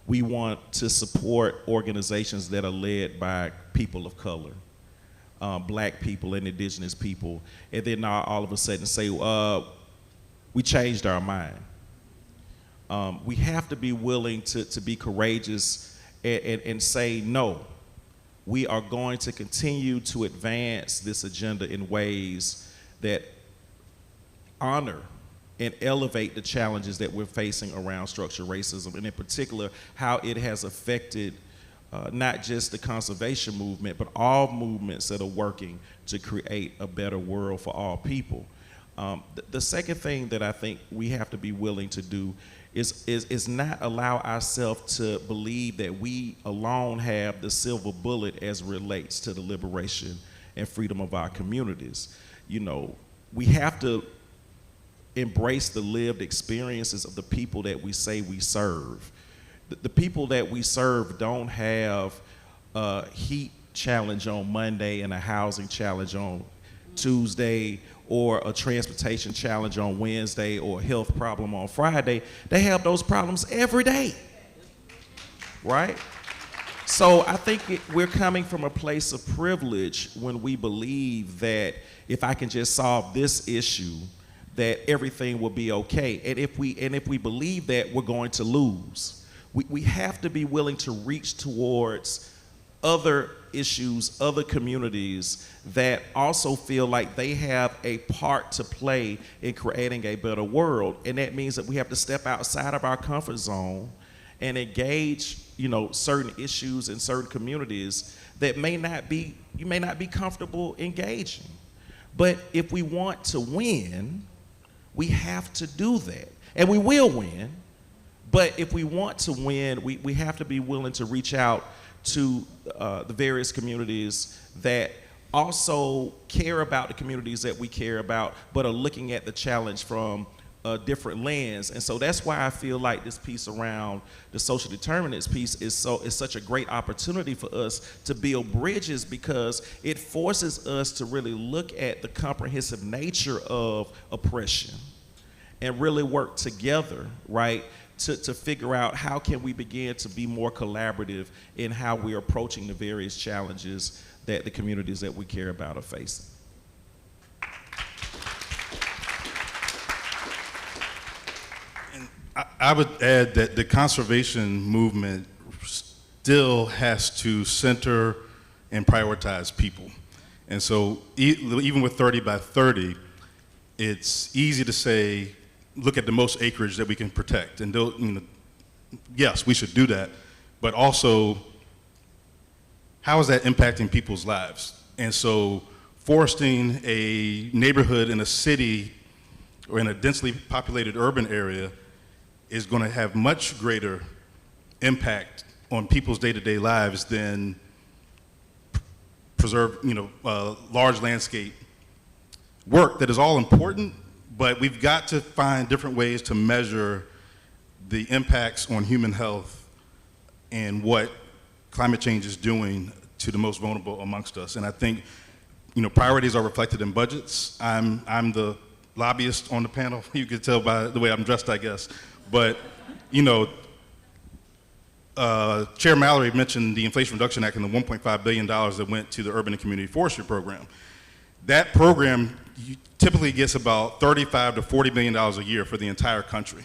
we want to support organizations that are led by people of color, black people and indigenous people, and then all of a sudden say, we changed our mind. We have to be willing to be courageous and say, no, we are going to continue to advance this agenda in ways that honor and elevate the challenges that we're facing around structural racism, and in particular, how it has affected not just the conservation movement, but all movements that are working to create a better world for all people. The second thing that I think we have to be willing to do is not allow ourselves to believe that we alone have the silver bullet as it relates to the liberation and freedom of our communities. You know, we have to embrace the lived experiences of the people that we say we serve. The people that we serve don't have a heat challenge on Monday and a housing challenge on Tuesday, or a transportation challenge on Wednesday, or a health problem on Friday. They have those problems every day, right? So I think we're coming from a place of privilege when we believe that if I can just solve this issue, that everything will be okay. And if we believe that, we're going to lose. We have to be willing to reach towards other issues, other communities that also feel like they have a part to play in creating a better world. And that means that we have to step outside of our comfort zone and engage, you know, certain issues in certain communities that you may not be comfortable engaging. But if we want to win, we have to do that. And we will win. But if we want to win, we have to be willing to reach out to the various communities that also care about the communities that we care about, but are looking at the challenge from a different lens. And so that's why I feel like this piece around the social determinants piece is such a great opportunity for us to build bridges, because it forces us to really look at the comprehensive nature of oppression and really work together, right? To figure out how can we begin to be more collaborative in how we're approaching the various challenges that the communities that we care about are facing. And I would add that the conservation movement still has to center and prioritize people. And so even with 30 by 30, it's easy to say, look at the most acreage that we can protect. And yes, we should do that, but also, how is that impacting people's lives? And so foresting a neighborhood in a city or in a densely populated urban area is going to have much greater impact on people's day-to-day lives than large landscape work that is all important. But we've got to find different ways to measure the impacts on human health and what climate change is doing to the most vulnerable amongst us. And I think, priorities are reflected in budgets. I'm the lobbyist on the panel. You can tell by the way I'm dressed, I guess. But, Chair Mallory mentioned the Inflation Reduction Act and the $1.5 billion that went to the Urban and Community Forestry Program. That program typically gets about $35 to $40 million a year for the entire country.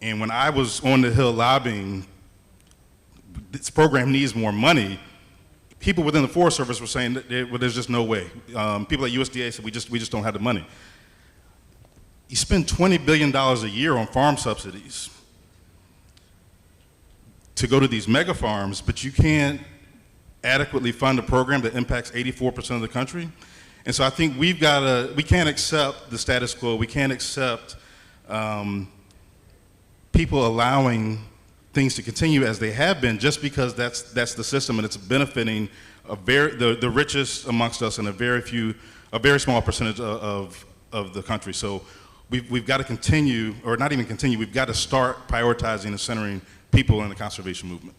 And when I was on the Hill lobbying, this program needs more money, people within the Forest Service were saying that there's just no way. People at USDA said we just don't have the money. You spend $20 billion a year on farm subsidies to go to these mega farms, but you can't adequately fund a program that impacts 84% of the country. And so I think we can't accept the status quo. We can't accept people allowing things to continue as they have been just because that's the system and it's benefiting the richest amongst us and a very small percentage of the country. So we've got to continue, or not even continue, we've got to start prioritizing and centering people in the conservation movement.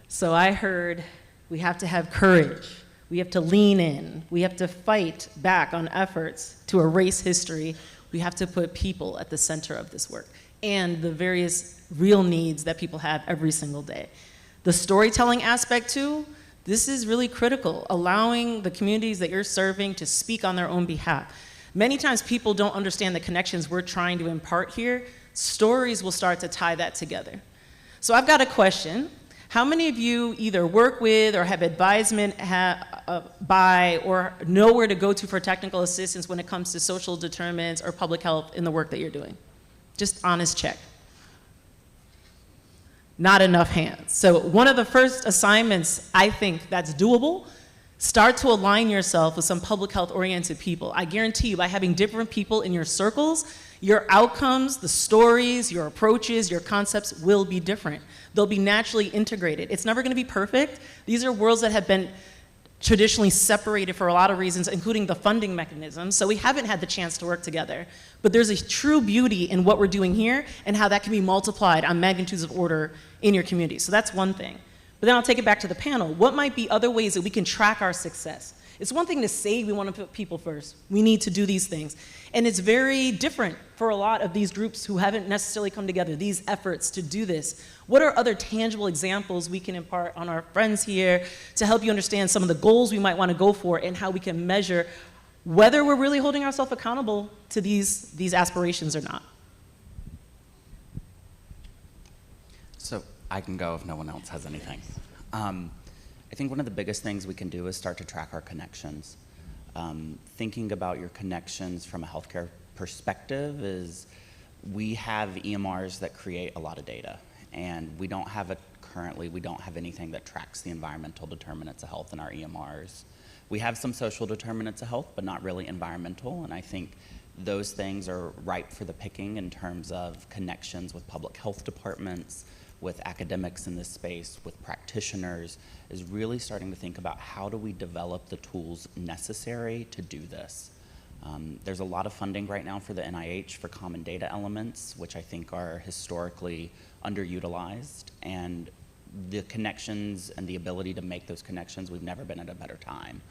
So I heard we have to have courage. We have to lean in. We have to fight back on efforts to erase history. We have to put people at the center of this work and the various real needs that people have every single day. The storytelling aspect too, this is really critical, allowing the communities that you're serving to speak on their own behalf. Many times people don't understand the connections we're trying to impart here. Stories will start to tie that together. So I've got a question. How many of you either work with or have advisement by or know where to go to for technical assistance when it comes to social determinants or public health in the work that you're doing? Just honest check. Not enough hands. So one of the first assignments I think that's doable, start to align yourself with some public health oriented people. I guarantee you by having different people in your circles, your outcomes, the stories, your approaches, your concepts will be different. They'll be naturally integrated. It's never gonna be perfect. These are worlds that have been traditionally separated for a lot of reasons, including the funding mechanism, so we haven't had the chance to work together. But there's a true beauty in what we're doing here and how that can be multiplied on magnitudes of order in your community. So that's one thing. But then I'll take it back to the panel. What might be other ways that we can track our success? It's one thing to say we want to put people first. We need to do these things. And it's very different for a lot of these groups who haven't necessarily come together, these efforts to do this. What are other tangible examples we can impart on our friends here to help you understand some of the goals we might want to go for and how we can measure whether we're really holding ourselves accountable to these aspirations or not? So I can go if no one else has anything. I think one of the biggest things we can do is start to track our connections. Thinking about your connections from a healthcare perspective is we have EMRs that create a lot of data, and we don't have anything that tracks the environmental determinants of health in our EMRs. We have some social determinants of health, but not really environmental, and I think those things are ripe for the picking in terms of connections with public health departments, with academics in this space, with practitioners, is really starting to think about how do we develop the tools necessary to do this. There's a lot of funding right now for the NIH for common data elements, which I think are historically underutilized, and the connections and the ability to make those connections, we've never been at a better time.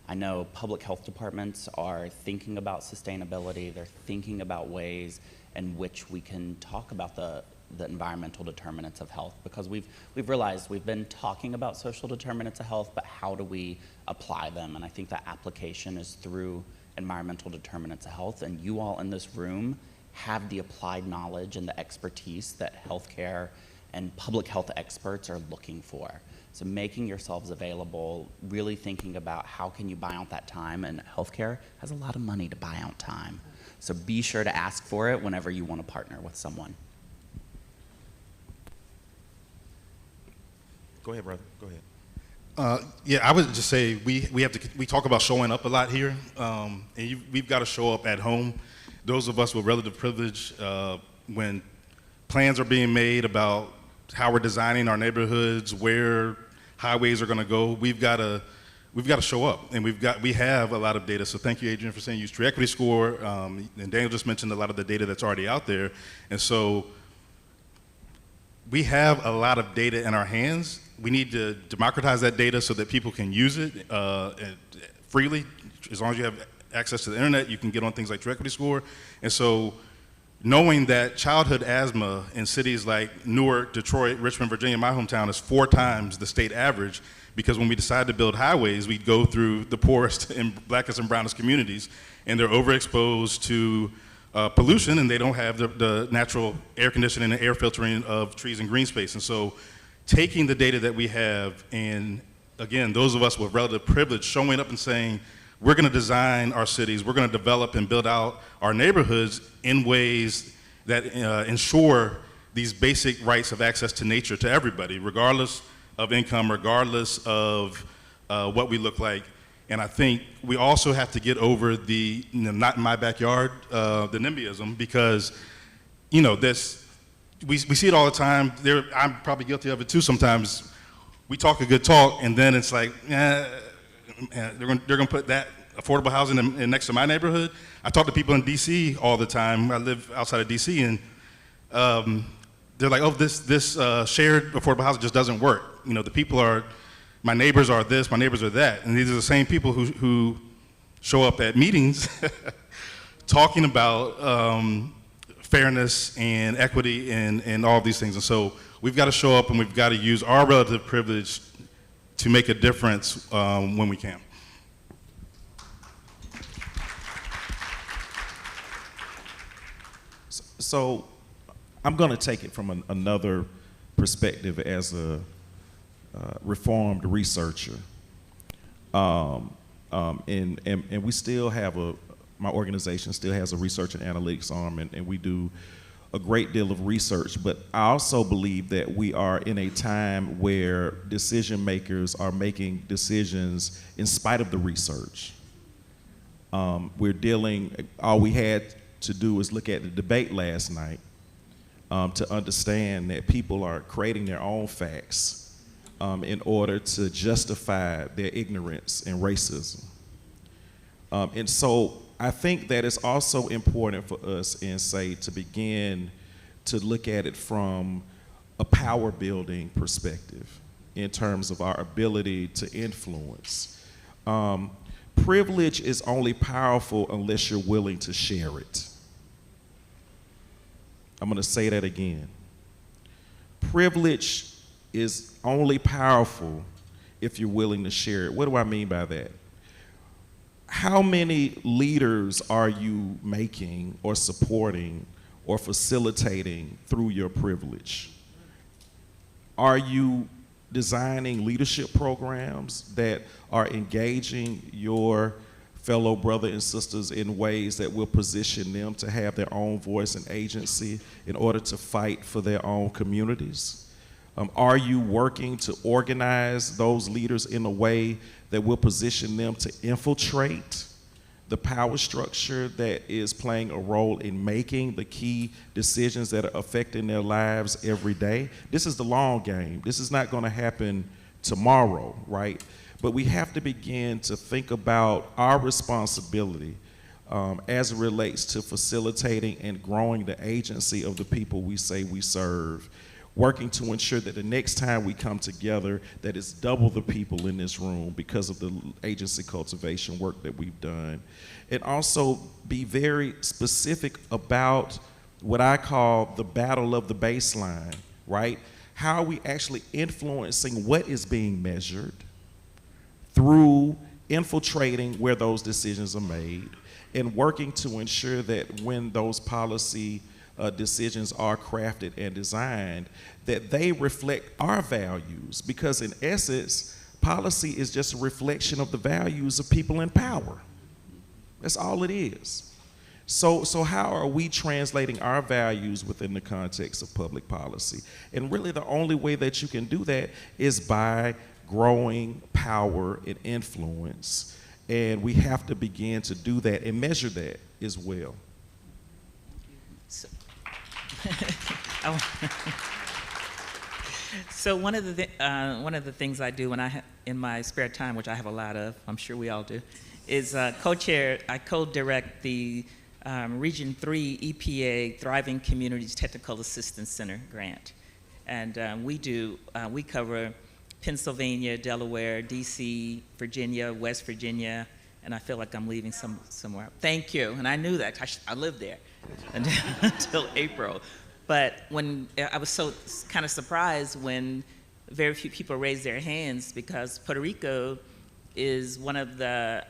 I know public health departments are thinking about sustainability, they're thinking about ways in which we can talk about the environmental determinants of health, because we've realized we've been talking about social determinants of health, but how do we apply them? And I think that application is through environmental determinants of health, and you all in this room have the applied knowledge and the expertise that healthcare and public health experts are looking for. So making yourselves available, really thinking about how can you buy out that time, and healthcare has a lot of money to buy out time. So be sure to ask for it whenever you want to partner with someone. Go ahead, brother. Go ahead. Yeah, I would just say we talk about showing up a lot here, and we've got to show up at home. Those of us with relative privilege, when plans are being made about how we're designing our neighborhoods, where highways are going to go, we've got to show up, and we have a lot of data. So thank you, Adrian, for saying use true equity score, and Daniel just mentioned a lot of the data that's already out there, and so we have a lot of data in our hands. We need to democratize that data so that people can use it freely. As long as you have access to the internet, you can get on things like True Equity Score. And so knowing that childhood asthma in cities like Newark, Detroit, Richmond, Virginia, my hometown, is 4 times the state average, because when we decide to build highways, we go through the poorest and blackest and brownest communities, and they're overexposed to pollution, and they don't have the natural air conditioning and air filtering of trees and green space. And so taking the data that we have, and again, those of us with relative privilege, showing up and saying, we're going to design our cities, we're going to develop and build out our neighborhoods in ways that ensure these basic rights of access to nature to everybody, regardless of income, regardless of what we look like. And I think we also have to get over the not in my backyard, the NIMBYism, because, you know, we see it all the time. I'm probably guilty of it too sometimes. We talk a good talk, and then it's like, they're gonna put that affordable housing in next to my neighborhood. I talk to people in DC all the time. I live outside of DC, and they're like, oh, this shared affordable housing just doesn't work. You know, the people are, my neighbors are this, my neighbors are that. And these are the same people who show up at meetings talking about fairness and equity and all of these things. And so we've got to show up and we've got to use our relative privilege to make a difference when we can. So I'm going to take it from another perspective as a reformed researcher. And we still have my organization still has a research and analytics arm, and we do a great deal of research. But I also believe that we are in a time where decision makers are making decisions in spite of the research. All we had to do was look at the debate last night to understand that people are creating their own facts in order to justify their ignorance and racism. And so I think that it's also important for us, to begin to look at it from a power building perspective in terms of our ability to influence. Privilege is only powerful unless you're willing to share it. I'm going to say that again. Privilege is only powerful if you're willing to share it. What do I mean by that? How many leaders are you making or supporting or facilitating through your privilege? Are you designing leadership programs that are engaging your fellow brothers and sisters in ways that will position them to have their own voice and agency in order to fight for their own communities? Are you working to organize those leaders in a way that will position them to infiltrate the power structure that is playing a role in making the key decisions that are affecting their lives every day? This is the long game. This is not going to happen tomorrow, right? But we have to begin to think about our responsibility as it relates to facilitating and growing the agency of the people we say we serve, working to ensure that the next time we come together, that it's double the people in this room because of the agency cultivation work that we've done. And also be very specific about what I call the battle of the baseline, right? How are we actually influencing what is being measured through infiltrating where those decisions are made and working to ensure that when those policy decisions are crafted and designed, that they reflect our values, because in essence, policy is just a reflection of the values of people in power. That's all it is. So how are we translating our values within the context of public policy? And really the only way that you can do that is by growing power and influence. And we have to begin to do that and measure that as well. So one of the things I do when in my spare time, which I have a lot of, I'm sure we all do, is I co-direct the Region 3 EPA Thriving Communities Technical Assistance Center grant. And we cover Pennsylvania, Delaware, DC, Virginia, West Virginia, and I feel like I'm leaving somewhere. Thank you, and I knew that, I lived there until April. But when I was so kind of surprised when very few people raised their hands, because Puerto Rico is one of the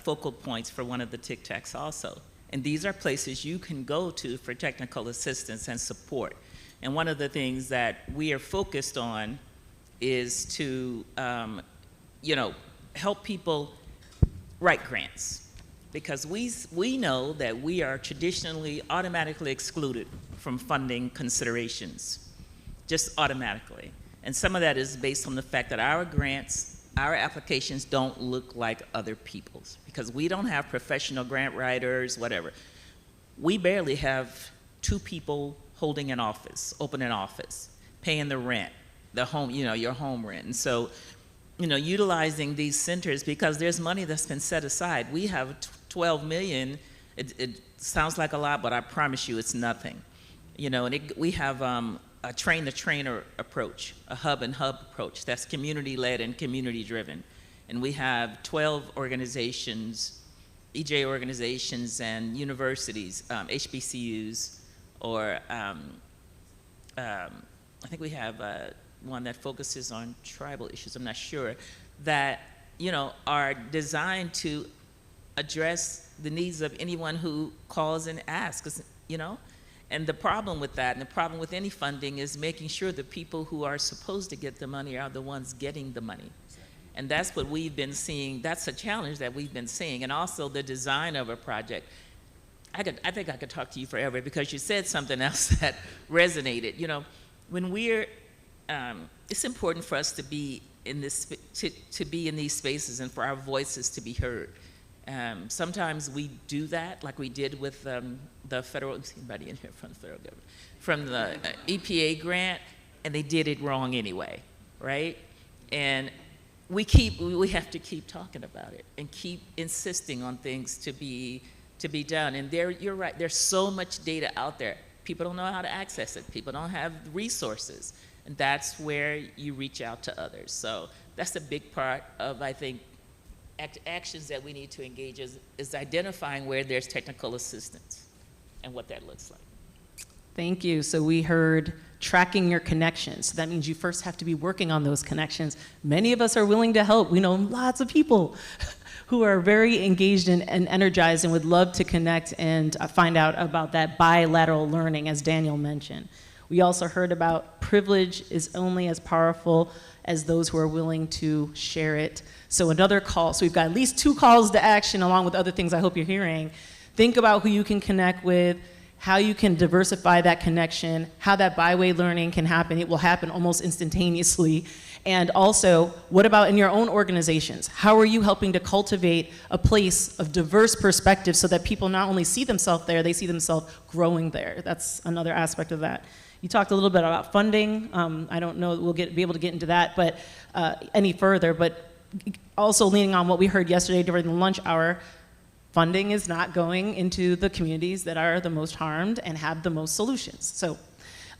focal points for one of the TIC-TACs also. And these are places you can go to for technical assistance and support. And one of the things that we are focused on is to help people write grants. Because we know that we are traditionally automatically excluded from funding considerations, just automatically. And some of that is based on the fact that our grants, our applications don't look like other people's, because we don't have professional grant writers, whatever. We barely have 2 people holding an office, open an office, paying the rent, the home, your home rent. And so, utilizing these centers, because there's money that's been set aside. We have 12 million. It sounds like a lot, but I promise you it's nothing. And we have a train-the-trainer approach, a hub-and-hub approach that's community-led and community-driven. And we have 12 organizations, EJ organizations and universities, HBCUs, or I think we have one that focuses on tribal issues, I'm not sure, that are designed to address the needs of anyone who calls and asks, And the problem with that, and the problem with any funding, is making sure the people who are supposed to get the money are the ones getting the money. And that's what we've been seeing. That's a challenge that we've been seeing. And also the design of a project. I think I could talk to you forever, because you said something else that resonated. When it's important for us to be in this, to be in these spaces and for our voices to be heard. Sometimes we do that, like we did with the federal, is anybody in here from the federal government, from the EPA grant, and they did it wrong anyway, right? And we have to keep talking about it and keep insisting on things to be done. And you're right, there's so much data out there. People don't know how to access it. People don't have resources. And that's where you reach out to others. So that's a big part of, I think, actions that we need to engage is identifying where there's technical assistance and what that looks like. Thank you. So we heard tracking your connections. So that means you first have to be working on those connections. Many of us are willing to help. We know lots of people who are very engaged and energized and would love to connect and find out about that bilateral learning, as Daniel mentioned. We also heard about privilege is only as powerful as those who are willing to share it. So another call, so we've got at least 2 calls to action along with other things I hope you're hearing. Think about who you can connect with, how you can diversify that connection, how that byway learning can happen. It will happen almost instantaneously. And also, what about in your own organizations? How are you helping to cultivate a place of diverse perspectives so that people not only see themselves there, they see themselves growing there? That's another aspect of that. You talked a little bit about funding. I don't know we'll be able to get into that any further, but also leaning on what we heard yesterday during the lunch hour, funding is not going into the communities that are the most harmed and have the most solutions. So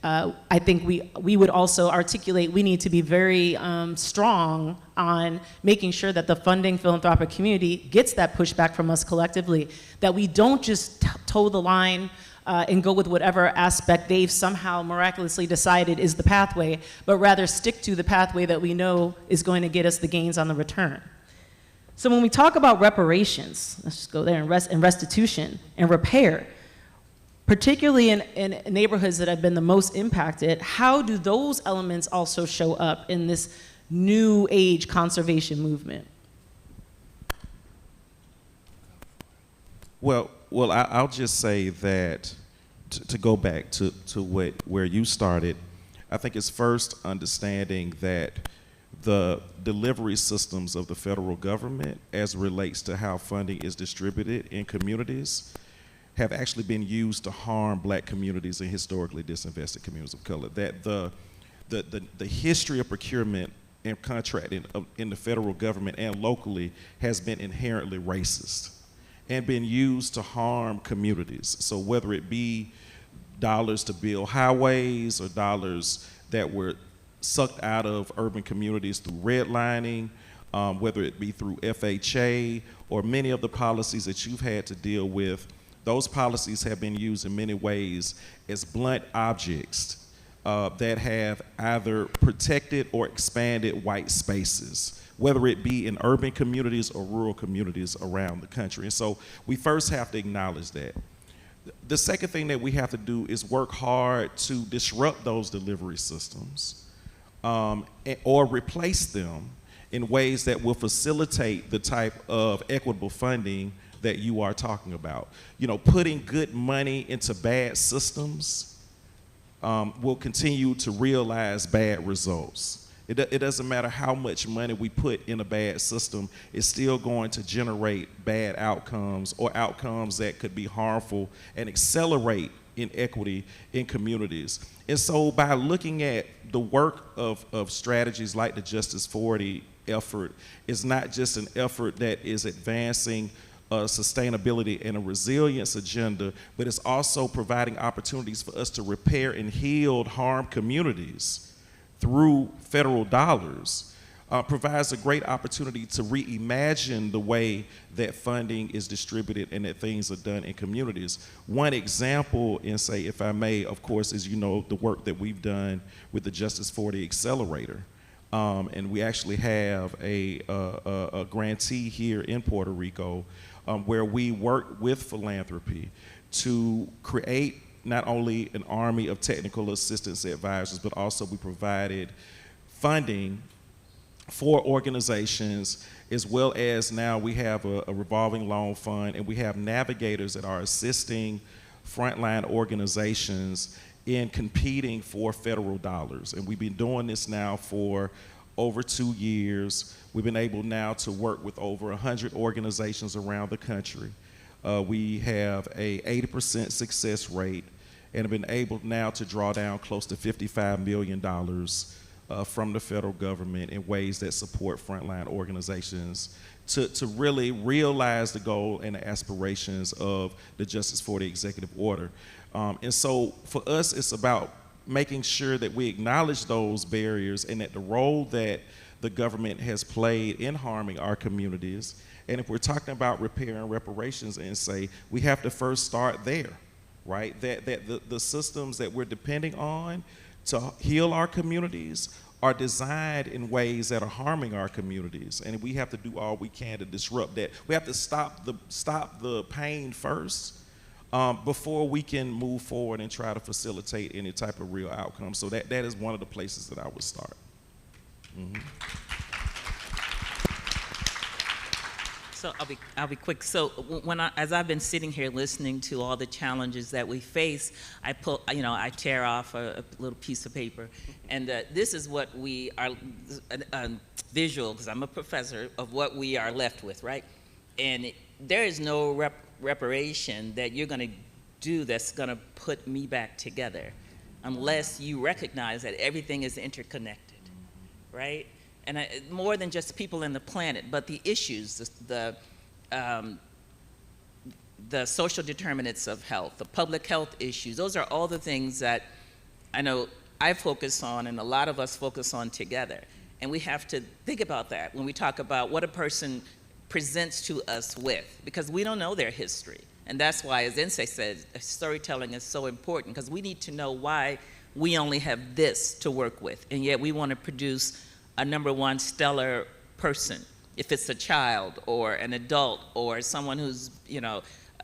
I think we would also articulate we need to be very strong on making sure that the funding philanthropic community gets that pushback from us collectively, that we don't just toe the line and go with whatever aspect they've somehow miraculously decided is the pathway, but rather stick to the pathway that we know is going to get us the gains on the return. So when we talk about reparations, let's just go there, and restitution and repair, particularly in neighborhoods that have been the most impacted, how do those elements also show up in this new age conservation movement? Well, I'll just say that to go back to where you started, I think it's first understanding that the delivery systems of the federal government as relates to how funding is distributed in communities have actually been used to harm black communities and historically disinvested communities of color. That the history of procurement and contracting in the federal government and locally has been inherently racist and been used to harm communities. So whether it be dollars to build highways or dollars that were sucked out of urban communities through redlining, whether it be through FHA or many of the policies that you've had to deal with, those policies have been used in many ways as blunt objects that have either protected or expanded white spaces, whether it be in urban communities or rural communities around the country. And so we first have to acknowledge that. The second thing that we have to do is work hard to disrupt those delivery systems or replace them in ways that will facilitate the type of equitable funding that you are talking about. You know, putting good money into bad systems will continue to realize bad results. It doesn't matter how much money we put in a bad system, it's still going to generate bad outcomes or outcomes that could be harmful and accelerate inequity in communities. And so by looking at the work of strategies like the Justice 40 effort, is not just an effort that is advancing sustainability and a resilience agenda, but it's also providing opportunities for us to repair and heal harmed communities through federal dollars, provides a great opportunity to reimagine the way that funding is distributed and that things are done in communities. One example, and say, if I may, of course, is, the work that we've done with the Justice 40 Accelerator. And we actually have a grantee here in Puerto Rico where we work with philanthropy to create not only an army of technical assistance advisors, but also we provided funding for organizations, as well as now we have a revolving loan fund, and we have navigators that are assisting frontline organizations in competing for federal dollars. And we've been doing this now for over 2 years. We've been able now to work with over 100 organizations around the country. We have a 80% success rate and have been able now to draw down close to $55 million from the federal government in ways that support frontline organizations to really realize the goal and the aspirations of the Justice 40 Executive Order. And so for us, it's about making sure that we acknowledge those barriers and that the role that the government has played in harming our communities. And if we're talking about repair and reparations, and say, we have to first start there, right? That the systems that we're depending on to heal our communities are designed in ways that are harming our communities. And we have to do all we can to disrupt that. We have to stop the pain first before we can move forward and try to facilitate any type of real outcome. So that is one of the places that I would start. Mm-hmm. So I'll be quick. So as I've been sitting here listening to all the challenges that we face, I tear off a little piece of paper, and this is what we are visual, because I'm a professor, of what we are left with, right? And there is no reparation that you're going to do that's going to put me back together, unless you recognize that everything is interconnected, right? And more than just people in the planet, but the issues, the social determinants of health, the public health issues, those are all the things that I know I focus on and a lot of us focus on together. And we have to think about that when we talk about what a person presents to us with, because we don't know their history. And that's why, as Insei said, storytelling is so important, because we need to know why we only have this to work with, and yet we want to produce a number one stellar person, if it's a child or an adult or someone who's,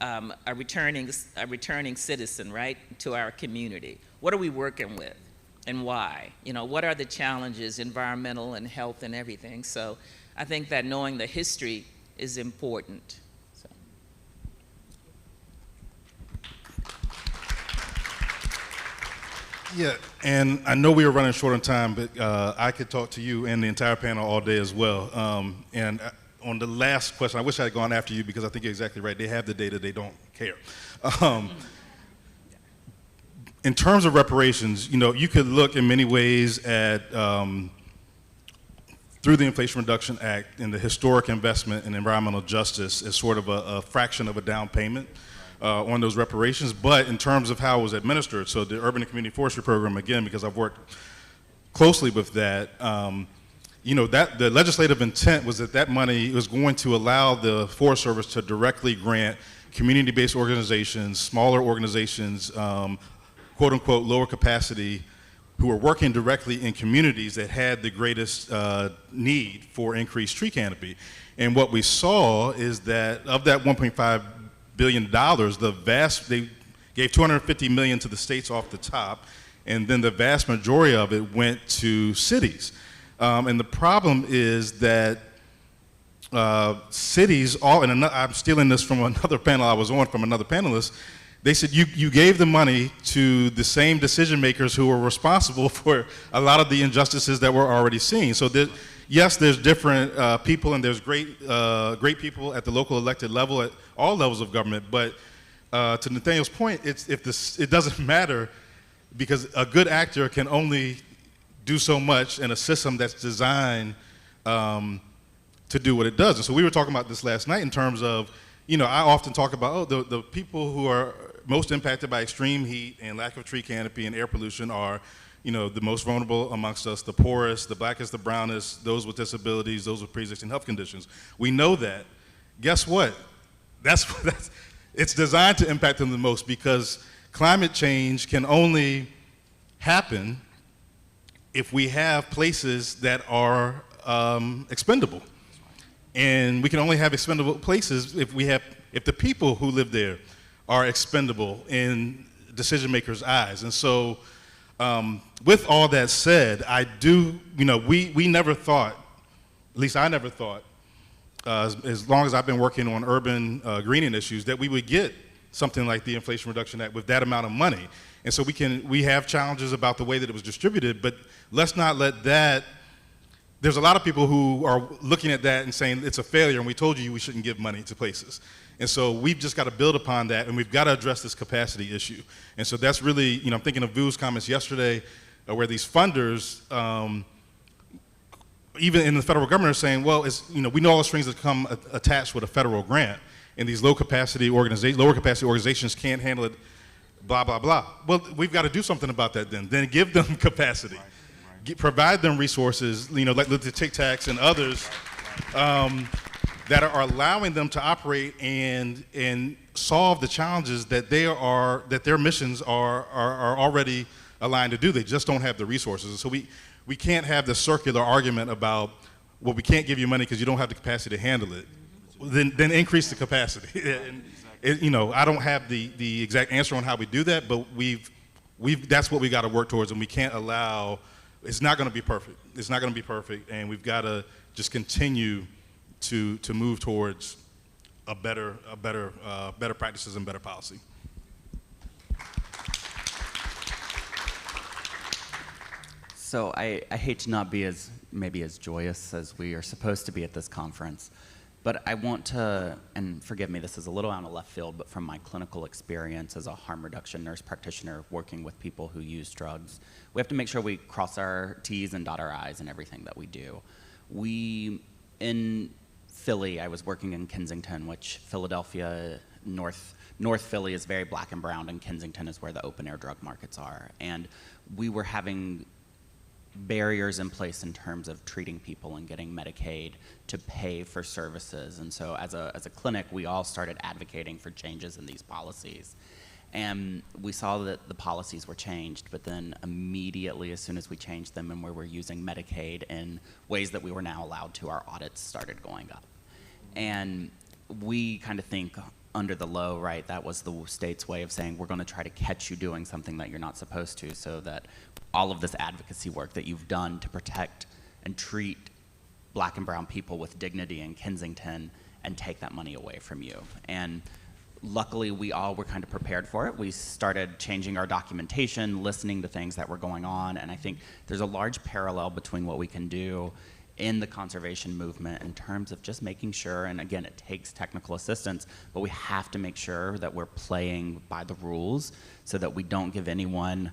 a returning citizen, right, to our community. What are we working with and why? What are the challenges, environmental and health and everything? So I think that knowing the history is important. Yeah, and I know we are running short on time, but I could talk to you and the entire panel all day as well. And on the last question, I wish I had gone after you, because I think you're exactly right. They have the data, they don't care. In terms of reparations, you could look in many ways at, through the Inflation Reduction Act and the historic investment in environmental justice as sort of a fraction of a down payment on those reparations. But in terms of how it was administered, so the Urban and Community Forestry Program, again, because I've worked closely with that, that the legislative intent was that money was going to allow the Forest Service to directly grant community-based organizations, smaller organizations, quote unquote, lower capacity, who are working directly in communities that had the greatest need for increased tree canopy. And what we saw is that of that $1.5 billion, they gave $250 million to the states off the top, and then the vast majority of it went to cities. And the problem is that cities, and I'm stealing this from another panel I was on from another panelist, they said you gave the money to the same decision makers who were responsible for a lot of the injustices that we're already seeing. So yes, there's different people, and there's great people at the local elected level, at all levels of government. But to Nathaniel's point, it doesn't matter, because a good actor can only do so much in a system that's designed to do what it does. And so we were talking about this last night in terms of, I often talk about, the people who are most impacted by extreme heat and lack of tree canopy and air pollution are, the most vulnerable amongst us, the poorest, the blackest, the brownest, those with disabilities, those with pre-existing health conditions. We know that. Guess what? It's designed to impact them the most, because climate change can only happen if we have places that are expendable. And we can only have expendable places if the people who live there are expendable in decision makers' eyes. And so, with all that said, we never thought, at least I never thought, as long as I've been working on urban greening issues, that we would get something like the Inflation Reduction Act with that amount of money. And so we have challenges about the way that it was distributed, but let's not let that. There's a lot of people who are looking at that and saying it's a failure, and we told you we shouldn't give money to places. And so we've just got to build upon that, and we've got to address this capacity issue. And so that's really, I'm thinking of Vu's comments yesterday, where these funders, even in the federal government, are saying, well, we know all the strings that come attached with a federal grant, and these lower capacity organizations can't handle it, blah, blah, blah. Well, we've got to do something about that then. Then give them capacity. Provide them resources, like the Tic Tacs and others, that are allowing them to operate and solve the challenges that their missions are already aligned to do. They just don't have the resources. And so we can't have the circular argument about, well, we can't give you money because you don't have the capacity to handle it. Then increase the capacity. And, I don't have the exact answer on how we do that, but that's what we got to work towards, and we can't allow. It's not going to be perfect. It's not going to be perfect, and we've got to just continue to move towards better practices and better policy. So I hate to not be maybe as joyous as we are supposed to be at this conference, but I want to, and forgive me, this is a little out of left field, but from my clinical experience as a harm reduction nurse practitioner working with people who use drugs, we have to make sure we cross our T's and dot our I's in everything that we do. In Philly, I was working in Kensington, which Philadelphia, North Philly is very black and brown, and Kensington is where the open air drug markets are. And we were having barriers in place in terms of treating people and getting Medicaid to pay for services. And so as a clinic, we all started advocating for changes in these policies. And we saw that the policies were changed, but then immediately, as soon as we changed them and we were using Medicaid in ways that we were now allowed to, our audits started going up. And we kind of think under the low, right, that was the state's way of saying, we're going to try to catch you doing something that you're not supposed to, so that all of this advocacy work that you've done to protect and treat black and brown people with dignity in Kensington and take that money away from you. And luckily, we all were kind of prepared for it. We started changing our documentation, listening to things that were going on, and I think there's a large parallel between what we can do in the conservation movement in terms of just making sure, and again, it takes technical assistance, but we have to make sure that we're playing by the rules so that we don't give anyone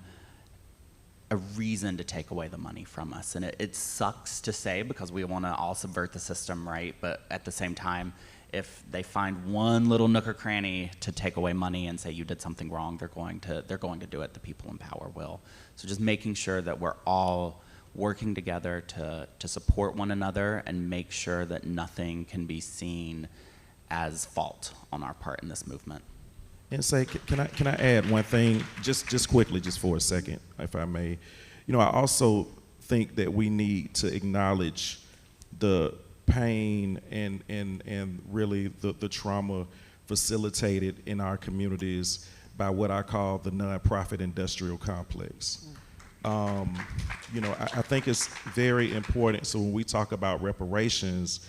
a reason to take away the money from us. And it sucks to say, because we want to all subvert the system, right? But at the same time, if they find one little nook or cranny to take away money and say you did something wrong, they're going to do it. The people in power will. So just making sure that we're all working together to support one another and make sure that nothing can be seen as fault on our part in this movement. And say, can I add one thing, just quickly, just for a second, if I may? I also think that we need to acknowledge the pain and really the trauma facilitated in our communities by what I call the nonprofit industrial complex. I think it's very important. So when we talk about reparations,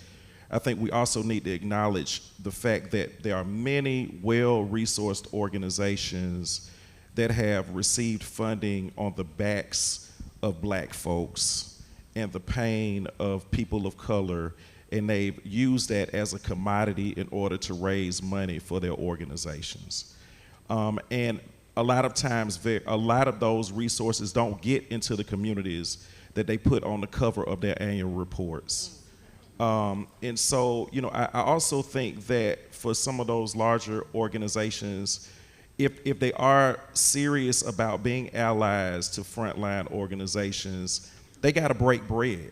I think we also need to acknowledge the fact that there are many well-resourced organizations that have received funding on the backs of black folks and the pain of people of color, and they've used that as a commodity in order to raise money for their organizations. And a lot of times, a lot of those resources don't get into the communities that they put on the cover of their annual reports. And so, you know, I also think that for some of those larger organizations, if they are serious about being allies to frontline organizations, they got to break bread.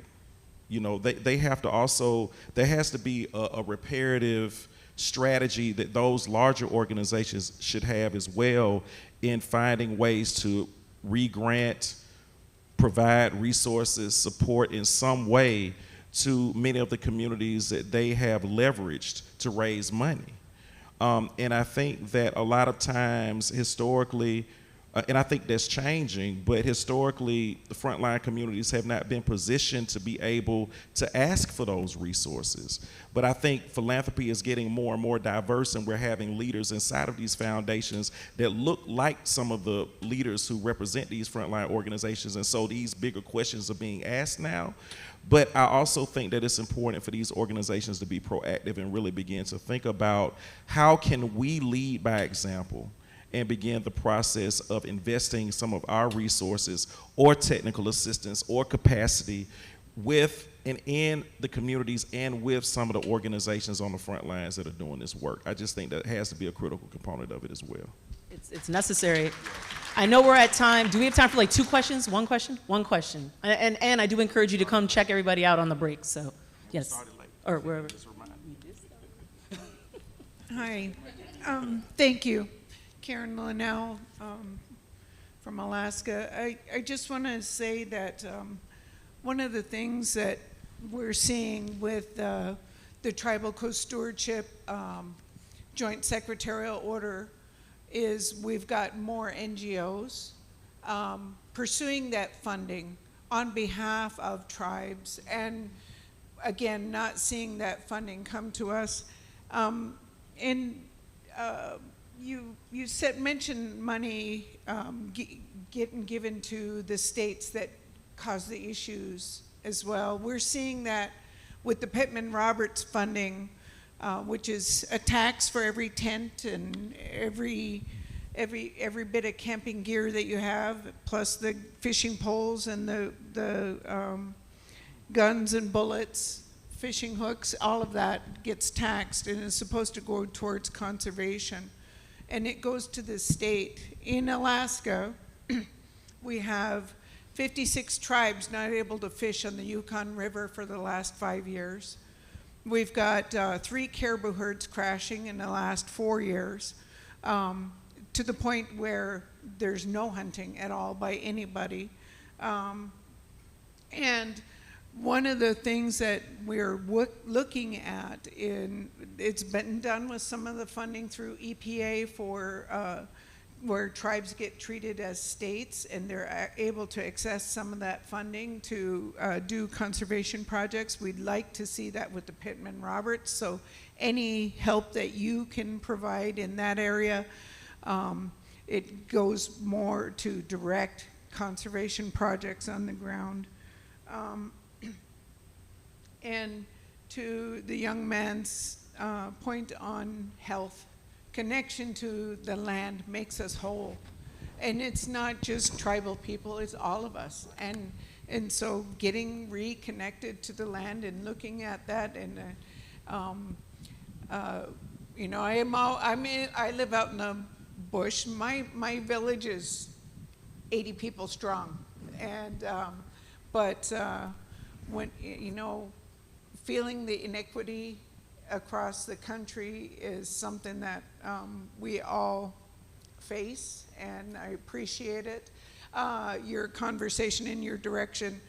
You know, they have to also, there has to be a reparative strategy that those larger organizations should have as well in finding ways to re-grant, provide resources, support in some way to many of the communities that they have leveraged to raise money. And I think that a lot of times historically, and I think that's changing, but historically the frontline communities have not been positioned to be able to ask for those resources. But I think philanthropy is getting more and more diverse, and we're having leaders inside of these foundations that look like some of the leaders who represent these frontline organizations, and so these bigger questions are being asked now. But I also think that it's important for these organizations to be proactive and really begin to think about how can we lead by example and begin the process of investing some of our resources or technical assistance or capacity with and in the communities and with some of the organizations on the front lines that are doing this work. I just think that has to be a critical component of it as well. It's necessary. I know we're at time. Do we have time for like 2 questions? 1 question? 1 question. And I do encourage you to come check everybody out on the break, so yes. Or wherever. Hi, thank you. Karen Linnell from Alaska. I just want to say that one of the things that we're seeing with the Tribal Co-Stewardship Joint Secretarial Order is we've got more NGOs pursuing that funding on behalf of tribes, and again, not seeing that funding come to us. You mentioned money getting given to the states that cause the issues as well. We're seeing that with the Pittman-Roberts funding, which is a tax for every tent and every bit of camping gear that you have, plus the fishing poles and the guns and bullets, fishing hooks, all of that gets taxed and is supposed to go towards conservation. And it goes to the state. In Alaska, we have 56 tribes not able to fish on the Yukon River for the last 5 years. We've got 3 caribou herds crashing in the last 4 years, to the point where there's no hunting at all by anybody. And one of the things that we're looking at, it's been done with some of the funding through EPA for where tribes get treated as states, and they're able to access some of that funding to do conservation projects. We'd like to see that with the Pittman-Roberts, so any help that you can provide in that area, it goes more to direct conservation projects on the ground. And to the young man's point on health, connection to the land makes us whole. And it's not just tribal people, it's all of us. And so getting reconnected to the land and looking at that, and you know, I live out in the bush. My village is 80 people strong, and but when, you know, feeling the inequity across the country is something that we all face, and I appreciate it. Your conversation in your direction,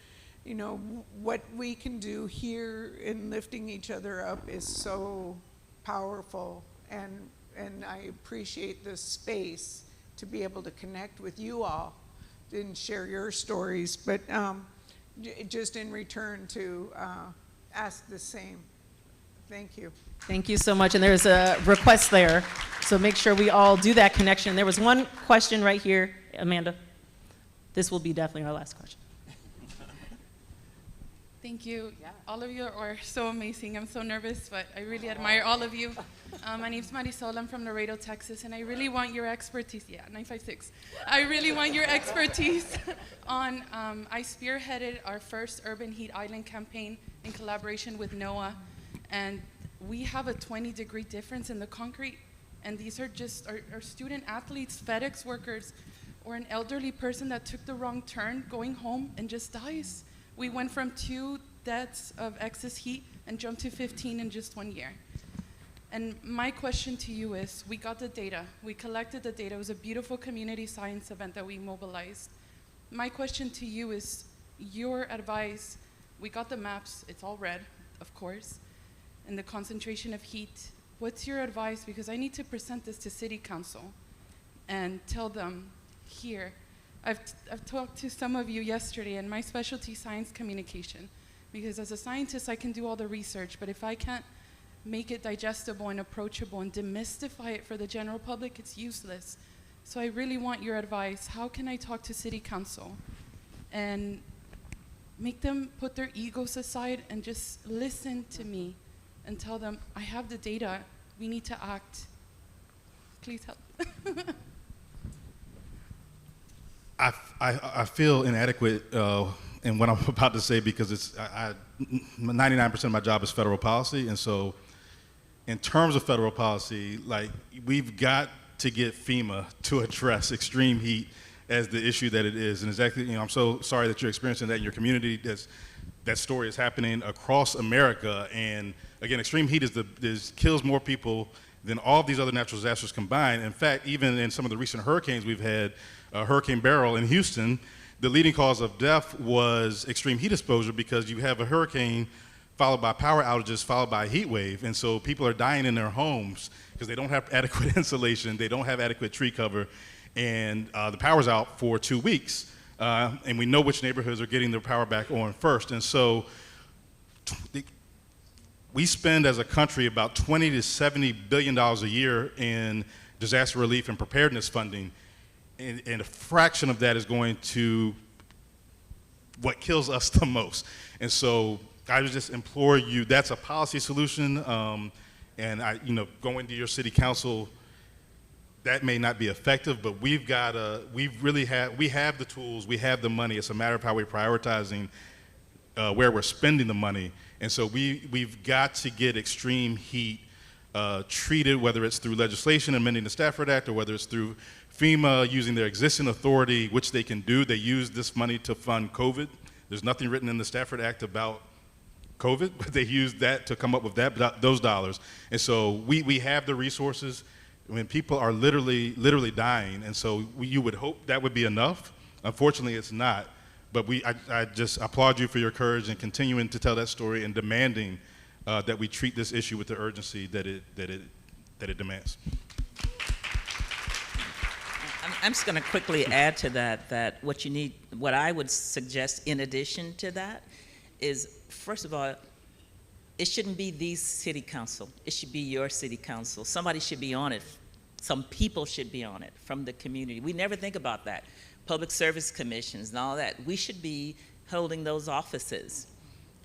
you know, what we can do here in lifting each other up is so powerful, and I appreciate the space to be able to connect with you all and share your stories, but just in return to ask the same. Thank you. Thank you so much. And there's a request there, so make sure we all do that connection. There was one question right here, Amanda. This will be definitely our last question. Thank you. All of you are so amazing. I'm so nervous, but I really admire all of you. My name's Marisol. I'm from Laredo, Texas, and I really want your expertise. Yeah, 956. I really want your expertise on, I spearheaded our first urban heat island campaign in collaboration with NOAA, and we have a 20-degree difference in the concrete, and these are just our student athletes, FedEx workers, or an elderly person that took the wrong turn going home and just dies. We went from 2 deaths of excess heat and jumped to 15 in just 1 year. And my question to you is, we got the data, we collected the data, it was a beautiful community science event that we mobilized. My question to you is, your advice, we got the maps, it's all red, of course, and the concentration of heat. What's your advice? Because I need to present this to City Council and tell them, here, I've talked to some of you yesterday, and my specialty science communication, because as a scientist I can do all the research, but if I can't make it digestible and approachable and demystify it for the general public, it's useless. So I really want your advice. How can I talk to City Council and make them put their egos aside and just listen to me and tell them, I have the data, we need to act. Please help. I feel inadequate in what I'm about to say because 99% of my job is federal policy, and so in terms of federal policy, like, we've got to get FEMA to address extreme heat as the issue that it is. And exactly, I'm so sorry that you're experiencing that in your community. That story is happening across America, and again, extreme heat kills more people than all of these other natural disasters combined. In fact, even in some of the recent hurricanes we've had, Hurricane Beryl in Houston, the leading cause of death was extreme heat exposure, because you have a hurricane followed by power outages, followed by a heat wave. And so people are dying in their homes because they don't have adequate insulation, they don't have adequate tree cover, and the power's out for 2 weeks. And we know which neighborhoods are getting their power back on first. And so we spend as a country about $20 to $70 billion a year in disaster relief and preparedness funding. And a fraction of that is going to what kills us the most. And so I would just implore you, that's a policy solution. And going to your city council, that may not be effective, but we have the tools, we have the money. It's a matter of how we're prioritizing where we're spending the money. And so we've got to get extreme heat treated, whether it's through legislation, amending the Stafford Act, or whether it's through FEMA using their existing authority, which they can do. They use this money to fund COVID. There's nothing written in the Stafford Act about COVID, but they used that to come up with those dollars. And so we have the resources. I mean, people are literally dying, and so you would hope that would be enough. Unfortunately, it's not. But I just applaud you for your courage and continuing to tell that story and demanding that we treat this issue with the urgency that it demands. I'm just going to quickly add to that what I would suggest in addition to that is, first of all, it shouldn't be the city council. It should be your city council. Somebody should be on it. Some people should be on it from the community. We never think about that. Public service commissions and all that. We should be holding those offices.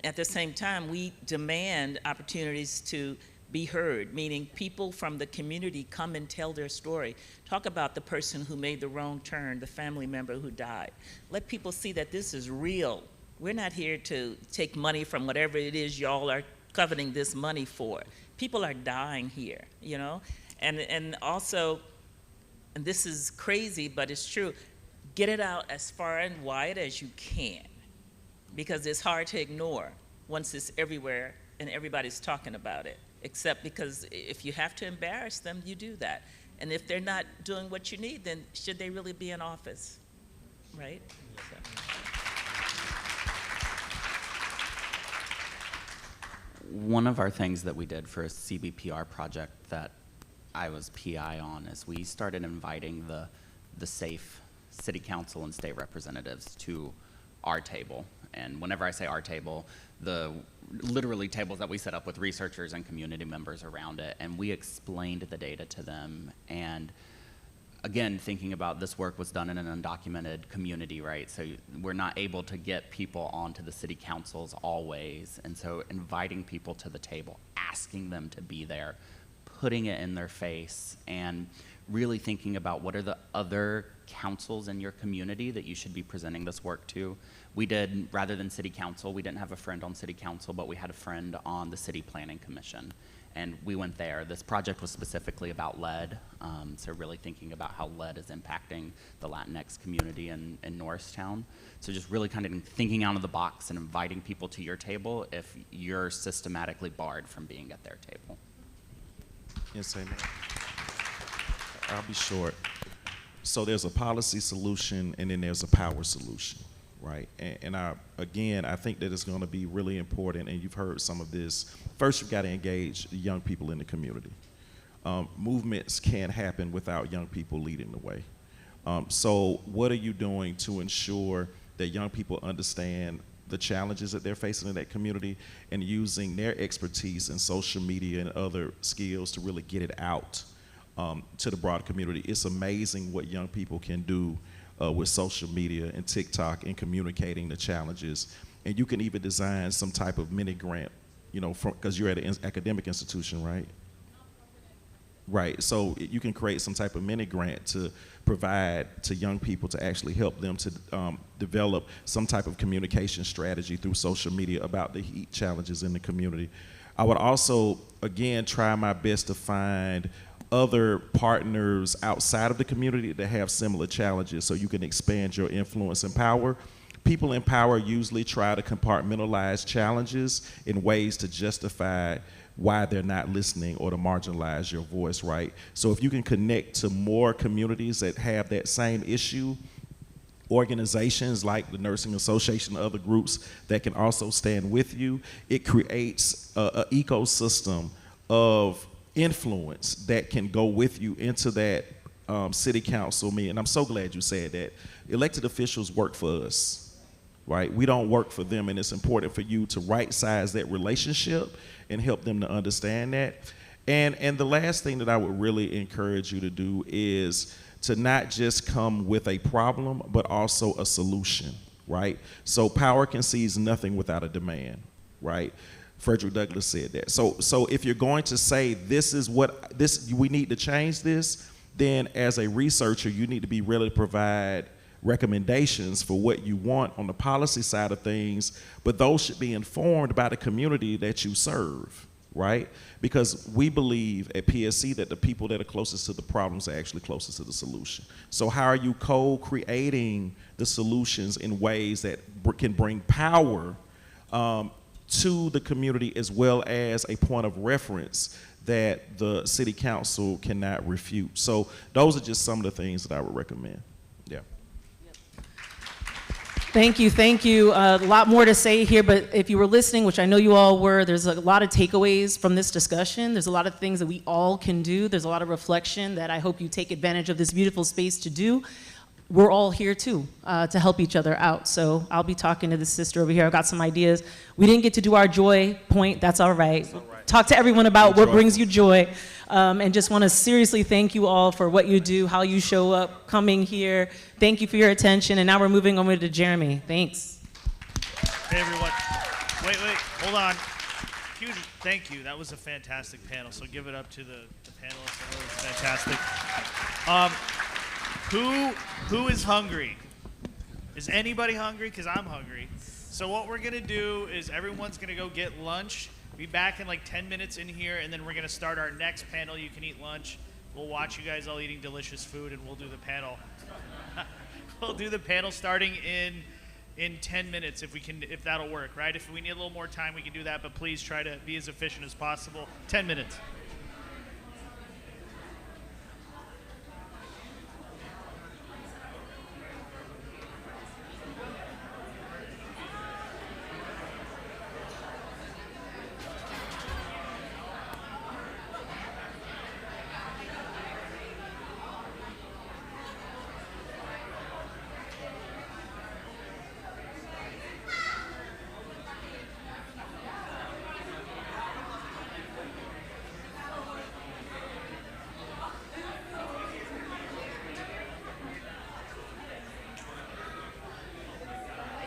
At the same time, we demand opportunities to be heard, meaning people from the community come and tell their story. Talk about the person who made the wrong turn, the family member who died. Let people see that this is real. We're not here to take money from whatever it is y'all are coveting this money for. People are dying here, And also, and this is crazy, but it's true, get it out as far and wide as you can, because it's hard to ignore once it's everywhere and everybody's talking about it, except because if you have to embarrass them, you do that. And if they're not doing what you need, then should they really be in office, right? One of our things that we did for a CBPR project that I was PI on is we started inviting the SAFE city council and state representatives to our table. And whenever I say our table, the literally tables that we set up with researchers and community members around it, and we explained the data to them. And again, thinking about this work was done in an undocumented community, right? So we're not able to get people onto the city councils always. And so inviting people to the table, asking them to be there, putting it in their face, and really thinking about what are the other councils in your community that you should be presenting this work to. We did, rather than city council, we didn't have a friend on city council, but we had a friend on the city planning commission. And we went there. This project was specifically about lead, so really thinking about how lead is impacting the Latinx community in Norristown. So just really kind of thinking out of the box and inviting people to your table if you're systematically barred from being at their table. Yes, amen. I'll be short. So there's a policy solution and then there's a power solution, right? And I think that it's going to be really important, and you've heard some of this. First, you've got to engage young people in the community. Movements can't happen without young people leading the way. So what are you doing to ensure that young people understand the challenges that they're facing in that community and using their expertise in social media and other skills to really get it out to the broad community? It's amazing what young people can do with social media and TikTok and communicating the challenges. And you can even design some type of mini grant, you know, because you're at an academic institution, right? Right, so you can create some type of mini grant to provide to young people to actually help them to develop some type of communication strategy through social media about the heat challenges in the community. I would also, again, try my best to find other partners outside of the community that have similar challenges so you can expand your influence and power. People in power usually try to compartmentalize challenges in ways to justify why they're not listening or to marginalize your voice, right? So if you can connect to more communities that have that same issue, organizations like the Nursing Association and other groups that can also stand with you, it creates an ecosystem of influence that can go with you into that city council meeting. And I'm so glad you said that. Elected officials work for us, right? We don't work for them, and it's important for you to right-size that relationship and help them to understand that. And the last thing that I would really encourage you to do is to not just come with a problem, but also a solution, right? So power concedes nothing without a demand, right? Frederick Douglass said that. So if you're going to say we need to change this, then as a researcher, you need to be ready to provide recommendations for what you want on the policy side of things, but those should be informed by the community that you serve, right? Because we believe at PSC that the people that are closest to the problems are actually closest to the solution. So how are you co-creating the solutions in ways that can bring power to the community as well as a point of reference that the city council cannot refute? So those are just some of the things that I would recommend. Yeah. Thank you, thank you. A lot more to say here, but if you were listening, which I know you all were, there's a lot of takeaways from this discussion. There's a lot of things that we all can do. There's a lot of reflection that I hope you take advantage of this beautiful space to do. We're all here too, to help each other out. So I'll be talking to this sister over here. I've got some ideas. We didn't get to do our joy point, that's all right. Talk to everyone about what brings you joy. And just want to seriously thank you all for what you do, how you show up, coming here. Thank you for your attention. And now we're moving over to Jeremy. Thanks. Hey, everyone. Wait, hold on. Huge thank you. That was a fantastic panel. So give it up to the panelists. That was fantastic. Who is hungry? Is anybody hungry? Because I'm hungry. So what we're going to do is everyone's going to go get lunch. Be back in like 10 minutes in here, and then we're going to start our next panel. You can eat lunch. We'll watch you guys all eating delicious food, and we'll do the panel. We'll do the panel starting in 10 minutes if that'll work, right? If we need a little more time, we can do that, but please try to be as efficient as possible. 10 minutes.